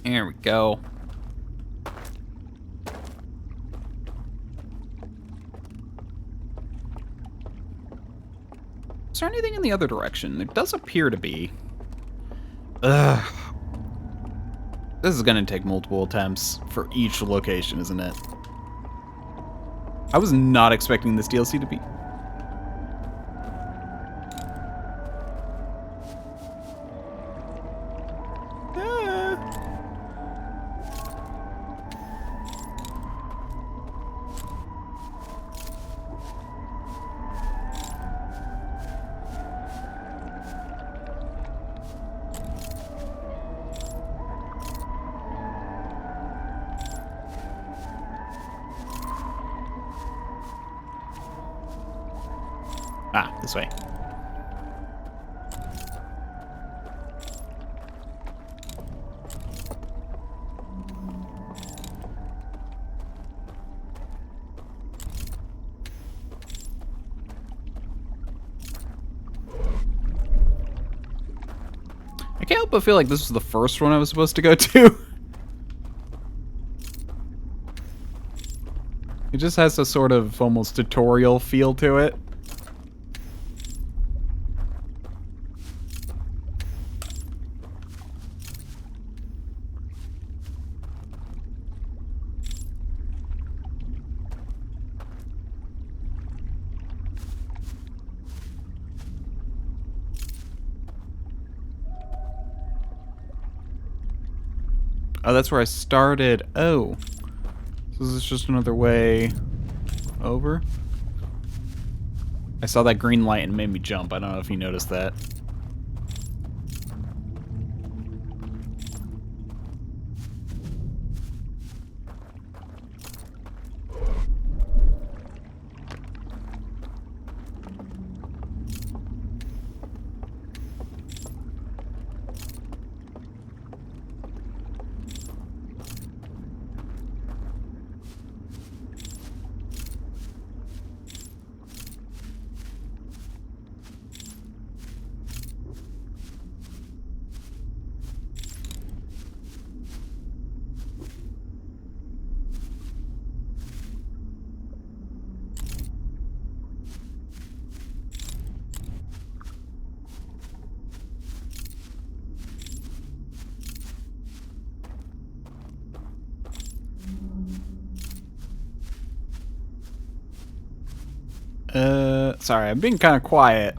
Speaker 1: There we go. Is there anything in the other direction? There does appear to be. Ugh. This is gonna take multiple attempts for each location, isn't it? I was not expecting this DLC to be... Ah, this way. I can't help but feel like this was the first one I was supposed to go to. It just has a sort of almost tutorial feel to it. Oh, that's where I started. Oh. So this is just another way over? I saw that green light and it made me jump. I don't know if you noticed that. Sorry, I'm being kind of quiet.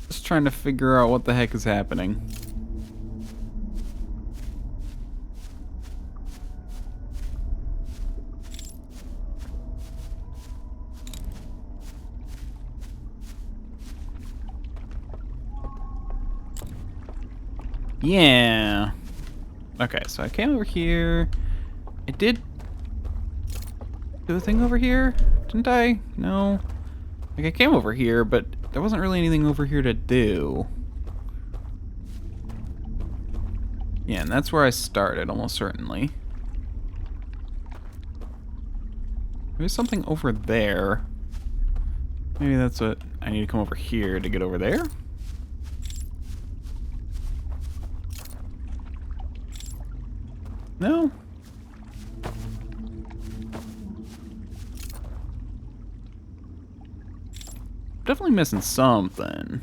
Speaker 1: Just trying to figure out what the heck is happening. Yeah. Okay, so I came over here. I did do a thing over here, didn't I? No. Like, I came over here, but there wasn't really anything over here to do. Yeah, and that's where I started, almost certainly. There's something over there. Maybe that's what I need to come over here to get over there? No? definitely missing something.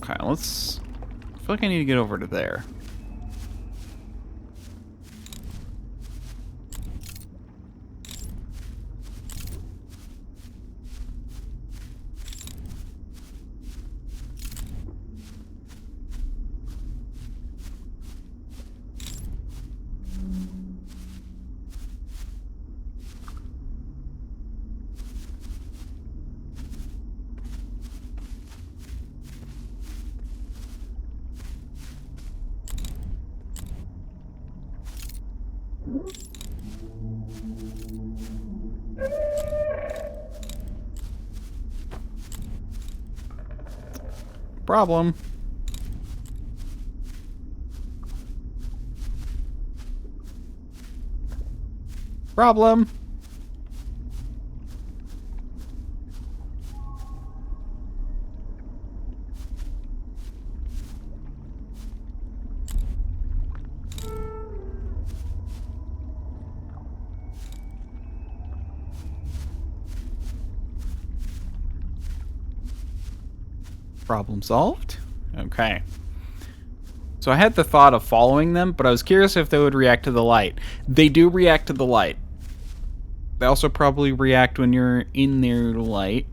Speaker 1: Okay, let's... I feel like I need to get over to there. Problem. Problem. Problem solved. Okay. So I had the thought of following them, but I was curious if they would react to the light. They do react to the light. They also probably react when you're in their light.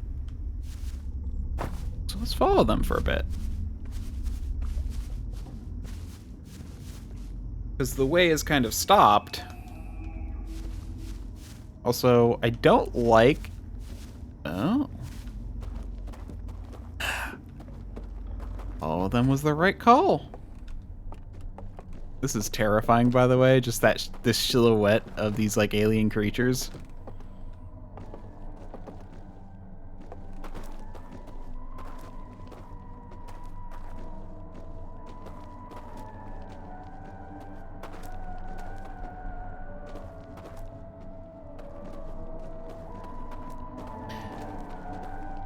Speaker 1: So let's follow them for a bit. Because the way is kind of stopped. Also, I don't like... Oh. All of them was the right call. This is terrifying, by the way. Just that this silhouette of these like alien creatures.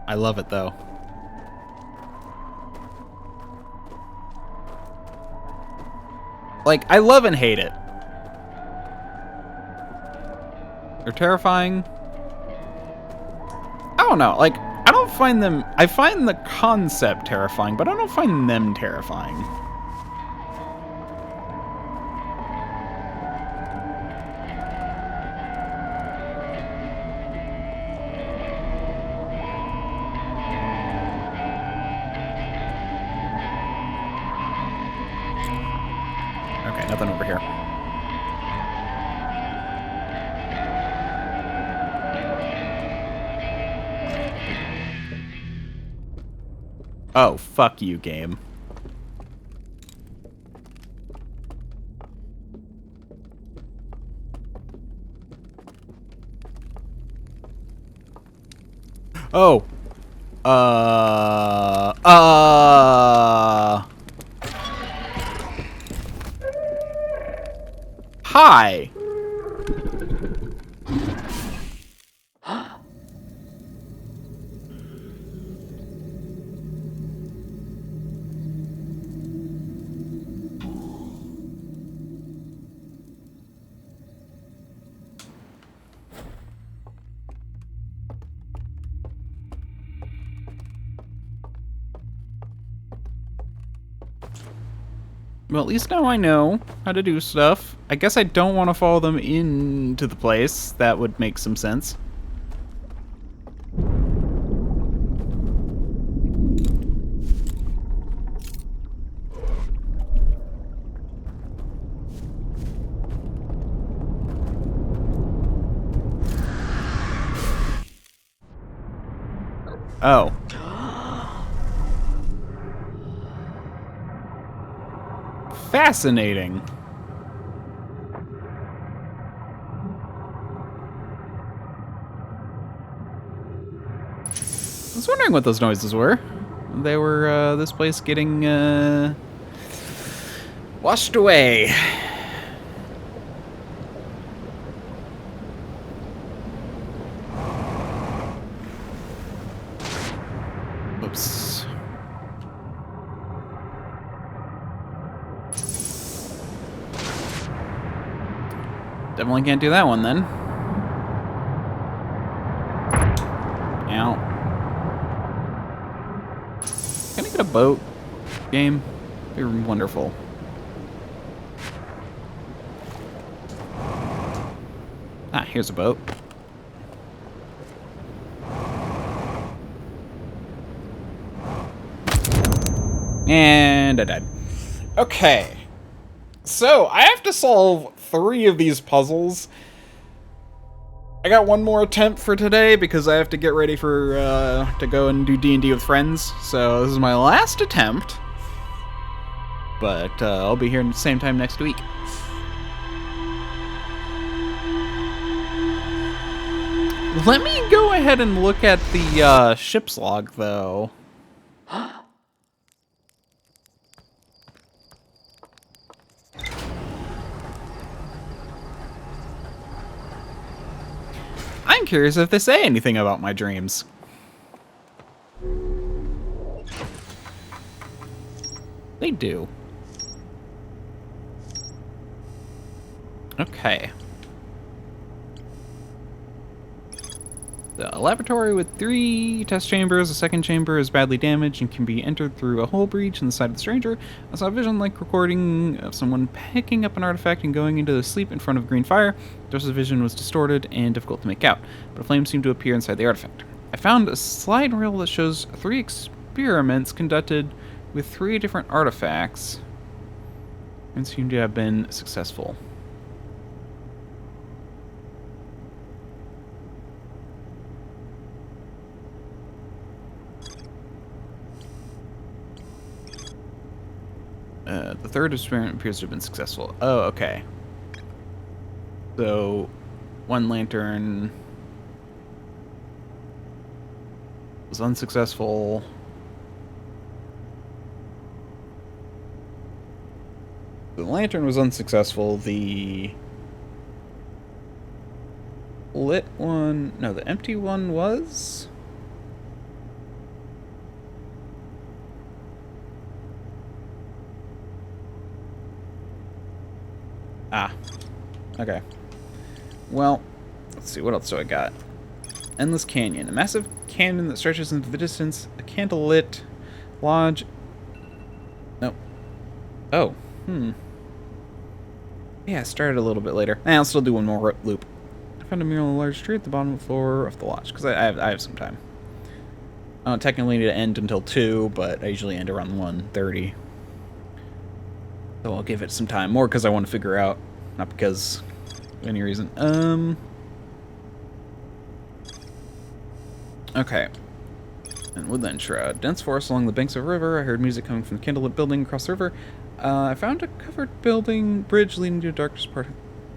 Speaker 1: I love it though. Like, I love and hate it. They're terrifying. I don't know, like, I don't find them... I find the concept terrifying, but I don't find them terrifying. Okay, nothing over here. Oh, fuck you, game. Oh. Hi. Well, at least now I know how to do stuff. I guess I don't want to follow them into the place. That would make some sense. Oh. Fascinating. I was wondering what those noises were. They were, this place getting, washed away. Oops. Definitely can't do that one then. Ow. Can I get a boat game? They're wonderful. Ah, here's a boat. And I died. Okay. So, I have to solve 3 of these puzzles. I got one more attempt for today because I have to get ready for, to go and do D&D with friends. So, this is my last attempt. But, I'll be here at the same time next week. Let me go ahead and look at the, ship's log, though. I'm curious if they say anything about my dreams. They do. Okay. A laboratory with 3 test chambers. The second chamber is badly damaged and can be entered through a hole breach in the side of the stranger. I saw a vision like recording of someone picking up an artifact and going into sleep in front of a green fire. Joseph's vision was distorted and difficult to make out, but a flame seemed to appear inside the artifact. I found a slide reel that shows 3 experiments conducted with 3 different artifacts and seem to have been successful. The third experiment appears to have been successful. Oh, okay. So, one lantern was unsuccessful. The lantern was unsuccessful. The lit one... No, the empty one was... Ah, okay. Well, let's see, what else do I got? Endless Canyon. A massive canyon that stretches into the distance. A candlelit lodge. No. Oh, yeah, it started a little bit later. I'll still do one more loop. I found a mural on a large tree at the bottom of the floor of the lodge, because I have some time. I don't technically need to end until 2, but I usually end around 1:30. So I'll give it some time. More because I want to figure out, not because of any reason. Okay. And Woodland Shroud. Dense forest along the banks of a river. I heard music coming from the candlelit building across the river. I found a covered bridge leading to the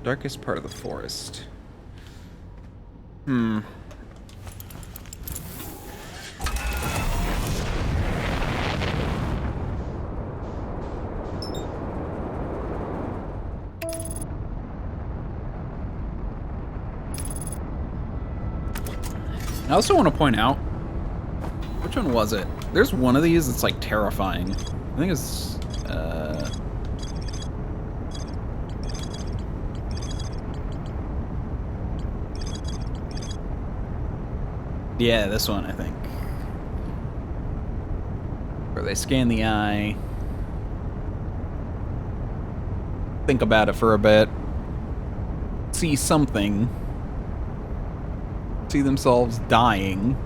Speaker 1: darkest part of the forest. I also want to point out, which one was it? There's one of these that's like terrifying. I think it's, yeah, this one, I think. Where they scan the eye. Think about it for a bit. See something. See themselves dying.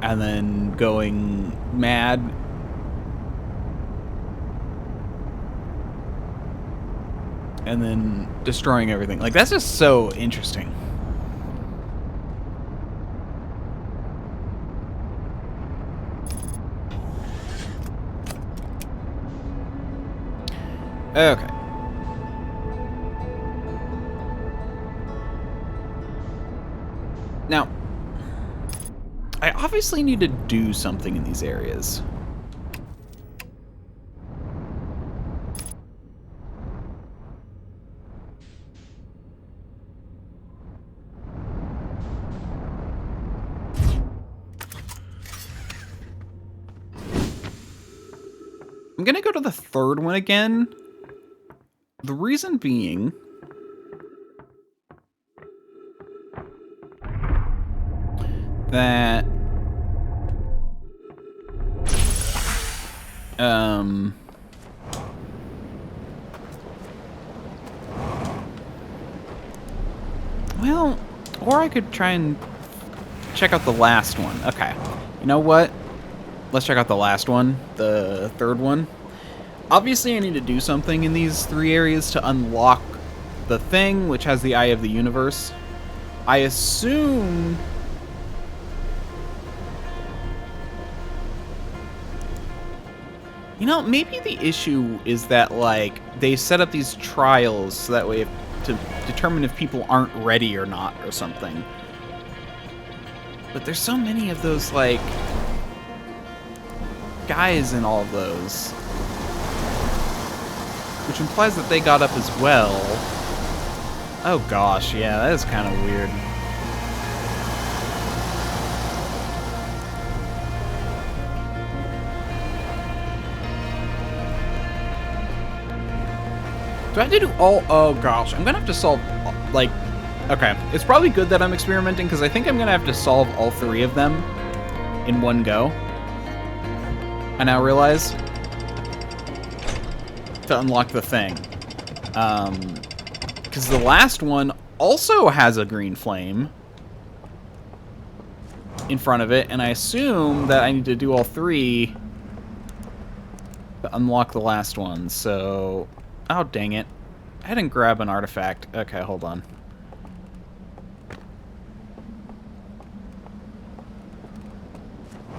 Speaker 1: And then going mad. And then destroying everything. Like, that's just so interesting. Okay. Now, I obviously need to do something in these areas. I'm gonna go to the third one again. The reason being... that... well, or I could try and check out the last one. Okay. You know what? Let's check out the last one, the third one. Obviously, I need to do something in these 3 areas to unlock the thing, which has the Eye of the Universe. I assume... you know, maybe the issue is that, like, they set up these trials so that way to determine if people aren't ready or not or something. But there's so many of those, like, guys in all of those. Which implies that they got up as well. Oh gosh, yeah, that is kind of weird. Do I have to do all... oh gosh, I'm gonna have to solve, like... okay, it's probably good that I'm experimenting, because I think I'm gonna have to solve all 3 of them in one go. I now realize... to unlock the thing. Because the last one also has a green flame in front of it, and I assume that I need to do all 3 to unlock the last one, so... oh, dang it. I didn't grab an artifact. Okay, hold on.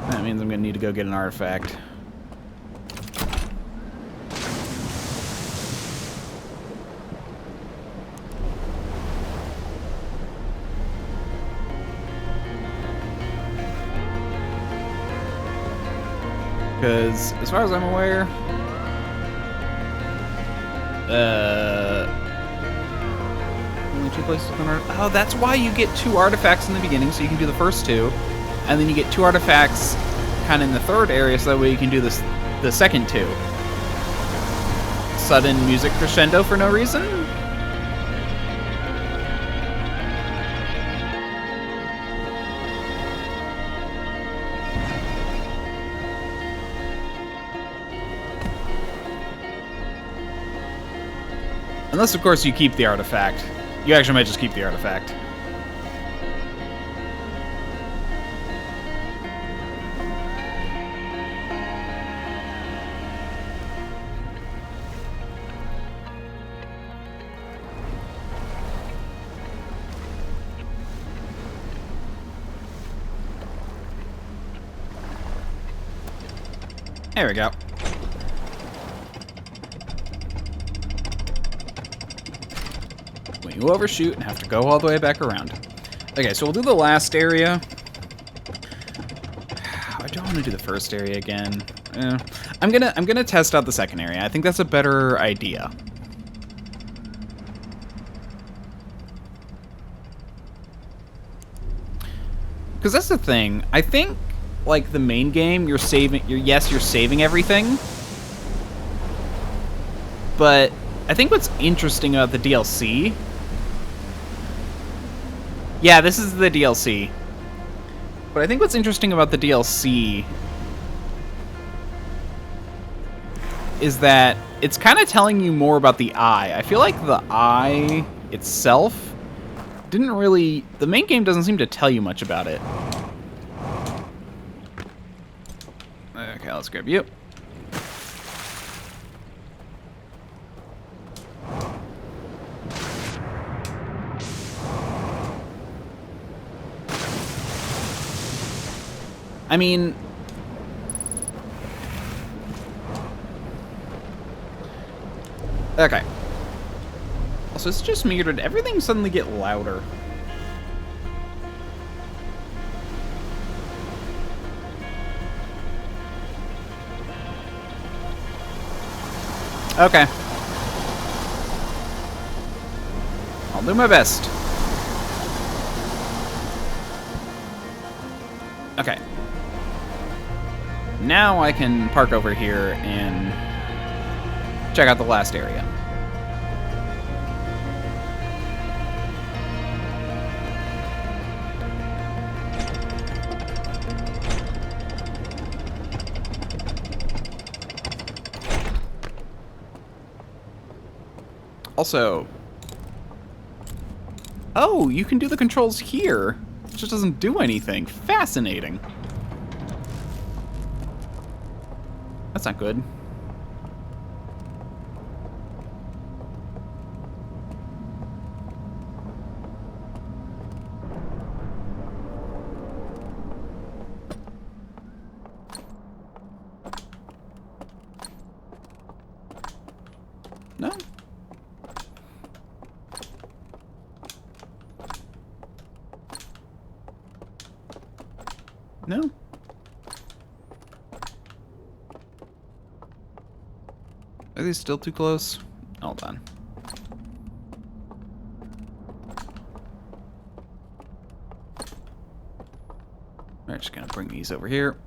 Speaker 1: That means I'm going to need to go get an artifact. Because, as far as I'm aware... only 2 places with an artifact. Oh, that's why you get 2 artifacts in the beginning, so you can do the first 2. And then you get 2 artifacts kind of in the third area, so that way you can do this, the second 2. Sudden music crescendo for no reason? Unless, of course, you keep the artifact. You actually might just keep the artifact. There we go. You overshoot and have to go all the way back around. Okay, so we'll do the last area. I don't want to do the first area again. I'm gonna test out the second area. I think that's a better idea. Because that's the thing. I think, like, the main game, you're saving everything. But I think what's interesting about the DLC... yeah, this is the DLC. But I think what's interesting about the DLC is that it's kind of telling you more about the eye. I feel like the eye itself didn't really... the main game doesn't seem to tell you much about it. Okay, let's grab you. I mean... okay. Also, it's just me, or did everything suddenly get louder? Okay. I'll do my best. Okay. Now I can park over here and check out the last area. Also, oh, you can do the controls here. It just doesn't do anything. Fascinating. That's not good. No. No. Are these still too close? Hold on. We're just gonna bring these over here.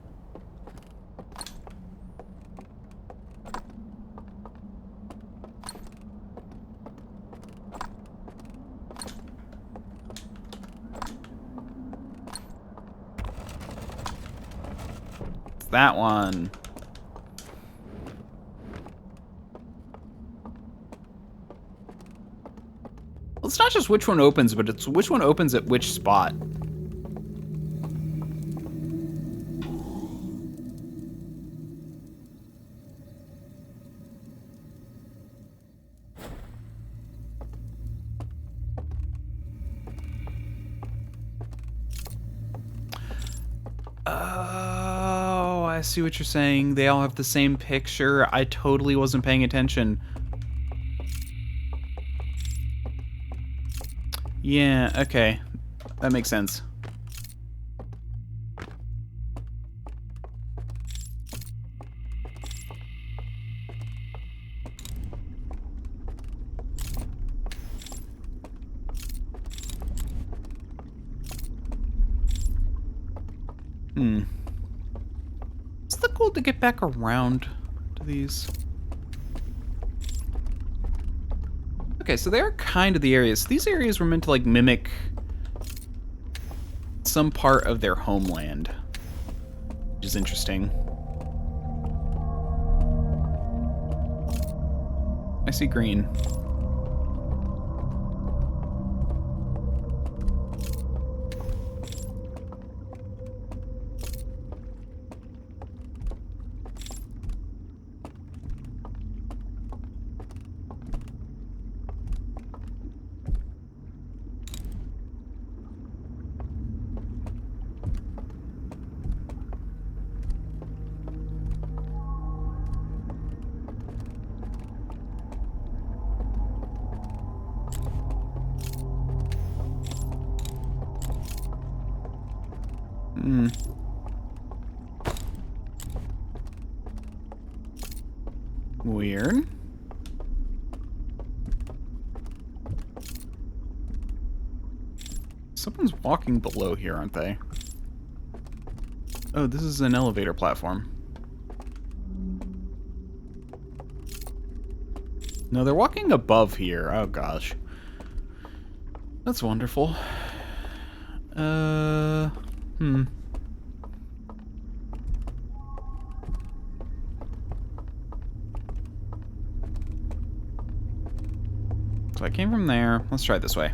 Speaker 1: It's that one. Well, it's not just which one opens, but it's which one opens at which spot. Oh, I see what you're saying. They all have the same picture. I totally wasn't paying attention. Yeah, okay. That makes sense. Is the goal to get back around to these? Okay, so they're kind of the areas. These areas were meant to, like, mimic some part of their homeland, which is interesting. I see green. Weird. Someone's walking below here, aren't they? Oh, this is an elevator platform. No, they're walking above here. Oh, gosh. That's wonderful. So I came from there. Let's try it this way.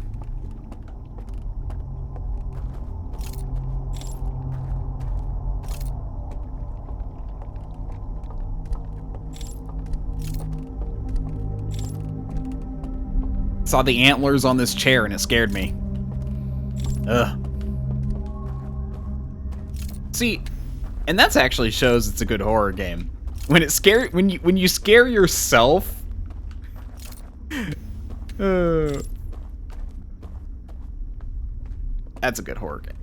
Speaker 1: Saw the antlers on this chair and it scared me. Ugh. See, and that's actually shows it's a good horror game. When it when you scare yourself. That's a good horror game.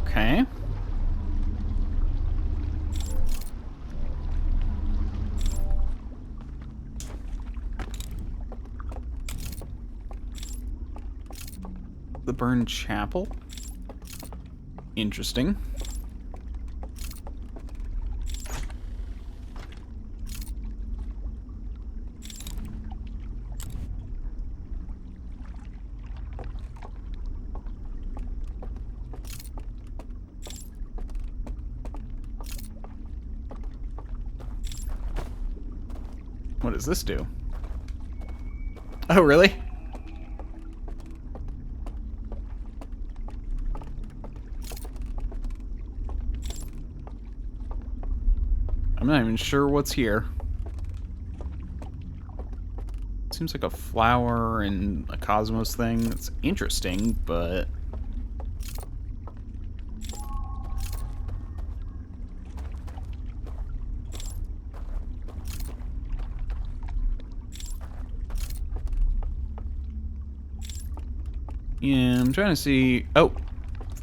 Speaker 1: Okay. The burned chapel. Interesting. What does this do? Oh, really? I'm not even sure what's here. Seems like a flower and a cosmos thing. That's interesting, but... yeah, I'm trying to see... oh,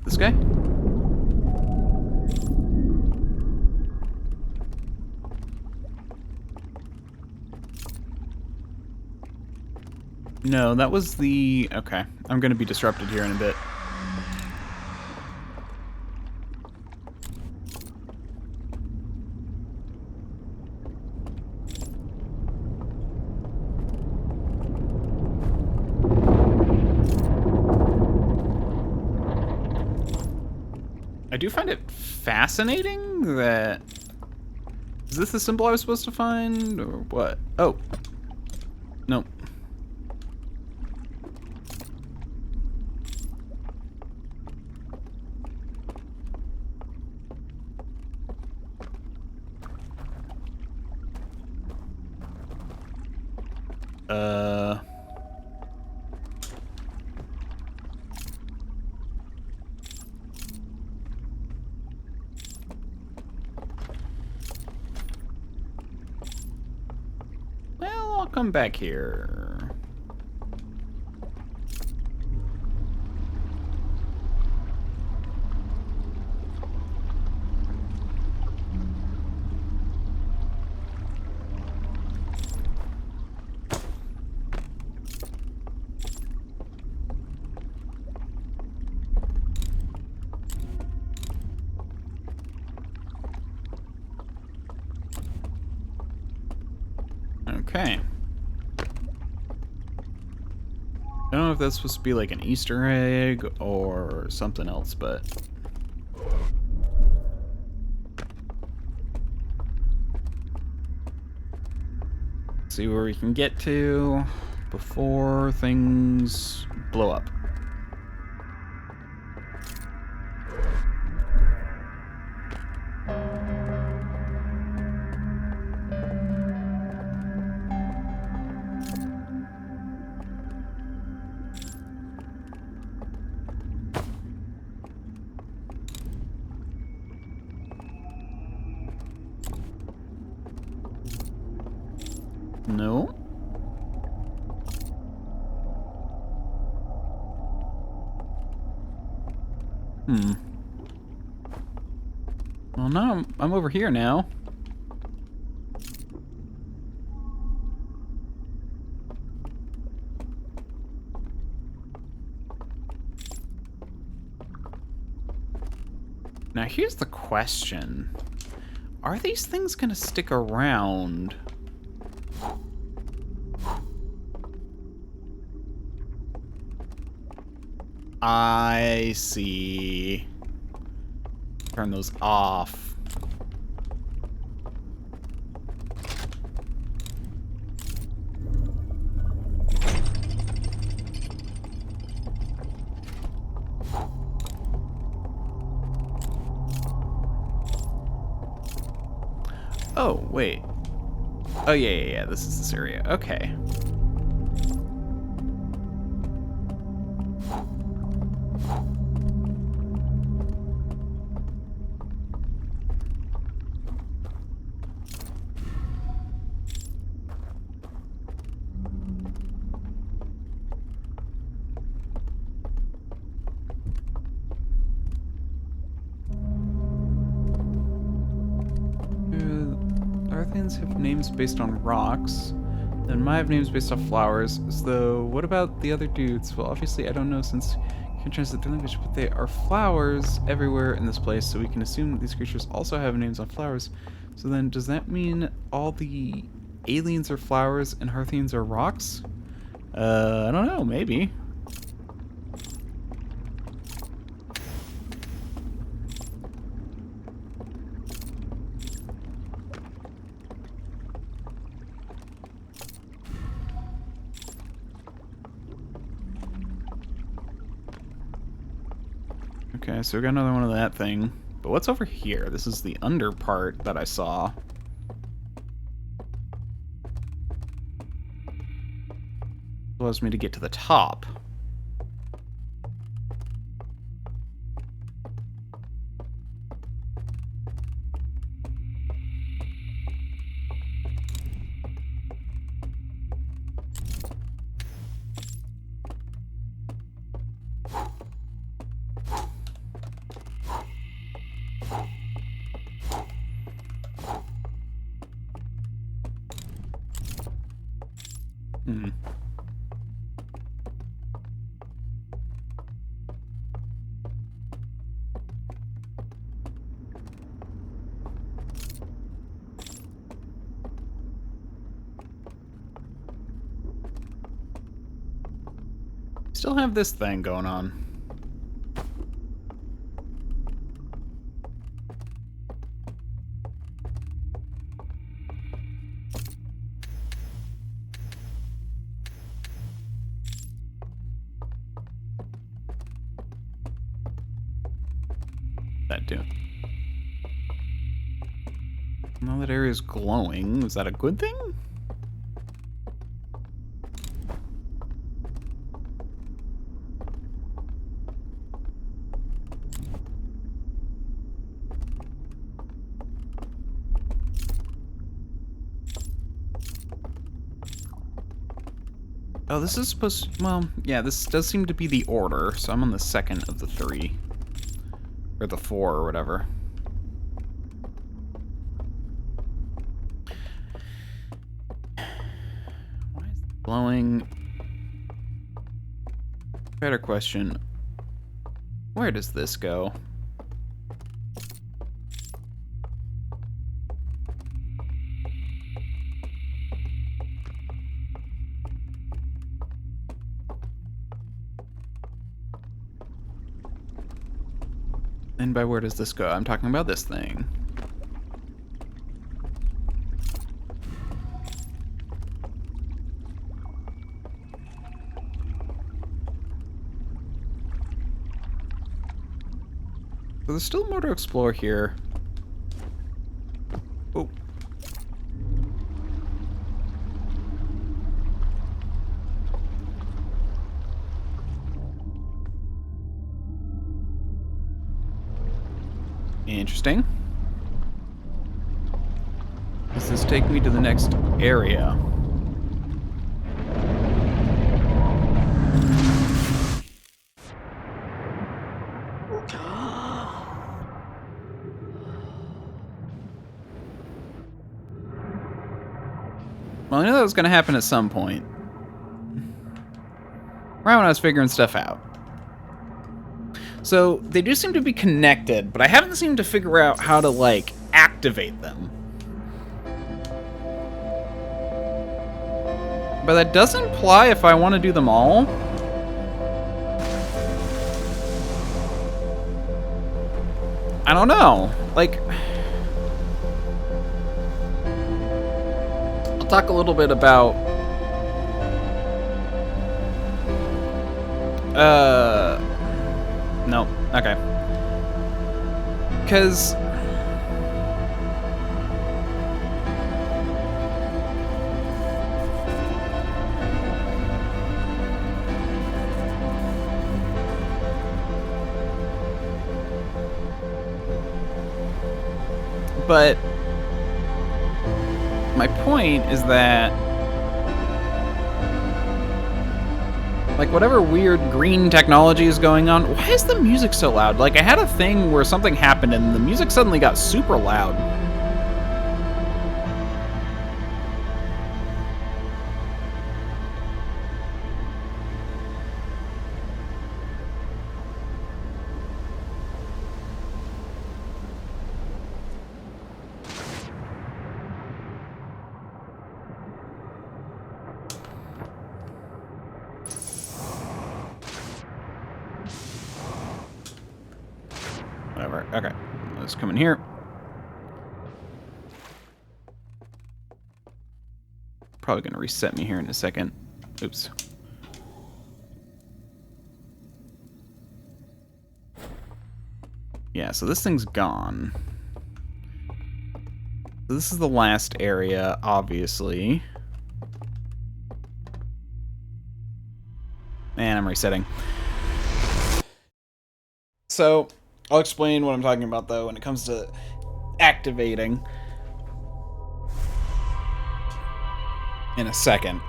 Speaker 1: this guy? No, that was the... okay, I'm gonna be disrupted here in a bit. I do find it fascinating that... is this the symbol I was supposed to find, or what? Oh. Nope. Well, I'll come back here. Okay. I don't know if that's supposed to be like an Easter egg or something else, but... see where we can get to before things blow up. No. Well, now I'm over here now. Now here's the question. Are these things gonna stick around? I see. Turn those off. Oh, wait. Oh, yeah, this is this area. Okay. Hearthians have names based on rocks. Then mine have names based off flowers. So what about the other dudes? Well, obviously I don't know since you can translate their language, but they are flowers everywhere in this place, so we can assume that these creatures also have names on flowers. So then does that mean all the aliens are flowers and Hearthians are rocks? I don't know, maybe. Okay, so we got another one of that thing. But what's over here? This is the under part that I saw. Allows me to get to the top. Still have this thing going on. That do. Now that area is glowing. Is that a good thing? Oh, this is supposed to, well, yeah, this does seem to be the order, so I'm on the second of the 3. Or the 4, or whatever. Why is it glowing? Better question. Where does this go? And by where does this go? I'm talking about this thing. So there's still more to explore here. Oh. Interesting. Does this take me to the next area? Well, I knew that was going to happen at some point. Right when I was figuring stuff out. So, they do seem to be connected, but I haven't seemed to figure out how to, like, activate them. But that does imply if I want to do them all. I don't know. Like, I'll talk a little bit about no. Okay. Because but my point is that, like, whatever weird green technology is going on, why is the music so loud? Like, I had a thing where something happened and the music suddenly got super loud. Let's come in here. Probably going to reset me here in a second. Oops. Yeah, so this thing's gone. So this is the last area, obviously. And I'm resetting. So, I'll explain what I'm talking about, though, when it comes to activating in a second.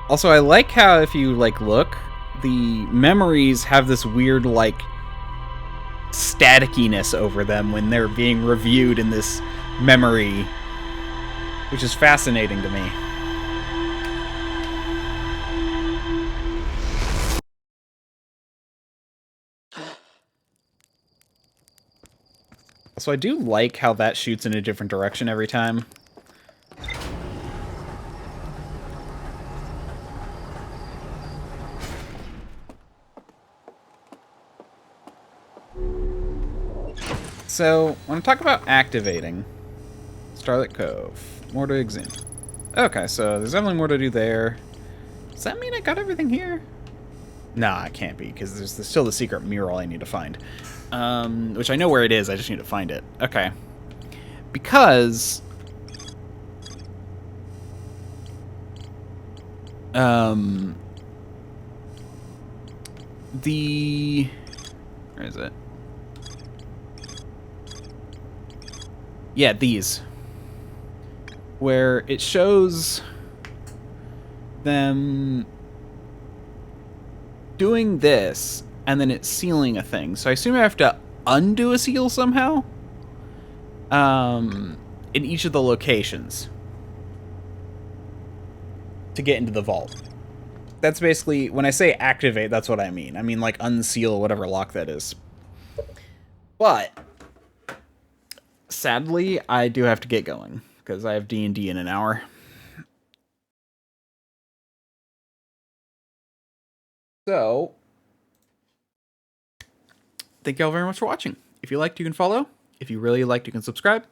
Speaker 1: Also, I like how if you, like, look, the memories have this weird, like, staticiness over them when they're being reviewed in this memory, which is fascinating to me. So I do like how that shoots in a different direction every time. So, when I talk about activating Starlit Cove, more to examine. Okay, so there's definitely more to do there. Does that mean I got everything here? Nah, it can't be, because there's still the secret mural I need to find. Which I know where it is, I just need to find it. Okay. Because... Where is it? Yeah, these. Where it shows them doing this, and then it's sealing a thing. So I assume I have to undo a seal somehow? In each of the locations. To get into the vault. That's basically, when I say activate, that's what I mean. I mean, like, unseal whatever lock that is. But... sadly, I do have to get going, because I have D&D in an hour. So, thank y'all very much for watching. If you liked, you can follow. If you really liked, you can subscribe.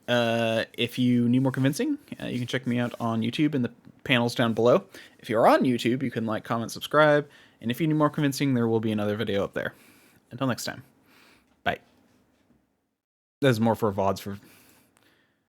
Speaker 1: If you need more convincing, you can check me out on YouTube in the panels down below. If you're on YouTube, you can like, comment, subscribe. And if you need more convincing, there will be another video up there. Until next time. Bye. There's more for VODs for